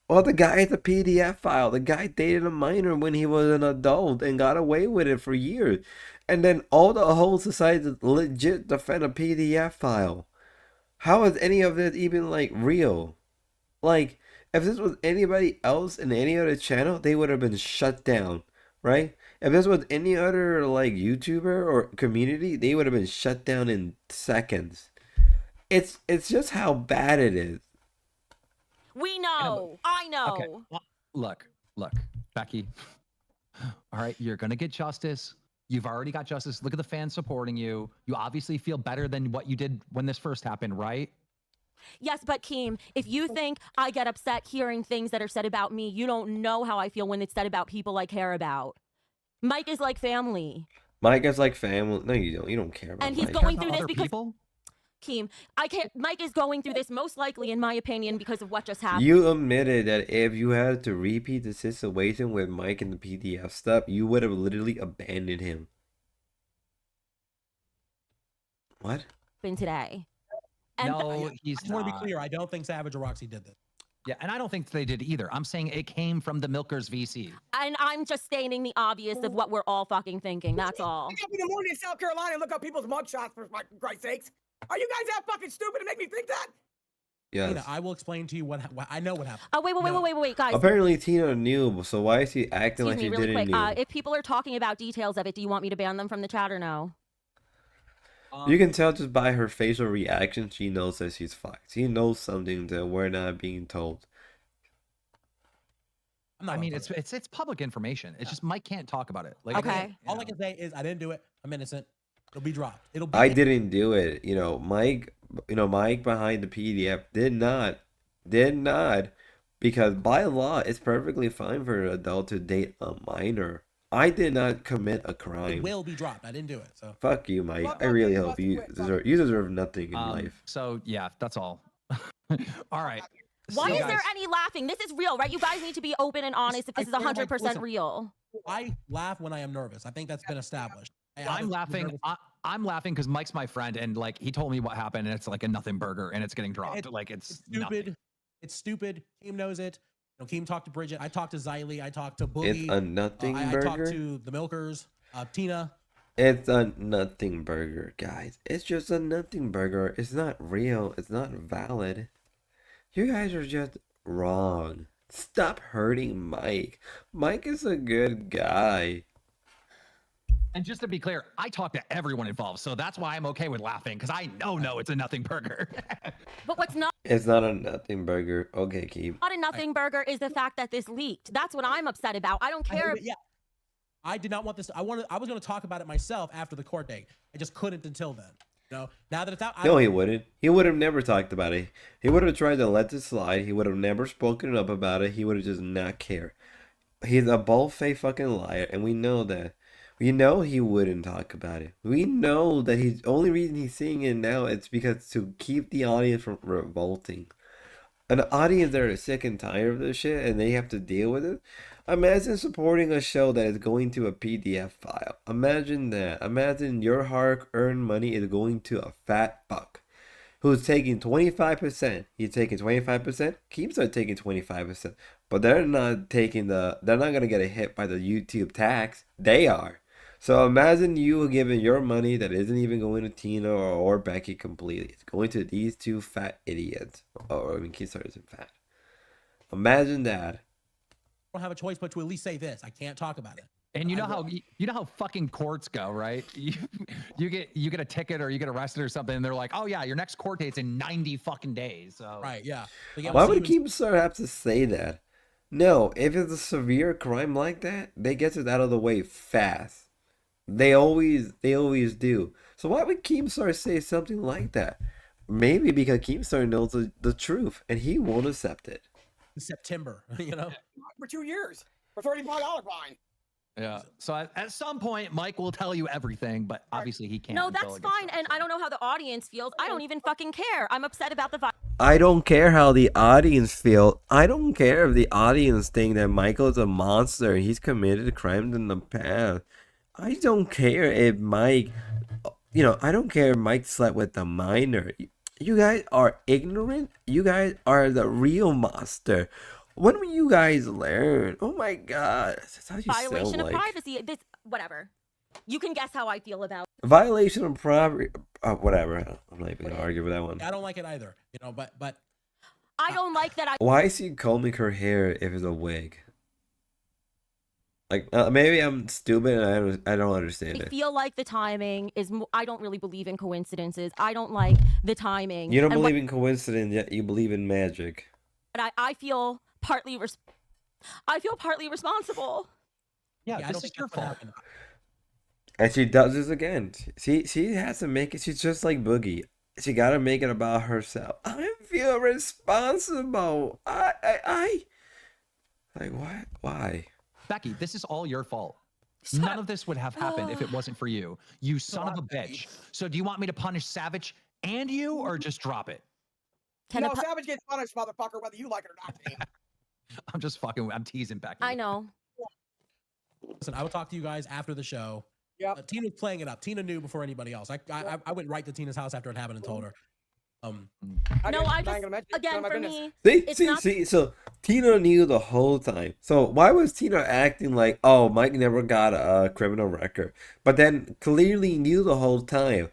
Well, the guy has a PDF file. The guy dated a minor when he was an adult and got away with it for years. And then all the hosts decided to legit defend a PDF file. How is any of this even like real? Like, if this was anybody else in any other channel, they would have been shut down, right? If this was any other like YouTuber or community, they would have been shut down in seconds. It's just how bad it is. We know. I know. Okay. Well, look, Becky. All right, you're gonna get justice. You've already got justice. Look at the fans supporting you. You obviously feel better than what you did when this first happened, right? Yes, but Keem, if you think I get upset hearing things that are said about me, you don't know how I feel when it's said about people I care about. Mike is like family. Mike is like family. No, you don't. You don't care about And he's Mike. going About through this other because people? Keem, I can't. Mike is going through this most likely, in my opinion, because of what just happened. You admitted that if you had to repeat the situation with Mike and the PDF stuff, you would have literally abandoned him. What? Been today. And No, I he's just want to be not. clear. I don't think Savage or Roxy did this. Yeah, and I don't think they did either. I'm saying it came from the Milkers VC. and I'm just stating the obvious of what we're all fucking thinking. That's all. Wake up in the morning in South Carolina and look up people's mugshots for Christ's sakes. Are you guys that fucking stupid to make me think that? Yes. Tina, I will explain to you what I know what happened. Oh wait, guys. Apparently Tina knew, so why is he acting Excuse like me, she really didn't quick. know? If people are talking about details of it, do you want me to ban them from the chat or no? You can tell just by her facial reaction, she knows that she's fucked. She knows something that we're not being told. I mean, it's public information. It's just Mike can't talk about it. Like, Okay. All I can say is I didn't do it. I'm innocent. It'll be dropped. It'll be. I didn't do it. Mike behind the PDF did not, because by law, it's perfectly fine for an adult to date a minor. I did not commit a It crime. will be dropped. I didn't do it. So Fuck you, Mike. Fuck I really you, hope fuck you you, deserve nothing in Um, life. So yeah, that's all. All right. Why So is guys, there any laughing? This is real, right? You guys need to be open and honest if this is I feel like- 100% listen. real. I laugh when I am nervous. I think that's been established. I'm laughing. I'm laughing because Mike's my friend, and like he told me what happened, and it's like a nothing burger, and it's getting dropped. It's- Like It's it's stupid. nothing. It's stupid. Keem knows it. Keem talked to Bridget. I talked to Xylee. I talked to It's Boogie. a nothing I talked burger. to the Milkers. Tina. It's a nothing burger, guys. It's just a nothing burger. It's not real. It's not valid. You guys are just wrong. Stop hurting Mike. Mike is a good guy. And just to be clear, I talk to everyone involved, so that's why I'm okay with laughing because I know it's a nothing burger. But what's not It's not a nothing burger. Okay, keep. a nothing burger is the fact that this leaked. That's what I'm upset about. I don't care. Yeah. I did not want this. I was going to talk about it myself after the court date. I just couldn't until then. Now that it's out. No, he wouldn't. He would have never talked about it. He would have tried to let it slide. He would have never spoken up about it. He would have just not cared. He's a bald-faced fucking liar, and we know that. We know he wouldn't talk about it. We know that he's only reason he's saying it now it's because to keep the audience from revolting. An audience that are sick and tired of this shit and they have to deal with it. Imagine supporting a show that is going to a PDF file. Imagine that. Imagine your hard-earned money is going to a fat fuck who's taking 25%. He's taking 25%. Keeps on taking 25%. But they're not gonna get a hit by the YouTube tax. They are. So imagine you giving your money that isn't even going to Tina or Becky completely. It's going to these two fat idiots. Oh, I mean, Keemstar isn't fat. Imagine that. I don't have a choice but to at least say this. I can't talk about it. And you know how fucking courts go, right? You get a ticket or you get arrested or something, and they're like, oh yeah, your next court date's in 90 fucking days. So Right? Yeah. Why would Keemstar have to say that? No, if it's a severe crime like that, they get it out of the way fast. They always do. So why would Keemstar say something like that? Maybe because Keemstar knows the truth and he won't accept it. In September, For 2 years. For $35 fine. yeah. So at some point, Mike will tell you everything, but obviously he can't. No, until that's it gets fine. And I don't know how the audience feels. I don't even fucking care. I'm upset about the violence. I don't care how the audience feel. I don't care if the audience think that Michael's a monster and he's committed crimes in the past. I don't care if Mike, I don't care if Mike slept with a minor. You guys are ignorant. You guys are the real monster. When will you guys learn? Oh my god. That's how you Violation sound of like. privacy. This, whatever. You can guess how I feel about Violation of privacy. Whatever. I'm not even gonna argue with that one. I don't like it either. But I don't like that I Why is she combing her hair if it's a wig? Like maybe I'm stupid and I don't understand it. feel like the timing is. I don't really believe in coincidences. I don't like the timing. You don't and believe in coincidence, yet you believe in magic. But I feel partly. I feel partly responsible. Yeah, I don't this is think your that's what fault. happened. And she does this again. She has to make it. She's just like Boogie. She gotta make it about herself. I feel responsible. I like what? Why? Becky, this is all your fault. None of this would have happened if it wasn't for you. You son of a bitch. So do you want me to punish Savage and you, or just drop it? Savage gets punished, motherfucker, whether you like it or not, Team. I'm just fucking. I'm teasing Becky. I know. Listen, I will talk to you guys after the show. Yeah. Tina was playing it up. Tina knew before anybody else. I went right to Tina's house after it happened and told her. No, I just again for me. It's not- See. So Tina knew the whole time. So why was Tina acting like, oh, Mike never got a criminal record, but then clearly knew the whole time?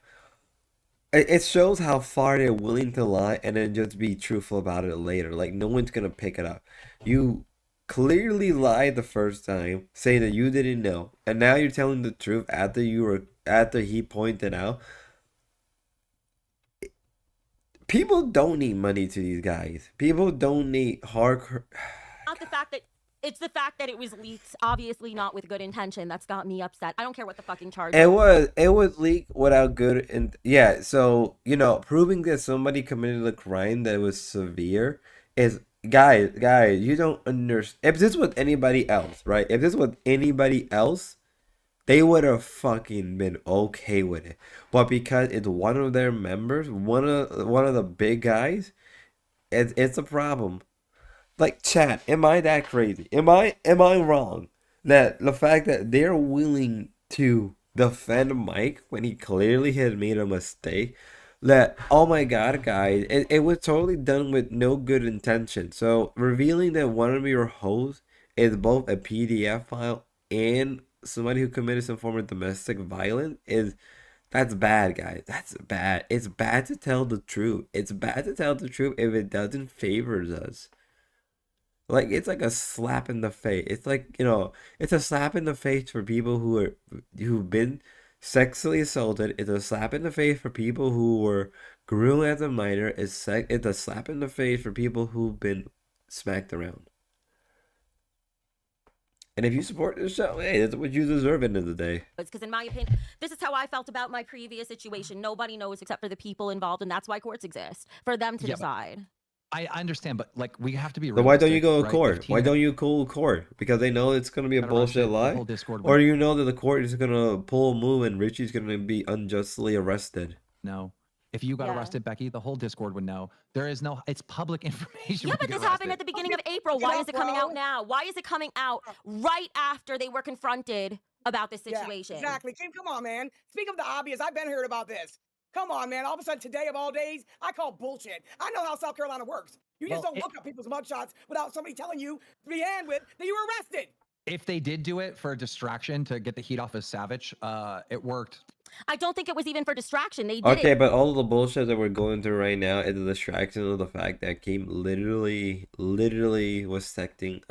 It shows how far they're willing to lie and then just be truthful about it later. Like no one's gonna pick it up. You clearly lied the first time, saying that you didn't know, and now you're telling the truth after he pointed out. people donate money to these guys. People donate hardcore. Not the fact that it's the fact that it was leaked, obviously not with good intention. That's got me upset. I don't care what the fucking charge. It was leaked without good and yeah. So proving that somebody committed a crime that was severe is guys. You don't understand. If this was anybody else, right? If this was anybody else, they would have fucking been okay with it. But because it's one of their members, one of the big guys, it's a problem. Like, chat, am I that crazy? Am I wrong that the fact that they're willing to defend Mike when he clearly had made a mistake, that, oh my god, guys, it was totally done with no good intention. So revealing that one of your hosts is both a PDF file and somebody who committed some form of domestic violence that's bad, guys. That's bad. It's bad to tell the truth. It's bad to tell the truth if it doesn't favor us. Like, it's like a slap in the face. It's like, it's a slap in the face for people who've been sexually assaulted. It's a slap in the face for people who were groomed as a minor. It's a slap in the face for people who've been smacked around. And if you support this show, hey, that's what you deserve at the end of the day. Because in my opinion, this is how I felt about my previous situation. Nobody knows except for the people involved, and that's why courts exist, for them to decide. I understand, but like we have to be. So why don't you go to right? court? Why don't you call court? Because they know it's gonna be a bullshit lie, or you know that the court is gonna pull a move and Richie's gonna be unjustly arrested. No, if you got arrested, Becky, the whole Discord would know. There is no. It's public information. Yeah, but this happened at the beginning of April. Why is it coming out now? Why is it coming out right after they were confronted about this situation? Yeah, exactly. Kim, come on, man. Speak of the obvious. I've been heard about this. Come on, man. All of a sudden, today of all days, I call bullshit. I know how South Carolina works. You just don't look up people's mugshots without somebody telling you to be hand with that you were arrested. If they did do it for a distraction to get the heat off of Savage, it worked. I don't think it was even for distraction. They did Okay, it. but all of the bullshit that we're going through right now is a distraction of the fact that Kim literally was texting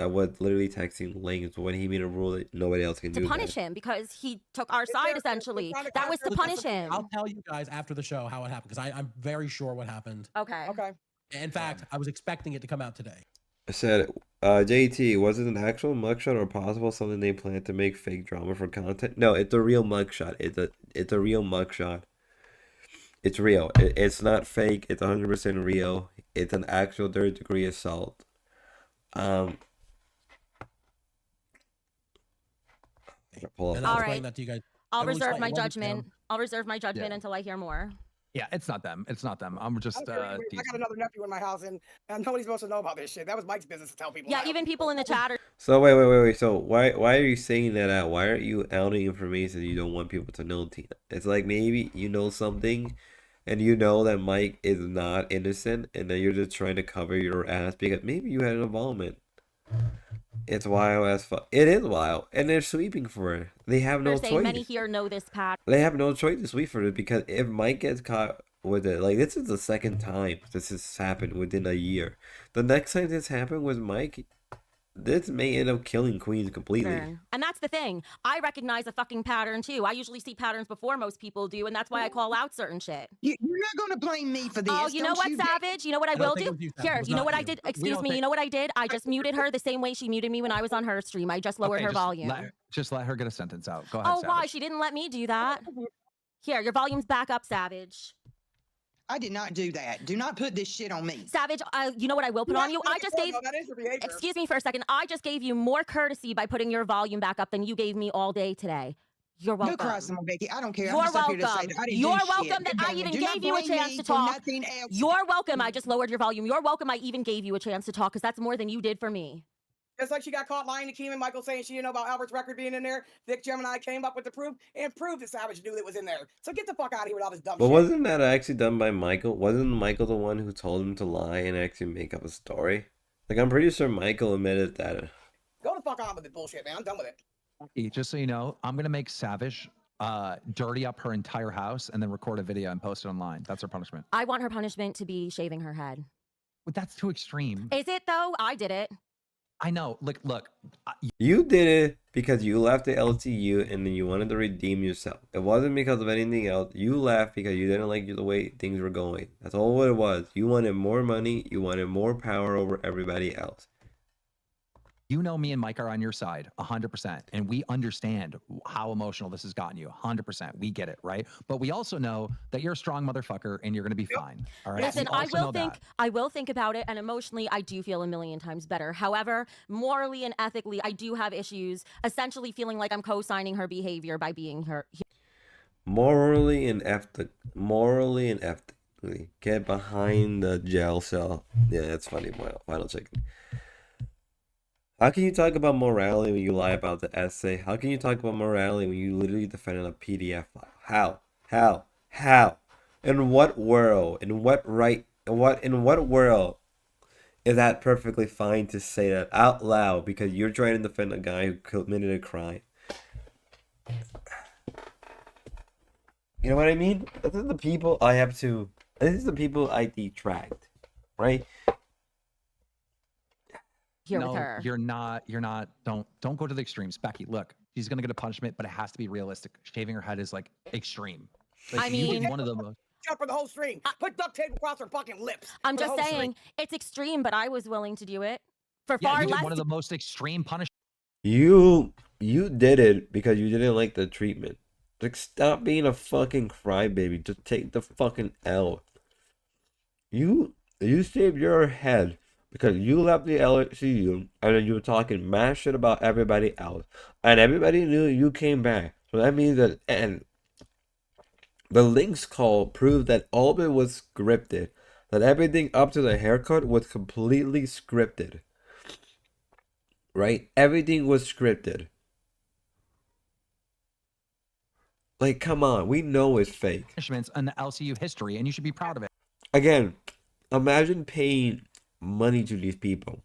links when he made a rule that nobody else can do. To punish him because he took our side, essentially. That was to punish him. I'll tell you guys after the show how it happened, because I'm very sure what happened. Okay. Okay. In fact, I was expecting it to come out today. I said, JT, was it an actual mugshot or possible something they planned to make fake drama for content? No, it's a real mugshot. It's a real mugshot. It's real. It's not fake. It's 100% real. It's an actual third-degree assault. And I'll explain that to you guys. I'll reserve my judgment. I'll reserve my judgment until I hear more. Yeah, it's not them. It's not them. I'm just. I got another nephew in my house, and nobody's supposed to know about this shit. That was Mike's business to tell people. Yeah, even people in the chat are. So wait. So why are you saying that out? Why aren't you outing information you don't want people to know, Tina? It's like maybe you know something, and you know that Mike is not innocent, and then you're just trying to cover your ass because maybe you had an involvement. It's wild as fuck. It is wild, and they're sweeping for it. They have no choice. Many here know this pattern. They have no choice to sweep for it because if Mike gets caught with it, like this is the second time this has happened within a year. The next time this happened with Mike, this may end up killing Queens completely. And that's the thing. I recognize a fucking pattern too. I usually see patterns before most people do, and that's why I call out certain shit. You're not going to blame me for this. Oh, you know what, Savage? You know what I will do? Here, you know what I did? Excuse me. You know what I did? I just muted her the same way she muted me when I was on her stream. I just lowered her volume. Just let her get a sentence out. Go ahead, Savage. Why? She didn't let me do that. Here, your volume's back up, Savage. I did not do that. Do not put this shit on me. Savage, you know what I will put on you? I just gave... Excuse me for a second. I just gave you more courtesy by putting your volume back up than you gave me all day today. You're welcome. No crossing my Becky. I don't care. You're welcome. You're welcome that I even gave you a chance to talk. You're welcome. I just lowered your volume. You're welcome. I even gave you a chance to talk because that's more than you did for me. Just like she got caught lying to Keem and Michael saying she didn't know about Albert's record being in there, Vic Gemini came up with the proof and proved that Savage knew that was in there. So get the fuck out of here with all this dumb shit. But wasn't that actually done by Michael? Wasn't Michael the one who told him to lie and actually make up a story? Like, I'm pretty sure Michael admitted that. Go the fuck on with the bullshit, man. I'm done with it. Just so you know, I'm going to make Savage dirty up her entire house and then record a video and post it online. That's her punishment. I want her punishment to be shaving her head. But that's too extreme. Is it, though? I did it. I know. Look. You did it because you left the LTU and then you wanted to redeem yourself. It wasn't because of anything else. You left because you didn't like the way things were going. That's all what it was. You wanted more money. You wanted more power over everybody else. You know, me and Mike are on your side 100%, and we understand how emotional this has gotten you 100%. We get it, right? But we also know that you're a strong motherfucker and you're going to be fine. All right. Listen, We I also will know think that. I will think about it, and emotionally, I do feel a million times better. However, morally and ethically, I do have issues. Essentially, feeling like I'm co-signing her behavior by being her. Morally and ethically, get behind the jail cell. Yeah, that's funny. Final chicken. How can you talk about morality when you lie about the essay? How can you talk about morality when you literally defended a PDF file? How? In what world? In what world is that perfectly fine to say that out loud because you're trying to defend a guy who committed a crime? You know what I mean? This is the people I detract, right? Here No, with her. you're not. Don't go to the extremes. Becky, look, she's going to get a punishment, but it has to be realistic. Shaving her head is like extreme. Like, I you mean- did one of the most. Jump for the whole stream. Put duct tape across her fucking lips. I'm for the just whole stream. saying it's extreme, but I was willing to do it for Yeah, far you did less. one of the most extreme punishments. You did it because you didn't like the treatment. Like, stop being a fucking crybaby. Just take the fucking L. You saved your head because you left the LCU and then you were talking mad shit about everybody else, and everybody knew you came back. So that means that, and the Lynx call proved that all of it was scripted. That everything up to the haircut was completely scripted. Right? Everything was scripted. Like, come on, we know it's fake. Punishments in the LCU history, and you should be proud of it. Again, imagine paying money to these people.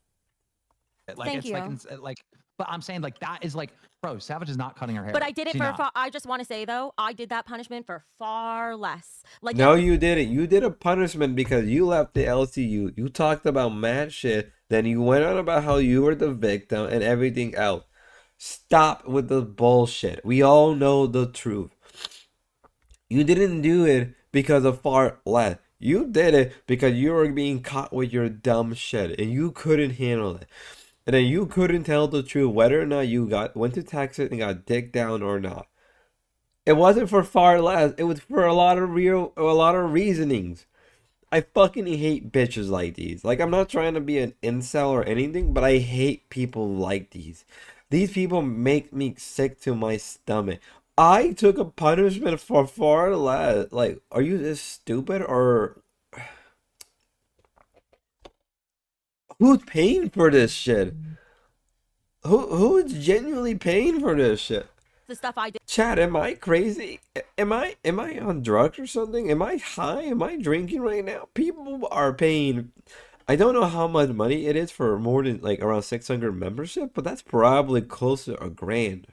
Like, Thank it's like, you. like, but I'm saying, like, that is like, bro, Savage is not cutting her hair. But I did it She for not. I just want to say though, I did that punishment for far less. Like No, you didn't. You did a punishment because you left the LCU. You talked about mad shit. Then you went on about how you were the victim and everything else. Stop with the bullshit. We all know the truth. You didn't do it because of far less. You did it because you were being caught with your dumb shit and you couldn't handle it. And then you couldn't tell the truth whether or not you went to Texas and got dicked down or not. It wasn't for far less. It was for a lot of reasonings. I fucking hate bitches like these. Like, I'm not trying to be an incel or anything, but I hate people like these. These people make me sick to my stomach. I took a punishment for far less. Like, are you this stupid or who's paying for this shit? Who is genuinely paying for this shit? the stuff I did. Chad, am I crazy? Am I on drugs or something? Am I high? Am I drinking right now? People are paying. I don't know how much money it is for more than like around 600 membership, but that's probably close to $1,000.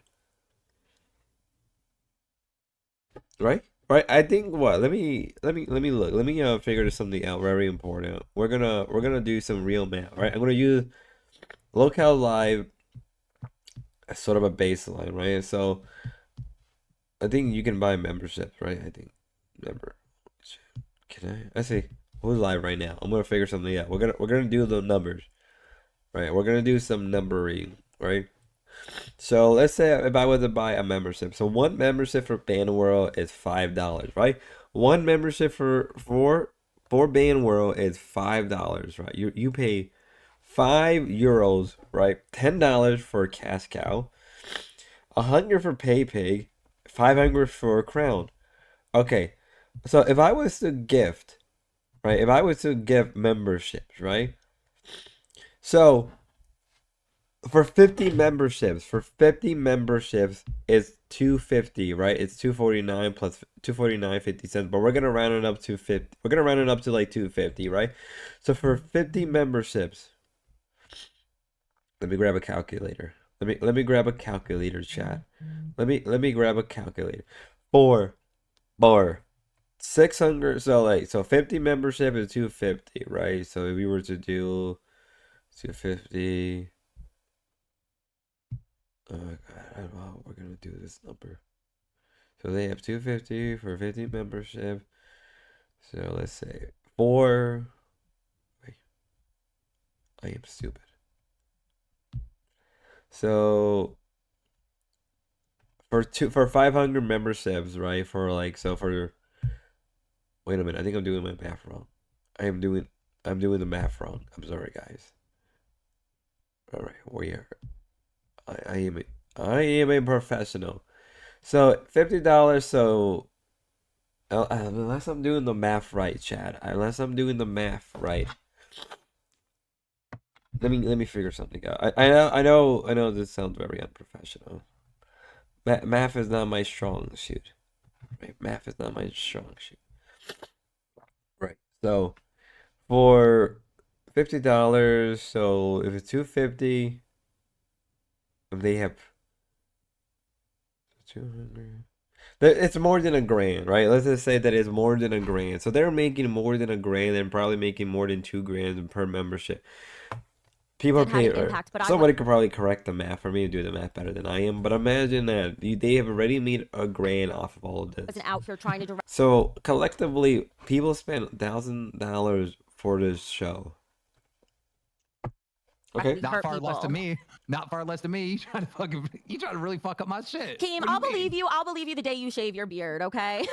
Right? Right? I think what? Let me look. Let me figure something out very important. We're gonna do some real math, right? I'm gonna use lolcowlive as sort of a baseline, right? So I think you can buy memberships, right? I think member. Can I? I see. Who's live right now? I'm gonna figure something out. We're gonna do the numbers, right? We're gonna do some numbering, right? So let's say if I was to buy a membership, so one membership for Band World is $5, right? One membership for Band World is $5, right? You pay €5, right? $10 for Cash Cow, 100 for Pay Pig, 500 for Crown. Okay, so if I was to gift, right? If I was to give memberships, right? So for 50 memberships is $250, right? It's $249 plus $249.50, but we're gonna round it up to 50. We're gonna round it up to like $250, right? So for 50 memberships, let me grab a calculator. Let me grab a calculator, chat. Let me grab a calculator. Four 600. So 50 membership is $250, right? So if we were to do 250 Oh my god, I don't know how we're gonna do this number. So they have 250 for 50 membership. So let's say 4. Wait, I am stupid. So for 500 memberships, right? For like so for wait a minute, I think I'm doing my math wrong. I'm doing the math wrong. I'm sorry, guys. All right, we are. I am a professional. So $50. So unless I'm doing the math right, Chad. Unless I'm doing the math right. Let me figure something out. I know this sounds very unprofessional. Math is not my strong suit. Right? Math is not my strong suit. Right. So for $50, so if it's 250, if they have 200, it's more than a grand, right? Let's just say that it's more than a grand. So they're making more than a grand and probably making more than 2 grand per membership. People are Did have an paying. impact, but Somebody could probably correct the math for me and do the math better than I am. But imagine that they have already made a grand off of all of this. wasn't out here trying to direct. So collectively, people spent $1,000 for this show. Okay. We Not hurt far less people. than me. Not far less than me. You trying to really fuck up my shit. Keem, What do I'll you mean? believe you. I'll believe you the day you shave your beard, okay?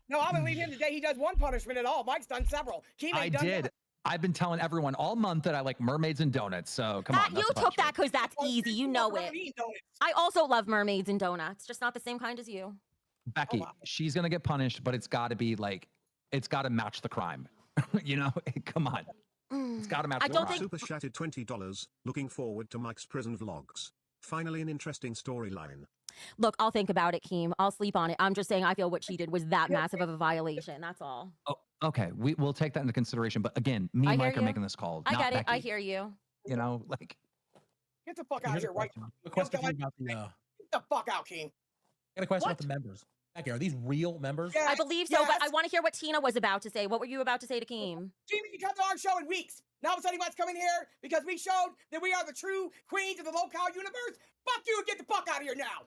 No, I believe him the day he does one punishment at all. Mike's done several. Keem I ain't done did. none. I've been telling everyone all month that I like mermaids and donuts. So come on. You that's a took that punishment. because that's Well, easy. You walk know around it. eating donuts. I also love mermaids and donuts, just not the same kind as you. Becky, wow. she's gonna get punished, but it's got to be like, it's got to match the crime. You know, come on. It's got to match. I the don't crime. think- Super chatted $20. Looking forward to Mike's prison vlogs. Finally, an interesting storyline. Look, I'll think about it, Keem. I'll sleep on it. I'm just saying I feel what she did was that massive of a violation. That's all. Oh, okay, we'll take that into consideration. But again, me I and hear Mike are you. making this call. I not get it. I Becky. hear you. You know, like Get the fuck out of Here's here, right? a question for you about the. Get the fuck out, Keem. I got a question What? about the members. Becky, are these real members? Yeah. I believe so, but I Yes. want to hear what Tina was about to say. What were you about to say to Keem? Jamie can come to our show in weeks. Now all of a sudden he wants to come in here because we showed that we are the true queens of the lolcow universe. Fuck you and get the fuck out of here now.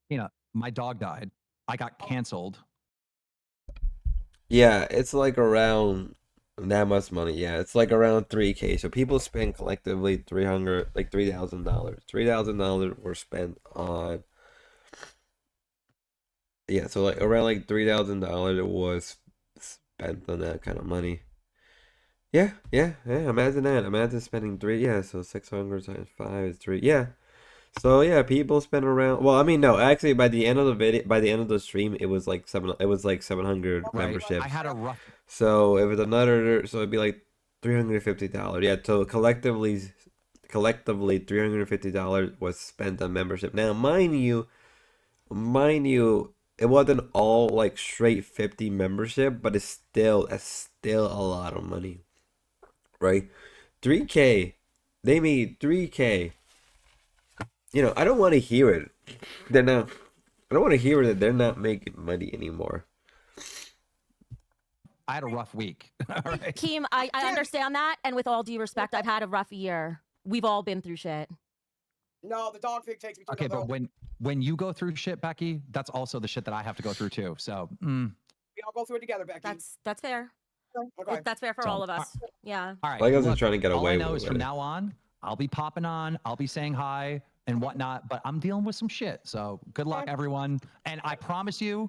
you know, my dog died. I got canceled. Yeah, it's like around that much money. Yeah, it's like around 3K. So people spend collectively $300, like $3,000. $3,000 were spent on. Yeah, so like around like $3,000 was spent on that kind of money. Yeah. Imagine that. Imagine spending three. Yeah, so 600 times 5 is 3. Yeah. So yeah, people spend around. Well, I mean, no, actually, by the end of the video, by the end of the stream, it was like 700 Right. memberships. I had a rough. So if it's another, so it'd be like $350. Yeah, so collectively, $350 was spent on membership. Now, mind you, it wasn't all like straight 50 membership, but it's still a lot of money, right? 3K, they made 3K. You know, I don't want to hear it. I don't want to hear that they're not making money anymore. I had a rough week. All right. Keem, I understand that, and with all due respect, I've had a rough year. We've all been through shit. No, the dog thing takes me to Okay, another but when you go through shit, Becky, that's also the shit that I have to go through too. So we all go through it together, Becky. That's fair. okay. That's fair for So, all of us. Yeah. all right. Like I was look, trying to get all away I know with is from it. now on, I'll be popping on, I'll be saying hi and whatnot, but I'm dealing with some shit. So good luck, everyone. And I promise you,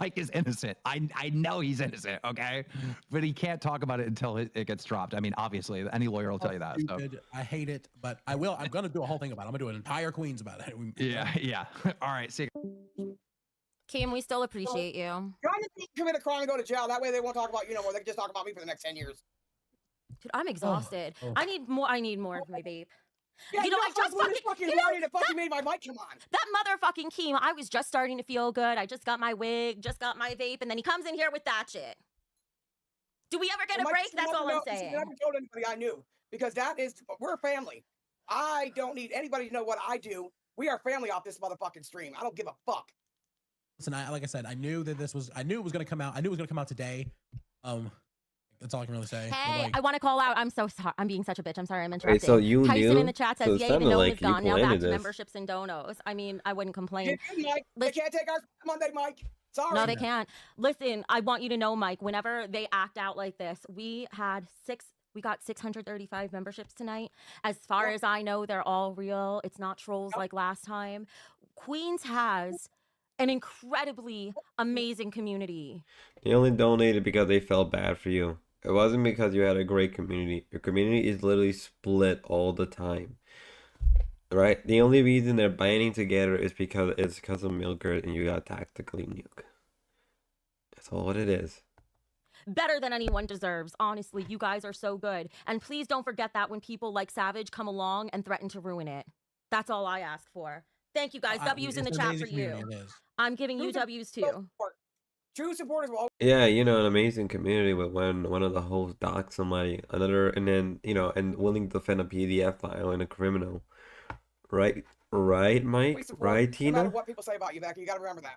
Mike is innocent. I know he's innocent, okay? But he can't talk about it until it gets dropped. I mean, obviously, any lawyer will tell you that. So. Stupid. I hate it, but I will. I'm gonna do a whole thing about it. I'm gonna do an entire Queens about it. Yeah. All right. See. Keem, we still appreciate you. Y'all just need to commit a crime and go to jail. That way they won't talk about you no more. They can just talk about me for the next 10 years. Dude, I'm exhausted. oh. I need more of my vape. Yeah, You know, I just fucking you know, warning that fucking made my mic come on. That motherfucking Keem, I was just starting to feel good. I just got my wig, just got my vape, and then he comes in here with that shit. Do we ever get a Mike break? should That's never all I'm know- he should saying. never told anybody I knew because we're a family. I don't need anybody to know what I do. We are family off this motherfucking stream. I don't give a fuck. Listen, like I said, I knew that I knew it was gonna come out. I knew it was gonna come out today. It That's all I can really say. But, Hey, like, I want to call out. I'm so sorry. I'm being such a bitch. I'm sorry. I'm interrupting. Wait, so you Tyson knew? in the chat So says, it "Yay, the sounded gnome like is you gone. Now back planted to this. memberships and donos." I mean, I wouldn't complain. Mike, they Listen- can't take our Monday, Mike. Sorry. No, they can't. Listen, I want you to know, Mike, whenever they act out like this, we got 635 memberships tonight. As far as I know, they're all real. It's not trolls like last time. Queens has an incredibly amazing community. They only donated because they felt bad for you. It wasn't because you had a great community. Your community is literally split all the time. Right? The only reason they're banding together is because of Milker and you got tactically nuke. That's all what it is. Better than anyone deserves. Honestly, you guys are so good. And please don't forget that when people like Savage come along and threaten to ruin it. That's all I ask for. Thank you guys. W's in the it's an chat for amazing you. community, it is. I'm giving you W's too. True supporters will always Yeah, you know, an amazing community with when one of the hosts docks somebody, another, and then, you know, and willing to defend a PDF file and a criminal. Right? Right, Mike? support Right, no matter Tina? what people say about you, Becky. You got to remember that.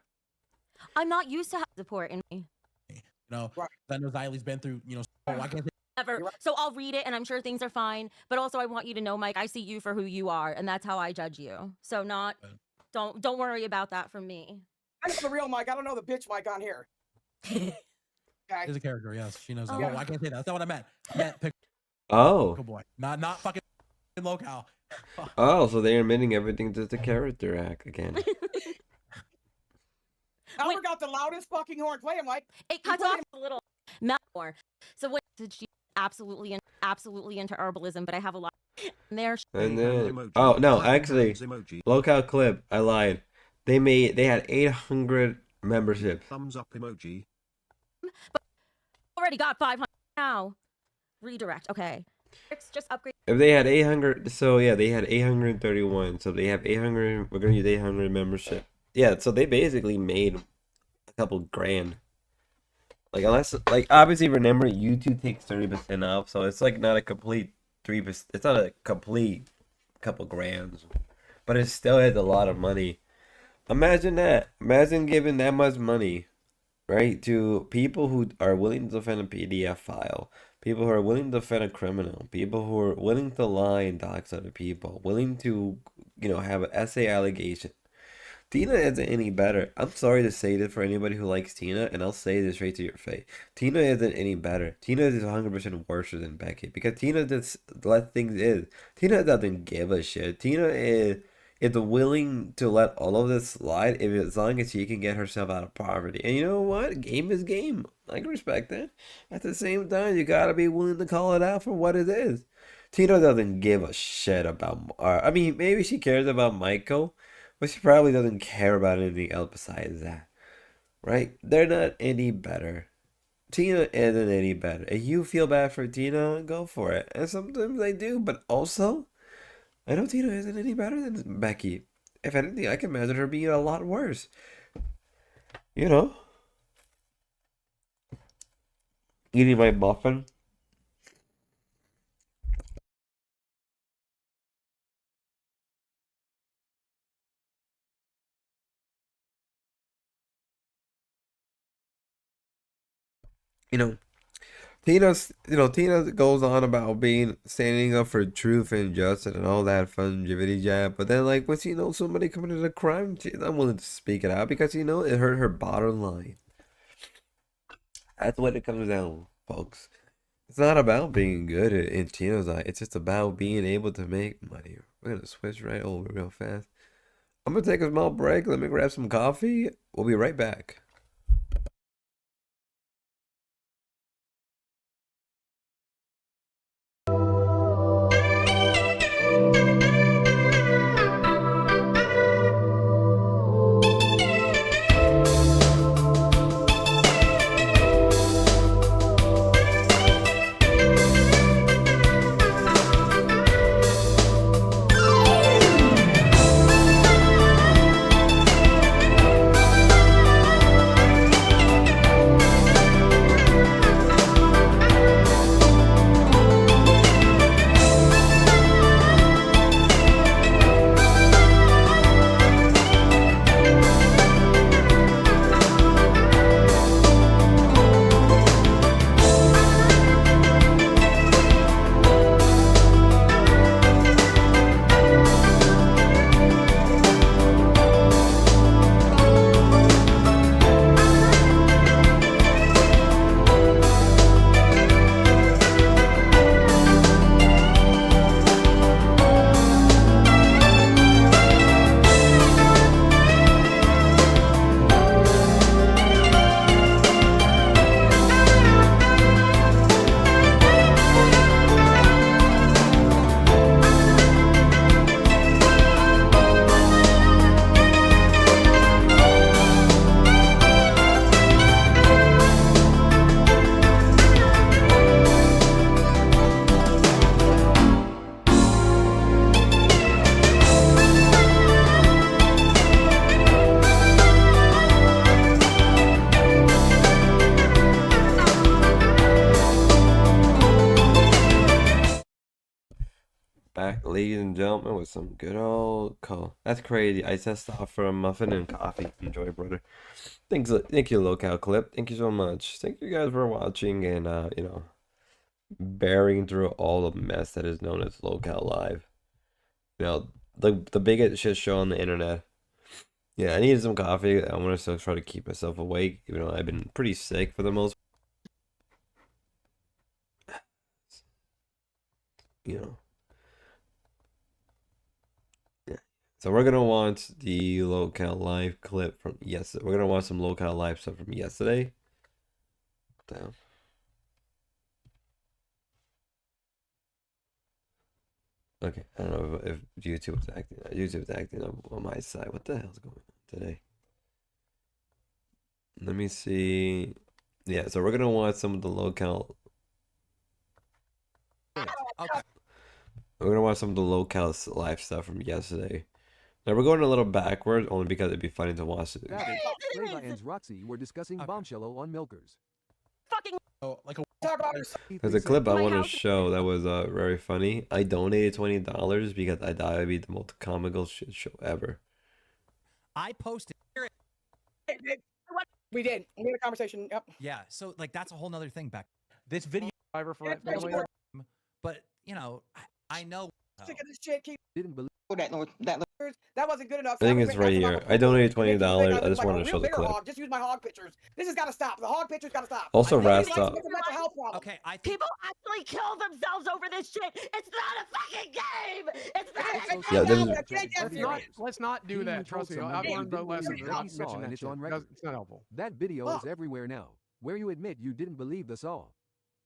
I'm not used to support in me. You know, Right. I know Xylie's been through, you know, I can't say Ever. You're right. So I'll read it and I'm sure things are fine. But also I want you to know, Mike, I see you for who you are, and that's how I judge you. So don't worry about that from me. I know the real Mike. I don't know the bitch Mike on here. Okay. there's a character, yes. She knows that. Oh. Well, I can't say that. That's not what I meant. I meant pick Oh. boy. Not fucking lolcow. Oh, so they're admitting everything to the character act again. Albert got the loudest fucking horn. Play it, Mike. It cuts off a little more. So what did she absolutely into herbalism, but I have a lot in there. And then, Emoji. oh no, Clapping actually, hands emoji. lolcow clip, I lied. They had 800 memberships. Thumbs up emoji. Already got 500 now. Redirect. Okay. It's just upgrade. If they had 800, so yeah, they had 831. So they have 800. We're gonna use 800 membership. Yeah, so they basically made a couple grand. Like unless, like obviously, remember YouTube takes 30% off, so it's like not a complete 3%. It's not a complete couple grands, but it still is a lot of money. Imagine that. Imagine giving that much money, right, to people who are willing to defend a PDF file, people who are willing to defend a criminal, people who are willing to lie and dox other people, willing to, you know, have an essay allegation. Tina isn't any better. I'm sorry to say this for anybody who likes Tina, and I'll say this straight to your face. Tina isn't any better. Tina is 100% worse than Becky because Tina just let things in. Tina doesn't give a shit. Tina is willing to let all of this slide as long as she can get herself out of poverty. And you know what? Game is game. I can respect that. At the same time, you gotta be willing to call it out for what it is. Tina doesn't give a shit about. I mean, maybe she cares about Michael, but she probably doesn't care about anything else besides that. Right? They're not any better. Tina isn't any better. If you feel bad for Tina, go for it. And sometimes I do, but also, I know Tina isn't any better than Becky. If anything, I can imagine her being a lot worse. You know? Eating my muffin. Tina goes on about standing up for truth and justice and all that fun jibbity jab, but then like when somebody committed a crime, she's not willing to speak it out because it hurt her bottom line. That's what it comes down, folks. It's not about being good in Tina's eye. It's just about being able to make money. We're gonna switch right over real fast. I'm gonna take a small break. Let me grab some coffee. We'll be right back. ladies and gentlemen, with some good old coal. That's crazy. I just off for a muffin and coffee. Enjoy, brother. Thank you, lolcow clip. Thank you so much. Thank you guys for watching and bearing through all the mess that is known as lolcowlive. The biggest shit show on the internet. Yeah, I needed some coffee. I want to still try to keep myself awake, even though I've been pretty sick for the most. Yeah. So we're gonna watch the lolcowlive clip from yesterday. We're gonna watch some lolcowlive stuff from yesterday. Damn. Okay, I don't know if YouTube is acting. YouTube's acting on my side. What the hell's going on today? Let me see. Yeah, so we're gonna watch some of the lolcow. Okay. We're gonna watch some of the lolcow live stuff from yesterday. Now we're going a little backwards only because it'd be funny to watch it. Leva and Roxy were discussing bombshello on milkers. Fucking Oh, like a Talk about There's a clip I My want to house- show that was very funny. I donated $20 because I thought it'd be the most comical shit show ever. I posted. we did. We had a conversation. Yep. Yeah, so like that's a whole nother thing back. this video. Driver for that Yeah, family. sure. But you know, I know. Sick of this shit. Keep Didn't believe that wasn't good enough. I think it's right here. I donated $20. I just wanted to show the clip. Just use my hog pictures. This has got to stop. The hog pictures got to stop. Also, I think Rast it's up. It's a mental health problem. Okay, I think People actually kill themselves over this shit. It's not a fucking game. It's not. Yeah, this is- Let's not do that. Trust me, I've learned the lesson. Not mention that It's shit. on record. It's not helpful. That video Oh. is everywhere now, where you admit you didn't believe the saw.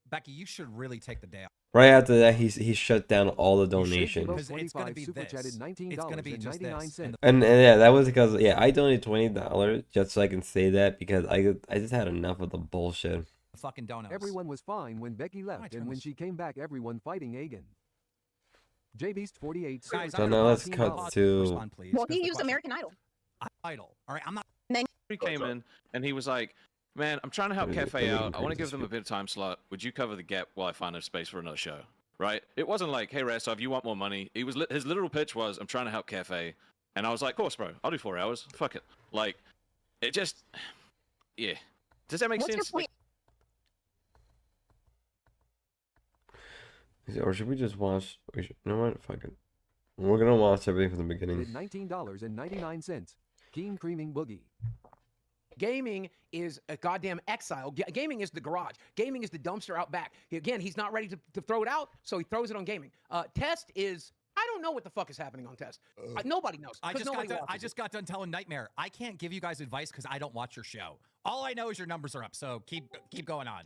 Becky, you should really take the day off Right after that, he shut down all the You should donations. below because it's gonna 25 be super this. chatted It's gonna be just this. $19.99. And And yeah, that was because I donated $20 just so I can say that because I just had enough of the bullshit. the fucking donuts. Everyone was fine when Becky left, turn and when this- she came back, everyone fighting Agan. JBeast48. Guys, So I'm now gonna let's pause- cut pause- to- respond, please, Well, 'cause he the used question- American Idol. I'm Idol. All right, I'm not. He came in and he was like, "Man, I'm trying to help Let me- Cafe let me out. I increase want to give this them a speed. bit of time slot. Would you cover the gap while I find a space for another show?" Right? It wasn't like, "Hey, Restov, you want more money?" It was his literal pitch was, "I'm trying to help Cafe," and I was like, "Of course, bro. I'll do 4 hours. Fuck it." Like, it just, yeah. Does that make What's your sense? point? Or should we just watch? You know what? Fuck it. We're gonna watch everything from the At beginning. $19.99. Keen Creaming Boogie. Gaming is a goddamn exile. Gaming is the garage. Gaming is the dumpster out back. Again, he's not ready to throw it out, so he throws it on gaming. Test is, I don't know what the fuck is happening on Test. Nobody knows. I 'cause just got nobody done, I watches it. just got done telling Nightmare I can't give you guys advice because I don't watch your show. All I know is your numbers are up, so keep going on.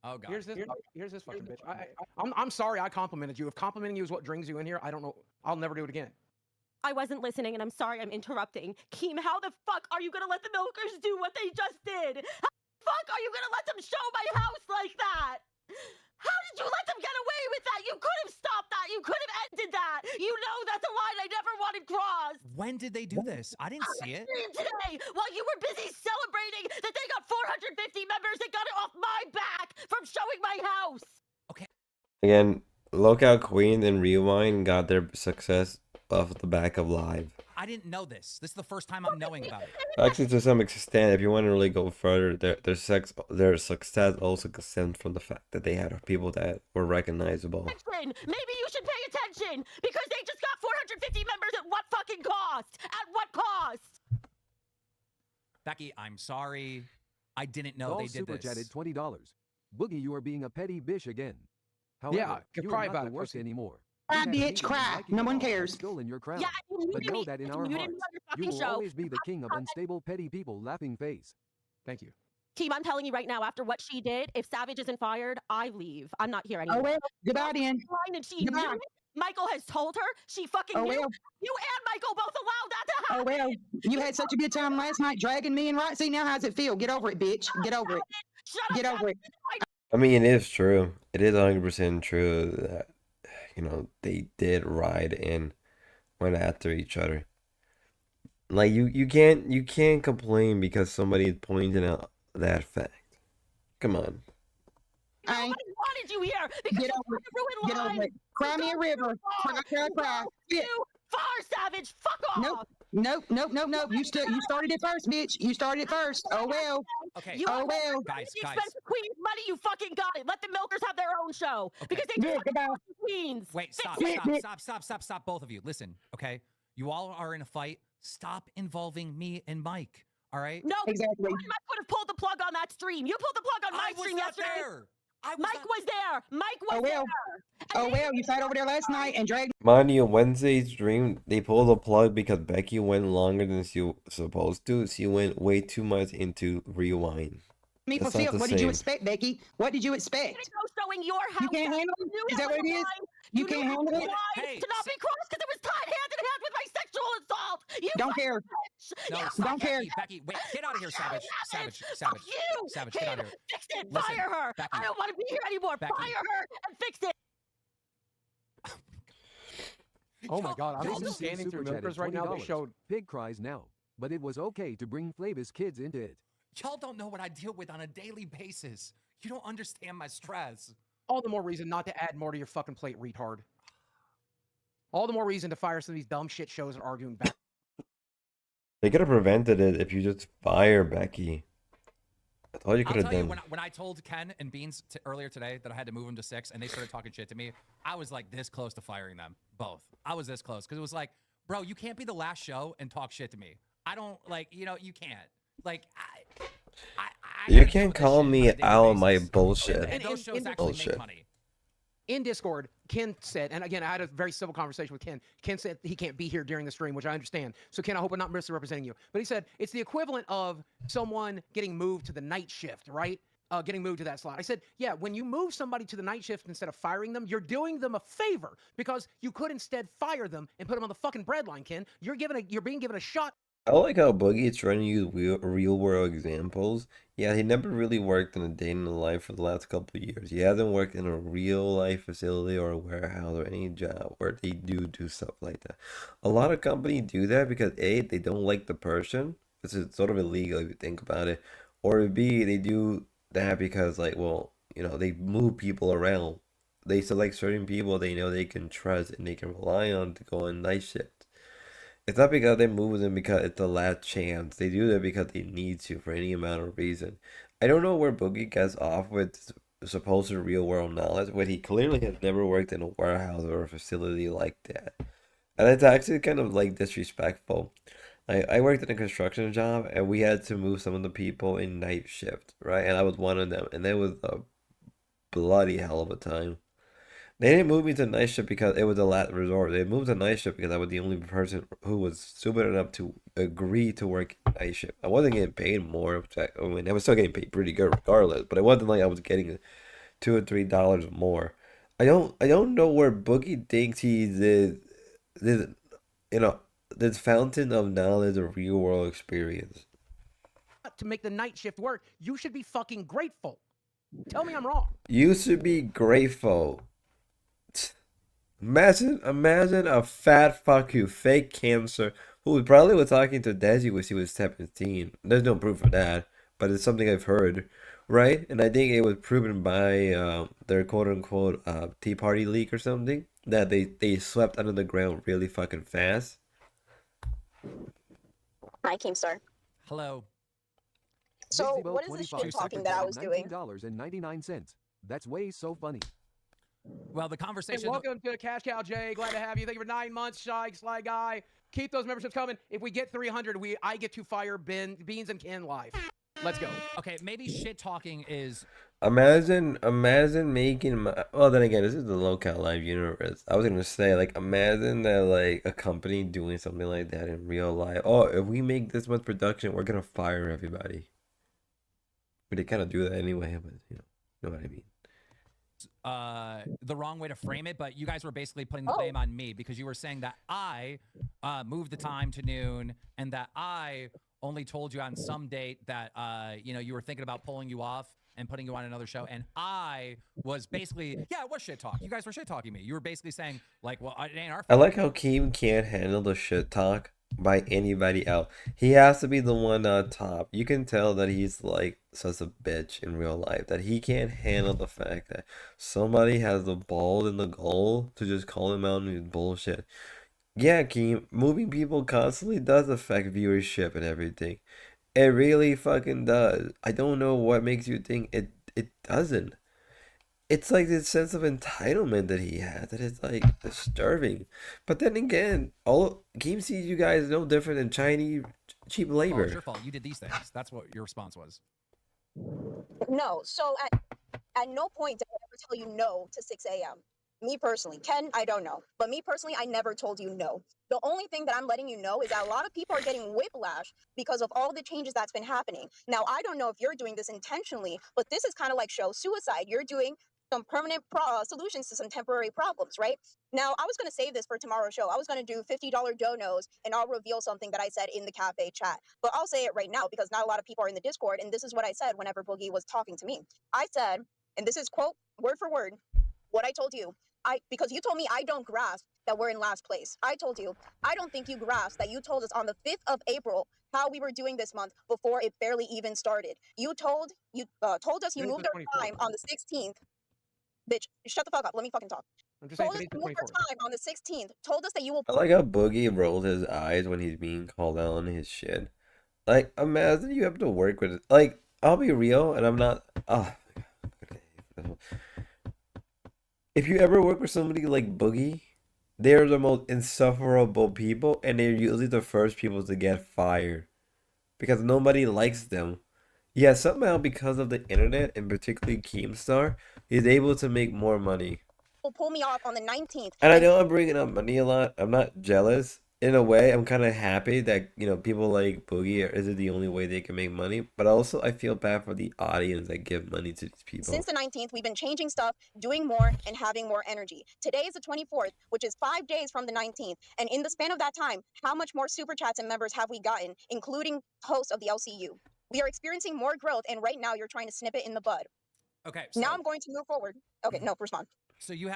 Oh god. Here's this fucking bitch. I'm sorry I complimented you. If complimenting you is what brings you in here, I don't know. I'll never do it again. I wasn't listening, and I'm sorry I'm interrupting. Keem, how the fuck are you gonna let the milkers do what they just did? How the fuck are you gonna let them show my house like that? How did you let them get away with that? You could have stopped that. You could have ended that. You know that's a line I never wanted crossed. When did they do this? I didn't see it. Today, while you were busy celebrating that they got 450 members that got it off my back from showing my house. Again, lolcowqueen and Rewind got their success off the back of live. I didn't know this. This is the first time I'm knowing about it. Actually, to some extent, if you want to really go further, their success also stems from the fact that they had people that were recognizable. Maybe you should pay attention because they just got 450 members at what fucking cost? At what cost? Becky, I'm sorry. I didn't know Doll they did super this. chatted $20. Boogie, you are being a petty bitch again. However, Yeah, you cry are not about the it, worst pussy. anymore. Cry, We have bitch, Negan cry. and Mikey No one Ball have cares. Stolen your crown. Yeah, you But muted know me. that in You our muted hearts, me on your you fucking will show. always be the king of unstable petty people laughing face. Thank you. Team, I'm telling you right now, after what she did, if Savage isn't fired, I leave. I'm not here Oh anymore. well, goodbye then. Line and she Goodbye. knew it. Michael has told her. She fucking Oh knew. well, You and Michael both allowed that to happen. oh well. You had such a good time last night dragging me and right. See now, how's it feel? Get over it, bitch. Get over it. Shut up. Get over it. I mean, it is true. It is 100% true that, they did ride and went after each other. Like, you can't complain because somebody is pointing out that fact. Come on. I ain't. Nobody wanted you here because Get you over it. ruined Get over it. Cry me a river. Cry, cry, cry. Spit. You far, Savage. Fuck off. Nope. You started it first, bitch. You started it first. Oh well. Okay. You Oh well. Guys. the expensive queens money. You fucking got it. Let the milkers have their own show because they Yeah, just goodbye. queens. Wait, stop, both of you. Listen, okay? You all are in a fight. Stop involving me and Mike. All right? No, Exactly. Mike would have pulled the plug on that stream. You pulled the plug on my stream yesterday. Mike was there. Mike was there. Oh well, you sat over there last night and dragged Mind you, Wednesday's stream, they pulled the plug because Becky went longer than she was supposed to. She went way too much into rewind. me for That's not filth. the What did you same. expect, Becky? What did you expect? Showing your house. You can't handle it? Is that what it is? You can't handle it? To not be crossed because it was tied hand in hand with my sexual assault. You Don't care. No, You stop, Don't care. Becky, wait, get out of here, Savage. Fuck you. Savage, get out of here. Fix it. Listen, Fire her. Becky. I don't want to be here anymore. Becky. Fire her and fix it. Oh my God, I'm Jason just scanning through super milkers chatted right now. They $20. showed Pig cries now, but it was okay to bring Flavis kids into it. Y'all don't know what I deal with on a daily basis. You don't understand my stress. all the more reason not to add more to your fucking plate, retard. All the more reason to fire some of these dumb shit shows and arguing back. They could have prevented it if you just fire Becky. That's all you could I'll have tell you, done. when I told Ken and Beans earlier today that I had to move them to 6 and they started talking shit to me, I was like this close to firing them both. I was this close because it was like, bro, you can't be the last show and talk shit to me. I don't like, you know, you can't. Like, You can't call me out on my bullshit. And those shows actually make money. In Discord, Ken said, and again, I had a very civil conversation with Ken. Ken said he can't be here during the stream, which I understand. So, Ken, I hope I'm not misrepresenting you. But he said it's the equivalent of someone getting moved to the night shift, right? Getting moved to that slot. I said, yeah, when you move somebody to the night shift instead of firing them, you're doing them a favor because you could instead fire them and put them on the fucking breadline, Ken. You're being given a shot. I like how Boogie's trying to use real world examples. Yeah, he never really worked in a day in the life for the last couple of years. He hasn't worked in a real life facility or a warehouse or any job where they do stuff like that. A lot of companies do that because A, they don't like the person. This is sort of illegal if you think about it. Or B, they do that because, like, well, you know, they move people around. They select certain people they know they can trust and they can rely on to go on night shift. It's not because they move them because it's the last chance. They do that because they need to for any amount of reason. I don't know where Boogie gets off with supposed real world knowledge when he clearly has never worked in a warehouse or a facility like that. And it's actually kind of like disrespectful. I worked in a construction job and we had to move some of the people in night shift, right? And I was one of them. And that was a bloody hell of a time. They didn't move me to night shift because it was a last resort. They moved to night shift because I was the only person who was stupid enough to agree to work night shift. I wasn't getting paid more. I mean, I was still getting paid pretty good regardless, but it wasn't like I was getting $2 or $3 more. I don't know where Boogie thinks he's this fountain of knowledge of real world experience. To make the night shift work, you should be fucking grateful. Tell me I'm wrong. You should be grateful. Imagine a fat fuck who fake cancer who probably was talking to Desi when she was 17. There's no proof of that, but it's something I've heard, right? And I think it was proven by their quote unquote Tea Party leak or something that they swept under the ground really fucking fast. Hi, Keemstar. Hello. So, what is this shit talking that I was doing? $19.99. That's way so funny. Well, the conversation. Hey, welcome to Cash Cow Jay. Glad to have you. Thank you for 9 months, Sly Guy. Keep those memberships coming. If we get 300, I get to fire Beans and Ken live. Let's go. Okay, maybe shit talking is. Imagine making. Well, then again, this is the lolcowlive universe. I was gonna say, like, imagine that, like, a company doing something like that in real life. Oh, if we make this much production, we're gonna fire everybody. But they kind of do that anyway. But you know what I mean. The wrong way to frame it, but you guys were basically putting the blame on me because you were saying that I moved the time to noon and that I only told you on some date that you were thinking about pulling you off and putting you on another show, and I was basically it was shit talk. You guys were shit talking me. You were basically saying like, well, it ain't our fault. I like how Keem can't handle the shit talk. by anybody else. He has to be the one on top. You can tell that he's like such a bitch in real life, that he can't handle the fact that somebody has the ball in the goal to just call him out on his bullshit. Yeah, Keem, moving people constantly does affect viewership and everything. It really fucking does. I don't know what makes you think it doesn't. It's like this sense of entitlement that he has that is like disturbing. But then again, all Keem sees you guys no different than Chinese cheap Oh, it's your labor. fault. You did these things. That's what your response was. No, so at no point did I ever tell you no to 6 a.m. Me personally. Ken, I don't know. But me personally, I never told you no. The only thing that I'm letting you know is that a lot of people are getting whiplash because of all the changes that's been happening. Now, I don't know if you're doing this intentionally, but this is kind of like show suicide. You're doing some permanent solutions to some temporary problems, right? Now, I was going to save this for tomorrow's show. I was going to do $50 donos, and I'll reveal something that I said in the cafe chat. But I'll say it right now because not a lot of people are in the Discord, and this is what I said whenever Boogie was talking to me. I said, and this is quote word for word, what I told you. Because you told me I don't grasp that we're in last place. I told you, I don't think you grasp that you told us on the 5th of April how we were doing this month before it barely even started. You told us you moved our time on the 16th. Bitch, shut the fuck up. Let me fucking talk. I'm just saying Told us today's to the move our 24th. time on the 16th. Told us that you will. I like how Boogie rolled his eyes when he's being called out on his shit. Like, imagine you have to work with it. Like, I'll be real, and I'm not. Oh, if you ever work with somebody like Boogie, they're the most insufferable people, and they're usually the first people to get fired because nobody likes them. Yeah, somehow because of the internet, and particularly Keemstar, he's able to make more money. Will pull me off on the 19th. And I know I'm bringing up money a lot. I'm not jealous. In a way, I'm kind of happy that, people like Boogie is it the only way they can make money. But also, I feel bad for the audience that give money to these people. Since the 19th, we've been changing stuff, doing more, and having more energy. Today is the 24th, which is 5 days from the 19th. And in the span of that time, how much more super chats and members have we gotten, including hosts of the LCU? We are experiencing more growth, and right now you're trying to snip it in the bud. Okay. So now I'm going to move forward. Okay, no, respond. So you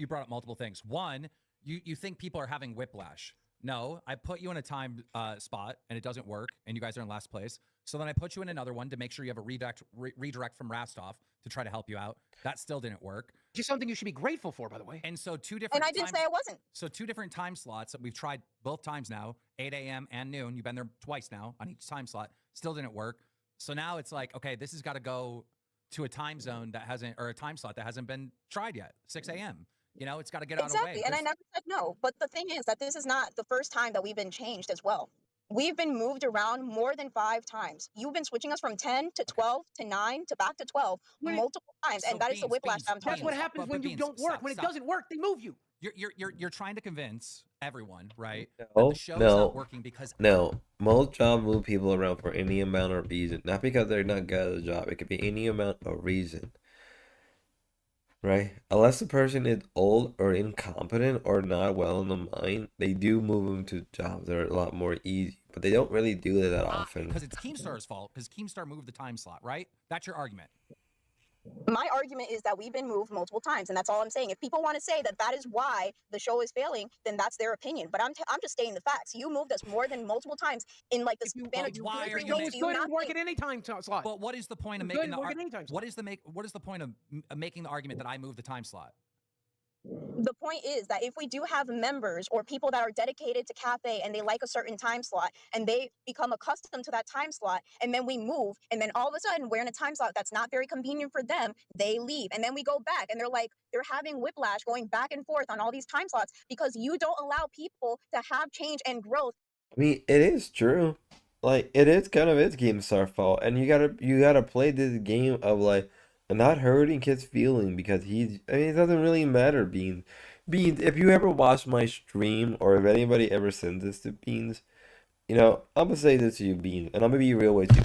brought up multiple things. One, you think people are having whiplash. No, I put you in a time spot and it doesn't work, and you guys are in last place. So then I put you in another one to make sure you have a redirect from Rastov to try to help you out. That still didn't work. Just something you should be grateful for, by the way. And so two different. And I didn't say I wasn't. So 2 different time slots that we've tried both times now, 8 a.m. and noon. You've been there twice now on each time slot. Still didn't work. So now it's like, okay, this has got to go to a time zone that hasn't, or a time slot that hasn't been tried yet. 6 a.m. It's got to get out of the way. Exactly, and I never said no. But the thing is that this is not the first time that we've been changed as well. We've been moved around more than 5 times. You've been switching us from 10 to 12 to 9 to back to 12 multiple times, and that is the whiplash that I'm talking That's what about. happens when you don't work. When it doesn't work, they move you. You're trying to convince everyone, right? That No, the show is no, not working because no. Most jobs move people around for any amount of reason. Not because they're not good at the job. It could be any amount of reason. Right? Unless the person is old or incompetent or not well in the mind, they do move them to jobs that are a lot more easy. But they don't really do that often. because it's Keemstar's fault because Keemstar moved the time slot, right? That's your argument. My argument is that we've been moved multiple times, and that's all I'm saying. If people want to say that that is why the show is failing, then that's their opinion. But I'm just stating the facts. You moved us more than multiple times in like the span of 2 or 3 you weeks. making- Do you not Work think- at any time slot. But what is the point of Good, making the work at any time what is the point of making the argument that I moved the time slot? The point is that if we do have members or people that are dedicated to cafe and they like a certain time slot and they become accustomed to that time slot, and then we move, and then all of a sudden we're in a time slot that's not very convenient for them, they leave, and then we go back and they're having whiplash going back and forth on all these time slots because you don't allow people to have change and growth. I mean, it is true. Like, it is kind of its GameStar fault, and you gotta play this game of like not hurting kids' feeling because it doesn't really matter. Beans, if you ever watch my stream or if anybody ever sends this to Beans, I'm gonna say this to you, Beans, and I'm gonna be real with you.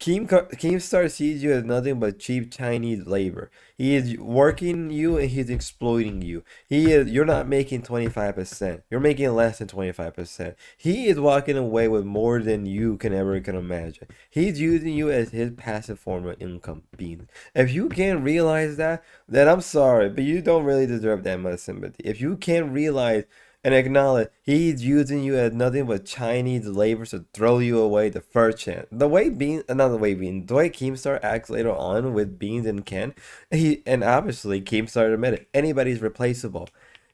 Keemstar sees you as nothing but cheap Chinese labor. He is working you and he's exploiting you. You're not making 25%. You're making less than 25%. He is walking away with more than you can imagine. He's using you as his passive form of income, Beans. If you can't realize that, then I'm sorry, but you don't really deserve that much sympathy. If you can't realize and acknowledge he's using you as nothing but Chinese labor to throw you away the first chance. The way Keemstar acts later on with Beans and Ken, and obviously Keemstar admitted anybody's replaceable.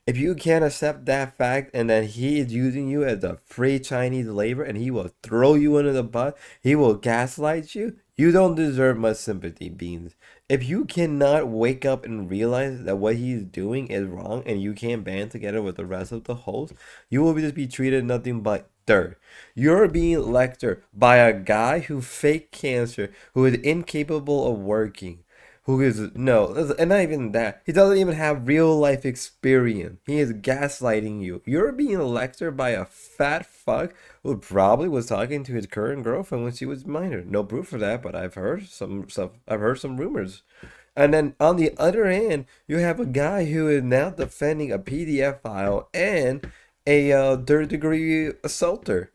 If you can't accept that fact and that he is using you as a free Chinese labor and he will throw you under the bus, he will gaslight you, you don't deserve much sympathy, Beans. If you cannot wake up and realize that what he's doing is wrong and you can't band together with the rest of the hosts, you will just be treated nothing but dirt. You're being lectured by a guy who faked cancer, who is incapable of working. Who is no, and not even that. He doesn't even have real life experience. He is gaslighting you. You're being lectured by a fat fuck who probably was talking to his current girlfriend when she was minor. No proof of that, but I've heard some stuff. I've heard some rumors. And then on the other hand, you have a guy who is now defending a PDF file and a third degree assaulter.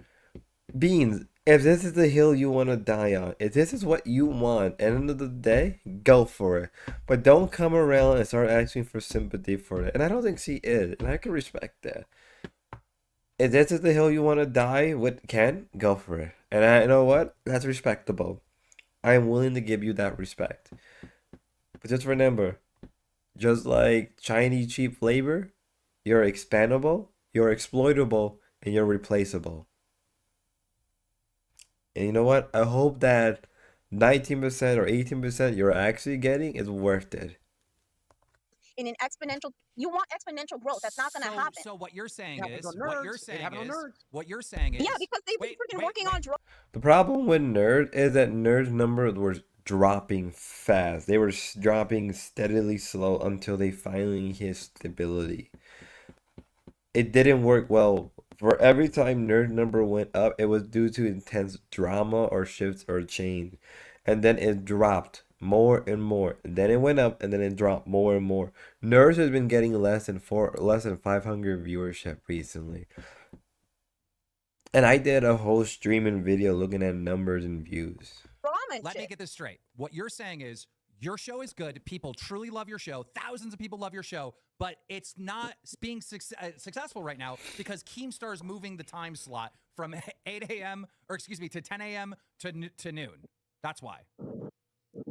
Beans, if this is the hill you want to die on, if this is what you want, at the end of the day, go for it. But don't come around and start asking for sympathy for it. And I don't think she is, and I can respect that. If this is the hill you want to die with Ken, go for it. And you know what? That's respectable. I am willing to give you that respect. But just remember, just like Chinese cheap labor, you're expandable, you're exploitable, and you're replaceable. And you know what? I hope that 19% or 18% you're actually getting is worth it. In an exponential, you want exponential growth. That's not going to happen. So what you're saying It happens is, on nerds. It happens on nerds. what you're saying is, Yeah, because they've been freaking working on drugs. The problem with Nerd is that Nerd's numbers were dropping fast. They were dropping steadily slow until they finally hit stability. It didn't work well. For every time Nerd number went up, it was due to intense drama or shifts or change. And then it dropped more and more. And then it went up and then it dropped more and more. Nerds has been getting less than 500 viewership recently. And I did a whole streaming video looking at numbers and views. Let me get this straight. What you're saying is your show is good. People truly love your show. Thousands of people love your show, but it's not being successful right now because Keemstar is moving the time slot from 8 a.m. or excuse me to 10 a.m. to noon. That's why.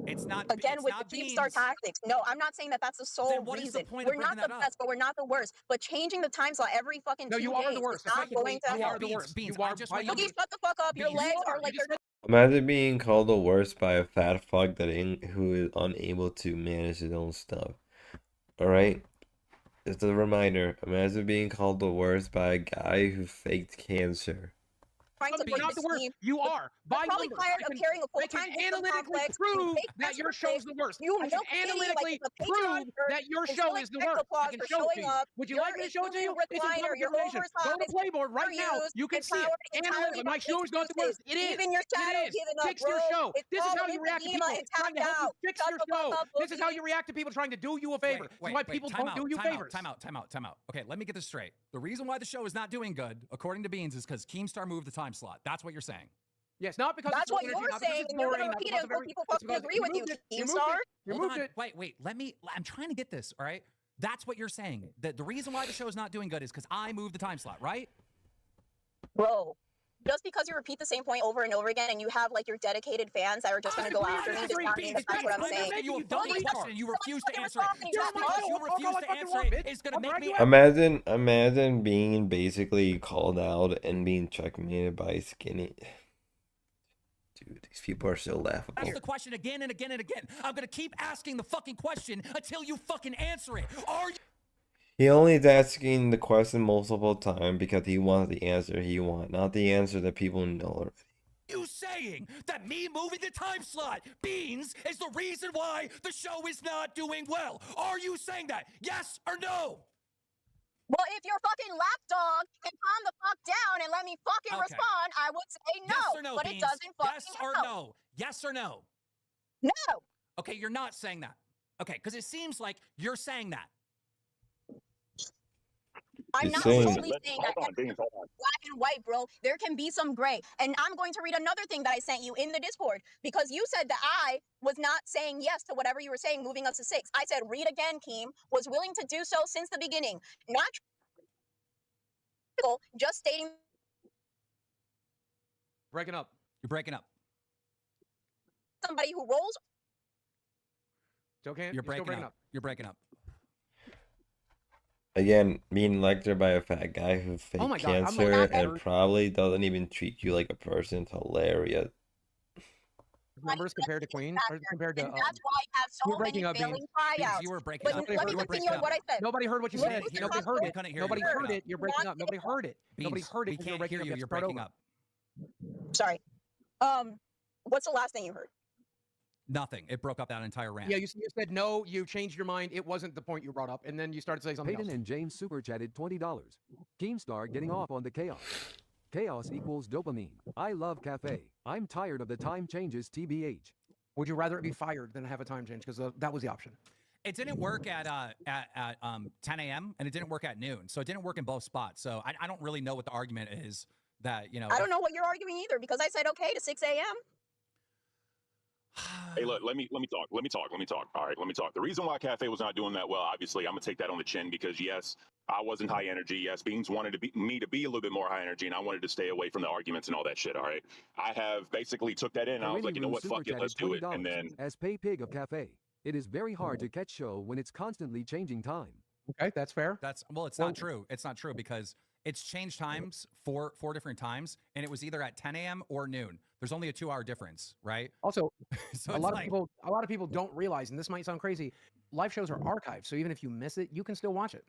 It's not again it's with not the Keemstar tactics. No, I'm not saying that that's the sole Then what is reason. the point of We're not bringing the that best, but we're not the worst. But changing the time slot every fucking No, 2 you days are the worst. is not going to You help. are the worst. Beans, You are I just want you Boogie, shut the fuck up. Your Beans, legs you are like they're Imagine being called the worst by a fat fuck who is unable to manage his own stuff. Alright? Just a reminder, imagine being called the worst by a guy who faked cancer. trying to You're not the worst. You are. By probably numbers. tired of carrying a I can full-time victim analytically complex. prove fake that your extra show's the worst. You I can milk me like analytically it's a prove Patreon shirt that your and show stealing is the extra worst. I applause can for show it to showing you. up. Would you You're like me to a show it to you? Hulu It's in recliner. public You're information. Go to oversized. Playboard right now. Used, You can see it. entirely Analytically, my show is not the worst. It is. Even your shadow It is. giving up, Fix bro. your show. It's This is all how you react to lymphedema people and trying to tapped help you out. fix Shut your the fuck show. up, This is how Boogie. you react to people trying to do you a favor. This is why people don't do you favors. Time out. Okay, let me get this straight. The reason why the show is not doing good, according to Beans, is because Keemstar moved the time slot. That's what you're saying. Yes, not because That's it's low what energy, you're not because saying, it's and you're boring, gonna not repeat it because of until everything. people It's fucking because agree with you, moved it. You moved Keemstar. it. You Hold moved on. it. Wait. I'm trying to get this, all right? That's what you're saying. The reason why the show is not doing good is because I moved the time slot, right? Bro, just because you repeat the same point over and over again and you have like your dedicated fans that are just gonna go after me does not mean that that's what I'm saying. asking you a dumb question and you refuse to answer it. You're Just my because you idol. refuse to answer it is going to make me... Imagine being basically called out and being checkmated by Skinny. Dude, these people are so laughable. Ask the question again and again and again. I'm going to keep asking the fucking question until you fucking answer it. Are you... He only is asking the question multiple times because he wants the answer he wants, not the answer that people know already. You saying that me moving the time slot, Beans, is the reason why the show is not doing well? Are you saying that? Yes or no? Well, if your fucking lapdog can calm the fuck down and let me fucking respond, I would say no. Yes or no, but Beans? it doesn't fucking Yes or help. no? Yes or no? No. Okay, you're not saying that. Okay, because it seems like you're saying that. I'm not totally saying that black and white, bro. There can be some gray. And I'm going to read another thing that I sent you in the Discord because you said that I was not saying yes to whatever you were saying moving us to 6. I said, read again, Keem. Was willing to do so since the beginning. Not just stating. Breaking up. You're breaking up. Somebody who rolls. Still can't. You're still breaking up. You're breaking up. Again, being lectured by a fat guy who faked Oh my God, I'm cancer like- and probably doesn't even treat you like a person. It's hilarious. Numbers compared to Queen, or compared to. And that's why I have so You're breaking many up, Beans. failing tryouts. You were breaking But up. let me You were breaking continue on up. what I said. Nobody heard what you Look said. who's the Nobody top heard scorer. it. Couldn't hear you. Nobody You're breaking heard up. it. You're breaking up. Nobody heard it. Nobody Beans, heard it we because you're can't breaking hear up. you. You have to You're start breaking over. up. Sorry. What's the last thing you heard? Nothing. It broke up that entire rant. Yeah, you said no. You changed your mind. It wasn't the point you brought up, and then you started saying something Peyton else. and James super chatted $20. Keemstar getting off on the chaos. Chaos equals dopamine. I love cafe. I'm tired of the time changes TBH. Would you rather it be fired than have a time change? Because that was the option. It didn't work at 10 a.m. and it didn't work at noon, so it didn't work in both spots. So I don't really know what the argument is that I don't know what you're arguing either because I said okay to 6 a.m. Hey, look, let me talk. All right, let me talk. The reason why Cafe was not doing that well, obviously, I'm gonna take that on the chin because yes, I wasn't high energy. Yes, Beans wanted me to be a little bit more high energy, and I wanted to stay away from the arguments and all that shit. All right, I have basically took that in. And I was like, you know what, fuck it, let's do it. And then as pay pig of cafe, it is very hard to catch show when it's constantly changing time. Okay, that's fair. It's not true. It's not true because it's changed times four different times, and it was either at 10 a.m. or noon. There's only a 2-hour difference, right? Also, So a lot of people don't realize, and this might sound crazy, live shows are archived, so even if you miss it, you can still watch it.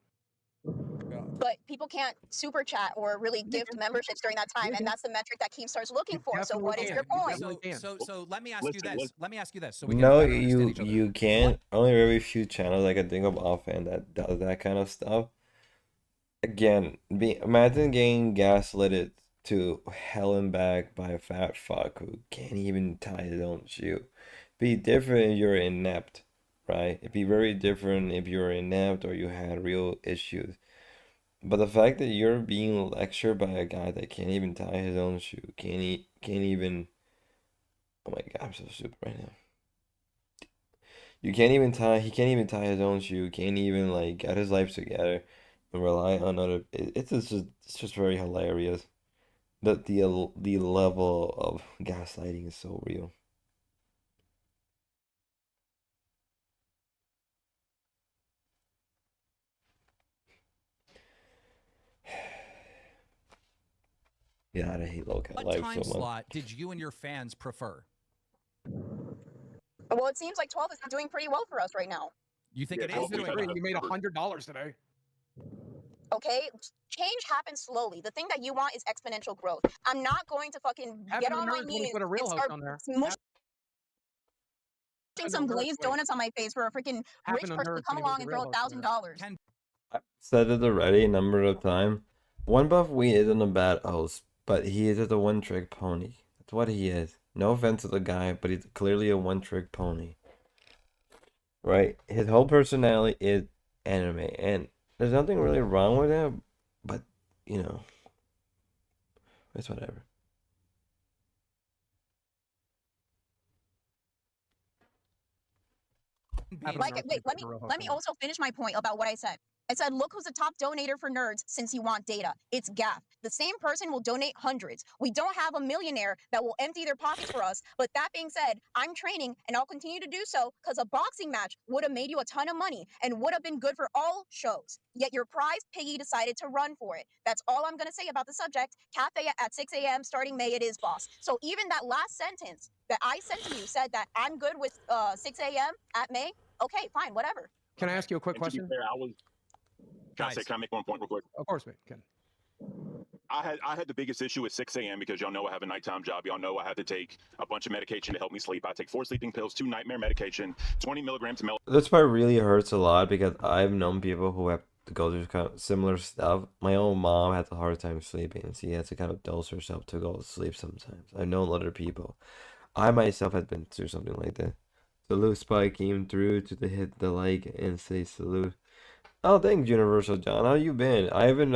But people can't super chat or really gift memberships during that time, and that's the metric that Keemstar's looking for. So what is your point? So let me ask you this. Let me ask you this. So we No, can better understand each other. you can't. Only very few channels I can think of offhand that does that kind of stuff. Again, imagine getting gaslighted to hell and back by a fat fuck who can't even tie his own shoe. Be different if you're inept, right? It'd be very different if you're inept or you had real issues. But the fact that you're being lectured by a guy that can't even tie his own shoe, can't even. Oh my God, I'm so stupid right now. He can't even tie his own shoe, can't even like get his life together and rely on other. It's just very hilarious. The level of gaslighting is so real. Yeah, I hate What lolcowlive time so much. slot did you and your fans prefer? Well, it seems like 12 is doing pretty well for us right now. You think Yeah, it is well, doing we- well? You made $100 today. Okay, change happens slowly. The thing that you want is exponential growth. I'm not going to fucking Happen get on on my nerds when we knees put a real and host start on there. smushing Happen some on nerds glazed when- donuts on my face for a freaking Happen rich on person to nerds come when you along put and a throw real host on there. $1,000. I've said it already a number of times. One Buff Wheat isn't a bad host, but he is just a one-trick pony. That's what he is. No offense to the guy, but he's clearly a one-trick pony. Right? His whole personality is anime, and there's nothing really wrong with that, but, you know, it's whatever. Like, wait, let me also finish my point about what I said. I said, look who's the top donator for nerds since you want data. It's Gaff. The same person will donate hundreds. We don't have a millionaire that will empty their pockets for us. But that being said, I'm training and I'll continue to do so because a boxing match would have made you a ton of money and would have been good for all shows. Yet your prize piggy decided to run for it. That's all I'm going to say about the subject. Cafe at 6 a.m. starting May, it is boss. So even that last sentence that I sent to you said that I'm good with 6 a.m. at May. Okay, fine, whatever. Can I ask you a quick and to be question? fair, can I make one point real quick? Of course, mate. Can. I had the biggest issue at 6 a.m. because y'all know I have a nighttime job. Y'all know I have to take a bunch of medication to help me sleep. I take 4 sleeping pills, 2 nightmare medication, 20 milligrams of This part really hurts a lot because I've known people who have to go through kind of similar stuff. My own mom has a hard time sleeping, and she has to kind of dose herself to go to sleep sometimes. I've known other people. I myself have been through something like that. Salute Spy came through to hit the like and say salute. Oh, thanks, Universal John. How you been? I haven't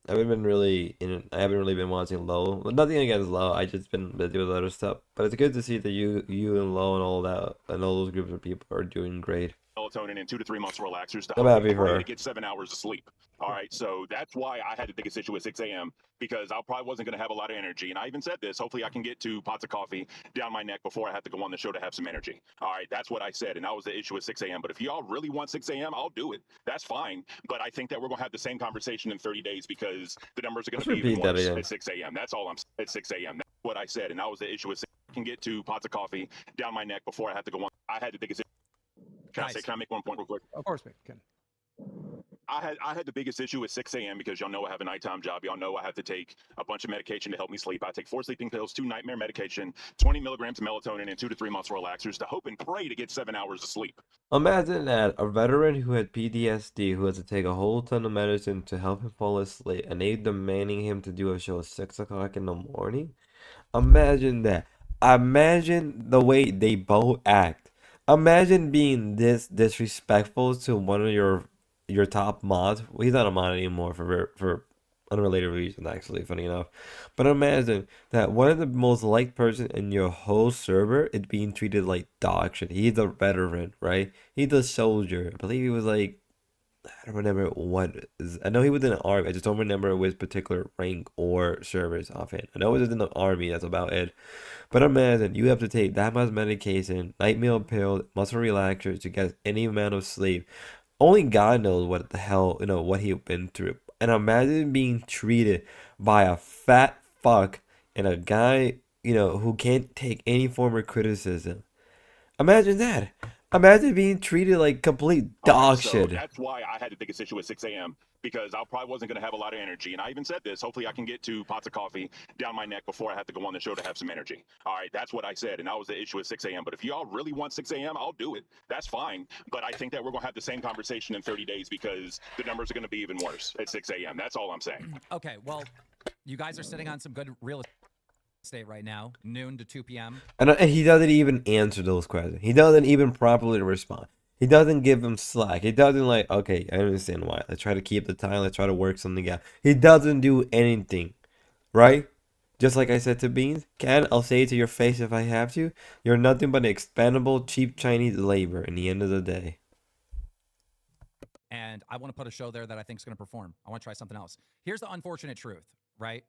been really been watching LOL. Nothing against LOL. I just been busy with other stuff. But it's good to see that you and Lo and all that and all those groups of people are doing great. Melatonin and 2 to 3 months relaxers to I'm help happy me for pray her. to get 7 hours of sleep. All right, so that's why I had the biggest issue at 6 a.m. because I probably wasn't going to have a lot of energy. And I even said this, hopefully I can get 2 pots of coffee down my neck before I have to go on the show to have some energy. All right, that's what I said. And that was the issue at 6 a.m. But if y'all really want 6 a.m., I'll do it. That's fine. But I think that we're going to have the same conversation in 30 days because the numbers are going Let's to be even repeat that worse again. at 6 a.m. That's all I'm at 6 a.m. That's what I said. And that was the issue at 6 I can get 2 pots of coffee down my neck before I have to go on. I had the biggest. Can I make one point real quick? Of course, man. Can. I had the biggest issue at 6 a.m. because y'all know I have a nighttime job. Y'all know I have to take a bunch of medication to help me sleep. I take 4 sleeping pills, 2 nightmare medication, 20 milligrams of melatonin, and 2 to 3 months relaxers to hope and pray to get 7 hours of sleep. Imagine that a veteran who had PTSD, who has to take a whole ton of medicine to help him fall asleep, and they demanding him to do a show at 6 o'clock in the morning. Imagine that. Imagine the way they both act. Imagine being this disrespectful to one of your top mods. Well, he's not a mod anymore for unrelated reasons, actually, funny enough. But imagine that one of the most liked person in your whole server is being treated like dog shit. He's a veteran, right? He's a soldier. I believe he was like, I don't remember what is. I know he was in the army. I just don't remember which particular rank or service offhand. I know it was in the army. That's about it. But imagine you have to take that much medication, night meal pill, muscle relaxers to get any amount of sleep. Only God knows what the hell, what he's been through. And imagine being treated by a fat fuck and a guy, who can't take any form of criticism. Imagine that. Imagine being treated like complete dog shit. That's why I had the biggest issue at 6 a.m. because I probably wasn't going to have a lot of energy. And I even said this, hopefully I can get 2 pots of coffee down my neck before I have to go on the show to have some energy. All right, that's what I said. And that was the issue at 6 a.m. But if y'all really want 6 a.m., I'll do it. That's fine. But I think that we're going to have the same conversation in 30 days because the numbers are going to be even worse at 6 a.m. That's all I'm saying. Okay, well, you guys are sitting on some good real estate right now, noon to 2 p.m. And he doesn't even answer those questions. He doesn't even properly respond. He doesn't give them slack. He doesn't like, okay, I understand why. Let's try to keep the time. Let's try to work something out. He doesn't do anything, right? Just like I said to Beans, Ken, I'll say it to your face if I have to. You're nothing but an expendable, cheap Chinese labor in the end of the day. And I want to put a show there that I think is going to perform. I want to try something else. Here's the unfortunate truth, right?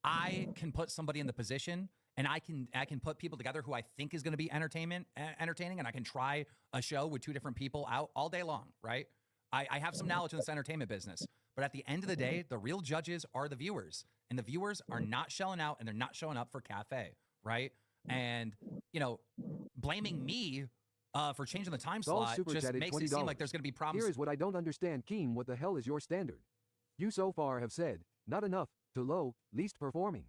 I can put somebody in the position and I can put people together who I think is going to be entertaining, and I can try a show with 2 different people out all day long, right? I have some knowledge in this entertainment business, but at the end of the day, the real judges are the viewers, and the viewers are not shelling out and they're not showing up for Cafe, right? And, blaming me for changing the time slot just makes it seem like there's going to be problems. Here is what I don't understand, Keem. What the hell is your standard? You so far have said, not enough, to low, least performing.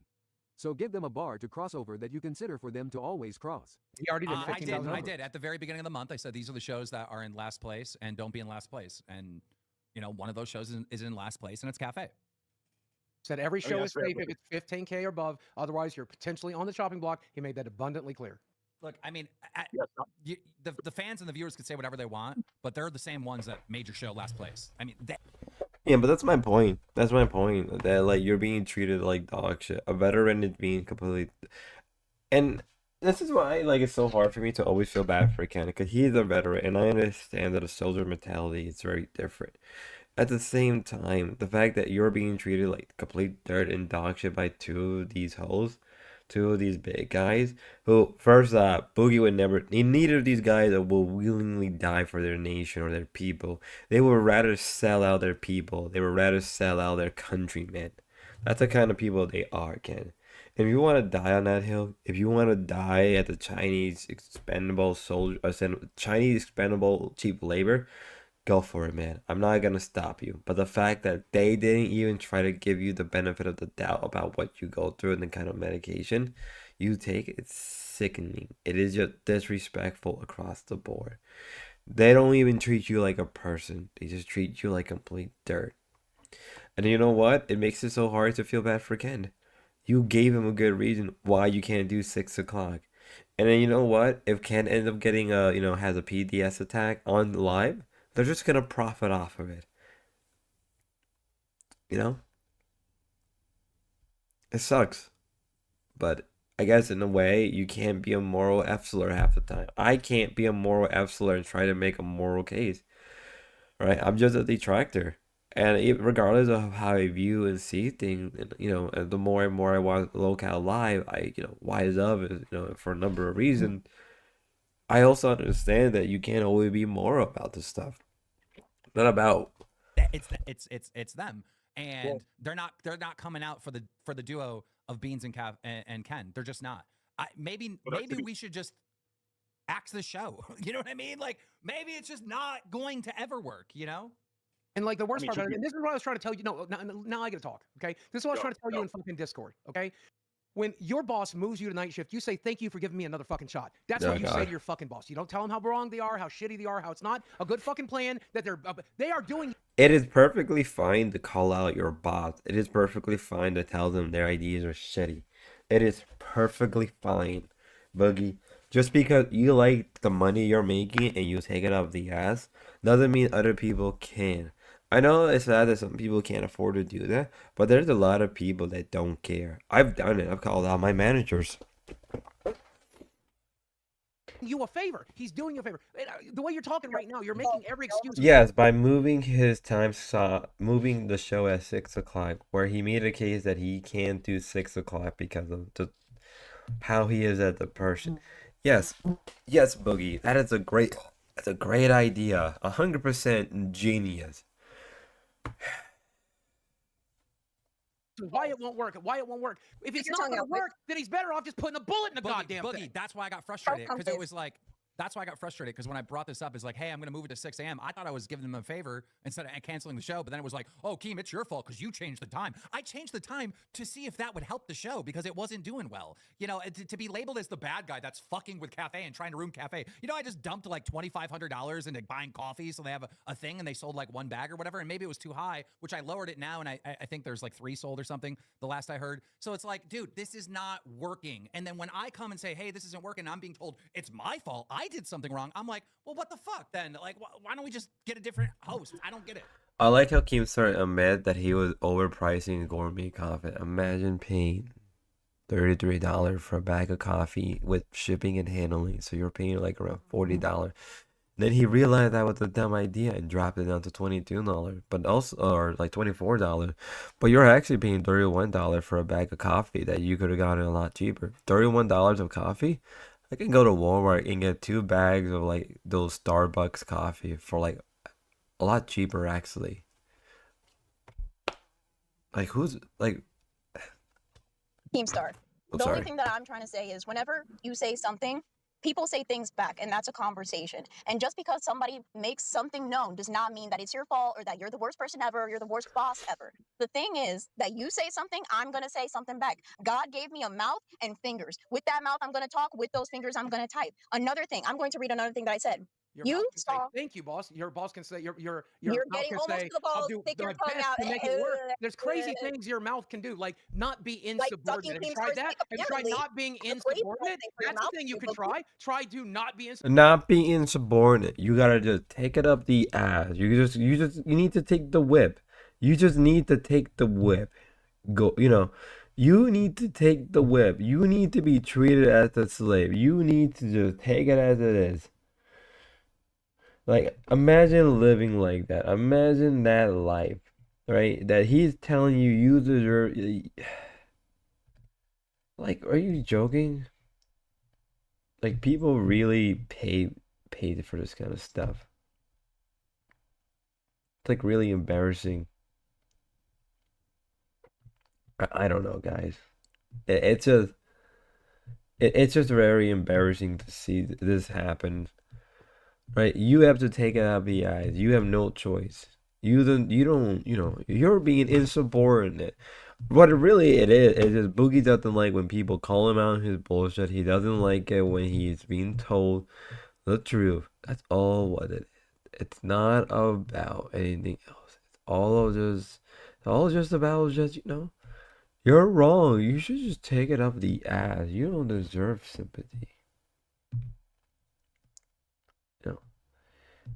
So give them a bar to crossover that you consider for them to always cross. He already did. I did. At the very beginning of the month, I said these are the shows that are in last place and don't be in last place. And, one of those shows is in last place, and it's Cafe. Said every show is safe if it's 15K or above. Otherwise, you're potentially on the chopping block. He made that abundantly clear. Look, I mean, the fans and the viewers can say whatever they want, but they're the same ones that made your show last place. I mean, yeah, but that's my point. That's my point. That like you're being treated like dog shit. A veteran is being completely, and this is why like it's so hard for me to always feel bad for Ken because he's a veteran, and I understand that a soldier mentality is very different. At the same time, the fact that you're being treated like complete dirt and dog shit by 2 of these hoes, 2 of these big guys, who, first off, Boogie would never, neither of these guys will willingly die for their nation or their people. They would rather sell out their people. They would rather sell out their countrymen. That's the kind of people they are, Ken. If you want to die on that hill, if you want to die at the Chinese expendable soldier, Chinese expendable cheap labor, go for it, man. I'm not gonna stop you. But the fact that they didn't even try to give you the benefit of the doubt about what you go through and the kind of medication you take, it's sickening. It is just disrespectful across the board. They don't even treat you like a person. They just treat you like complete dirt. And you know what? It makes it so hard to feel bad for Ken. You gave him a good reason why you can't do 6 o'clock. And then you know what? If Ken ends up getting has a PDS attack on live, they're just gonna profit off of it. It sucks, but I guess in a way, you can't be a moral Epsiler half the time. I can't be a moral Epsiler and try to make a moral case, right? I'm just a detractor. And regardless of how I view and see things, and the more and more I watch Lolcow Live, I, wise up, for a number of reasons. I also understand that you can't always be moral about this stuff. Not about. It's them, and they're not coming out for the duo of Beans and Ken. They're just not. Maybe we should just axe the show. You know what I mean? Like maybe it's just not going to ever work. And like the worst part about it, and this is what I was trying to tell you. No, now I get to talk. Okay, this is what I was trying to tell you in fucking Discord. Okay, when your boss moves you to night shift, you say thank you for giving me another fucking shot. That's what you say to your fucking boss. You don't tell them how wrong they are, how shitty they are, how it's not a good fucking plan that they are doing. It is perfectly fine to call out your boss. It is perfectly fine to tell them their ideas are shitty. It is perfectly fine, Boogie. Just because you like the money you're making and you take it off the ass doesn't mean other people can. I know it's sad that some people can't afford to do that, but there's a lot of people that don't care. I've done it. I've called out my managers. You a favor. He's doing you a favor. The way you're talking right now, you're making every excuse. Yes, by moving his time slot, moving the show at 6 o'clock, where he made a case that he can't do 6 o'clock because of how he is as a person. Yes, Boogie, that's a great idea. 100% genius. Why it won't work? If it's not going to work, then he's better off just putting a bullet in the goddamn thing. That's why I got frustrated because it was like. That's why I got frustrated because when I brought this up, it's like, hey, I'm going to move it to 6 a.m. I thought I was giving them a favor instead of canceling the show. But then it was like, oh, Keem, it's your fault because you changed the time. I changed the time to see if that would help the show because it wasn't doing well. To be labeled as the bad guy that's fucking with Cafe and trying to ruin Cafe. I just dumped like $2,500 into buying coffee so they have a thing and they sold like one bag or whatever. And maybe it was too high, which I lowered it now. And I think there's like 3 sold or something the last I heard. So it's like, dude, this is not working. And then when I come and say, hey, this isn't working, I'm being told it's my fault. I did something wrong. I'm like, well, what the fuck then? Like, why don't we just get a different host? I don't get it. I like how Keem started admit that he was overpricing gourmet coffee. Imagine paying $33 for a bag of coffee with shipping and handling. So you're paying like around $40. Then he realized that was a dumb idea and dropped it down to $22, but also or like $24. But you're actually paying $31 for a bag of coffee that you could have gotten a lot cheaper. $31 of coffee? I can go to Walmart and get 2 bags of like those Starbucks coffee for like a lot cheaper actually. Like who's like Keemstar. I'm The sorry. only thing that I'm trying to say is whenever you say something, people say things back, and that's a conversation. And just because somebody makes something known does not mean that it's your fault or that you're the worst person ever or you're the worst boss ever. The thing is that you say something, I'm going to say something back. God gave me a mouth and fingers. With that mouth, I'm going to talk. With those fingers, I'm going to type. Another thing, I'm going to read another thing that I said. Your boss can say, thank you, boss. Your boss can say, your You're mouth getting can almost say, to the balls, I'll do stick my your tongue best out. to make it work. There's crazy things your mouth can do, like not be insubordinate. Have you tried that? Have you tried not being insubordinate? That's the thing you can try. Try to not be insubordinate. Not be insubordinate. You gotta just take it up the ass. You need to take the whip. You just need to take the whip. You need to take the whip. You need to be treated as a slave. You need to just take it as it is. Like, imagine living like that. Imagine that life, right? That he's telling you deserve. Like, are you joking? Like, people really pay for this kind of stuff. It's like really embarrassing. I don't know, guys. It's just very embarrassing to see this happen. Right? You have to take it out of the eyes. You have no choice. You're being insubordinate. What really it is just Boogie doesn't like when people call him out on his bullshit. He doesn't like it when he's being told the truth. That's all what it is. It's not about anything else. It's all just about you're wrong. You should just take it up the ass. You don't deserve sympathy.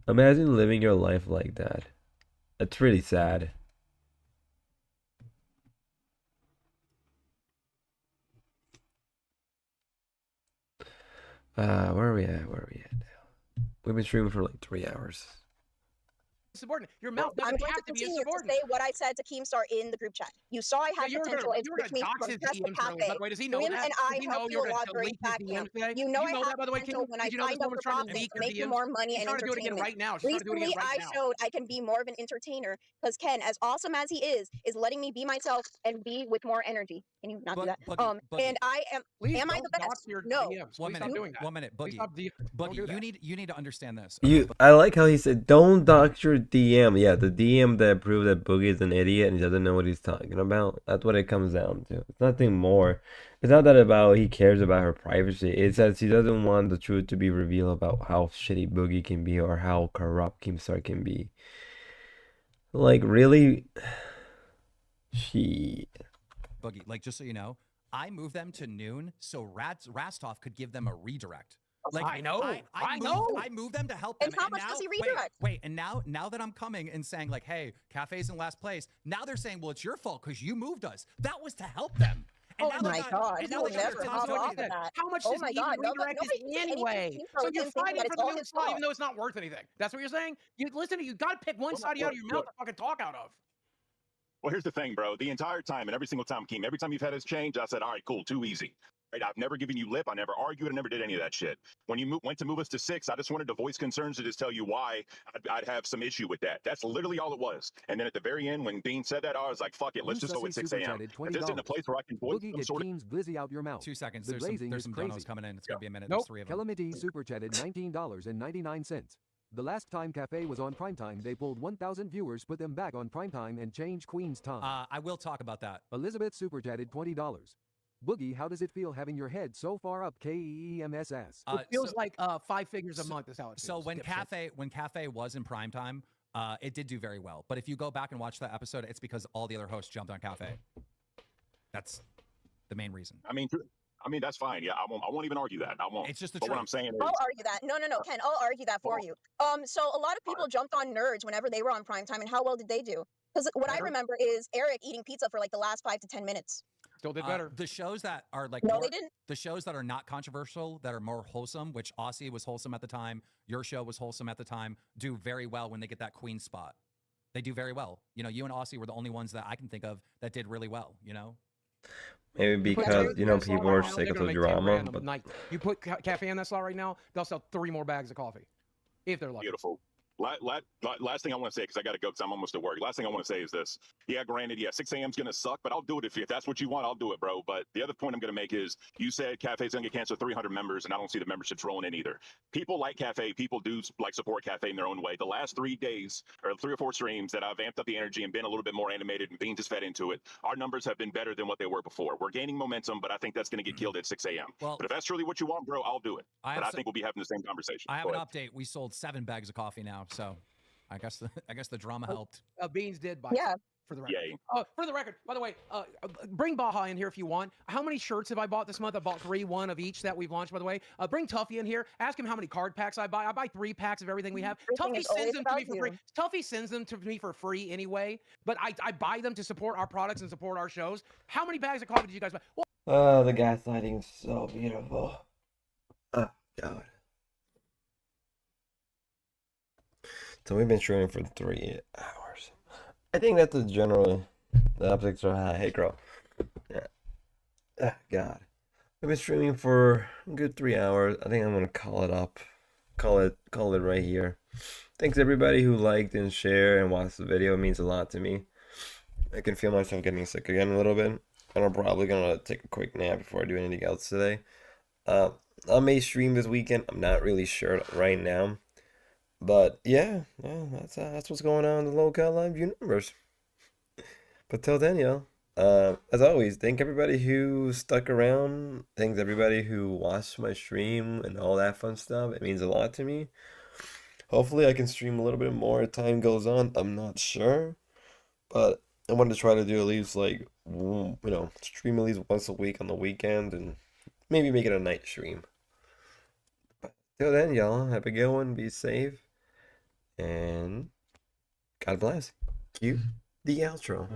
Imagine living your life like that. It's really sad. Where are we at? Where are we at now? We've been streaming for like 3 hours. Subordinate. Your mouth I'm doesn't going to have to be a continue to subordinate. say what I said to Keemstar in the group chat. You saw I had Yeah, potential, you were which gonna means dox from his Test the DMs earlier. By Cafe. the way, does he know Him that? and Does I he know helped you you're a gonna lot during delete his back camp. DMs today? You Did know you I know had that, by the way, potential King? when I Did you know this signed up woman's for trying to Project leak to your make you DMs? more money She's and trying to do it again entertainment. right now. She's trying to do it again Recently, right I now. showed I can be more of an entertainer because Ken, as awesome as he is letting me be myself and be with more energy. Can you not do that? And I am. Please Am I don't the dox best? your No. DMs. One Please stop minute. doing that. 1 minute. Please Boogie. stop don't do Boogie, that. you need to understand this. I like how he said, "Don't dox your DM." Yeah, the DM that proved that Boogie is an idiot and he doesn't know what he's talking about. That's what it comes down to. It's nothing more. It's not that about he cares about her privacy. It says he doesn't want the truth to be revealed about how shitty Boogie can be or how corrupt Keemstar can be. Like, really? She. Boogie, like, just so you know, I moved them to noon so Rastov could give them a redirect. Like, I know. I moved them to help them. And how much does he redirect? Wait, and now that I'm coming and saying like, hey, Cafe's in last place, now they're saying, well, it's your fault because you moved us. That was to help them. And Oh now my they got, God! and He now will they got never their hop top off of dog. that. How much Oh does my he God! even redirect Nobody this anyway? Keemstar So was you're him thinking fighting that for it's the all noon his slot fault. even though it's not worth anything. That's what you're saying? You listen, you gotta pick one side out of your mouth to fucking talk out of. Well, here's the thing, bro. The entire time and every single time, Keem, every time you've had us change, I said, all right, cool, too easy. Right? I've never given you lip. I never argued. I never did any of that shit. When you went to move us to 6, I just wanted to voice concerns to just tell you why I'd have some issue with that. That's literally all it was. And then at the very end, when Dean said that, I was like, fuck it, let's just go at 6 a.m. If this isn't a place where I can voice Boogie some get sort of... Keem's glizzy out your mouth. 2 seconds. The There's glazing some is crazy. donos coming in. It's gonna be a minute. Nope. There's 3 of them. Calamity super chatted $19.99. The last time Cafe was on primetime, they pulled 1,000 viewers, put them back on primetime, and changed Queen's time. I will talk about that. Elizabeth super chatted $20. Boogie, how does it feel having your head so far up KEMSS? It feels like 5 figures a month is how it feels. So when Cafe was in primetime, it did do very well. But if you go back and watch that episode, it's because all the other hosts jumped on Cafe. That's the main reason. I mean, that's fine. Yeah, I won't even argue that. I won't. It's just the But truth. what I'm saying is... I'll argue that. No, Ken, I'll argue that for you. So a lot of people jumped on Nerds whenever they were on primetime, and how well did they do? Because what I remember is Eric eating pizza for like the last 5 to 10 minutes. Still did better. The shows that are like No, they didn't. The shows that are not controversial, that are more wholesome, which Aussie was wholesome at the time, your show was wholesome at the time, do very well when they get that queen spot. They do very well. You know, you and Aussie were the only ones that I can think of that did really well, you know? Maybe because, you know, people are sick of the drama. But you put Cafe in that slot right now, they'll sell 3 more bags of coffee. If they're lucky. Beautiful. Last thing I want to say, because I got to go because I'm almost at work. Last thing I want to say is this. Yeah, granted, 6 a.m. is going to suck, but I'll do it if that's what you want. I'll do it, bro. But the other point I'm going to make is you said Cafe's going to get canceled 300 members, and I don't see the memberships rolling in either. People like Cafe. People do like support Cafe in their own way. The last 3 days or 3 or 4 streams that I've amped up the energy and been a little bit more animated and Bean just fed into it, our numbers have been better than what they were before. We're gaining momentum, but I think that's going to get killed at 6 a.m. Well, but if that's really what you want, bro, I'll do it. But I think we'll be having the same conversation. I have Go an ahead. update. We sold 7 bags of coffee now, so I guess the drama helped. Beans did buy. Yeah. For the record. Yay. For the record, by the way, bring Baja in here if you want. How many shirts have I bought this month? I bought 3, 1 of each that we've launched, by the way. Bring Tuffy in here. Ask him how many card packs I buy. I buy 3 packs of everything we have. Everything Tuffy is sends always them to me about for free. you. Tuffy sends them to me for free anyway, but I buy them to support our products and support our shows. How many bags of coffee did you guys buy? Well, oh, the gaslighting's so beautiful. Oh, God. So we've been streaming for 3 hours. I think that's the general. The optics are high. Hey, girl. Yeah. Oh, God. We've been streaming for a good 3 hours. I think I'm gonna call it up. Call it right here. Thanks everybody who liked and shared and watched the video. It means a lot to me. I can feel myself getting sick again a little bit. And I'm probably gonna take a quick nap before I do anything else today. I may stream this weekend. I'm not really sure right now. But yeah, that's what's going on in the lolcowlive universe. But till then, y'all, as always, thank everybody who stuck around. Thanks everybody who watched my stream and all that fun stuff. It means a lot to me. Hopefully I can stream a little bit more as time goes on. I'm not sure. But I wanted to try to do at least like, you know, stream at least once a week on the weekend and maybe make it a night stream. But till then, y'all, have a good one. Be safe. And God bless. Cue the outro.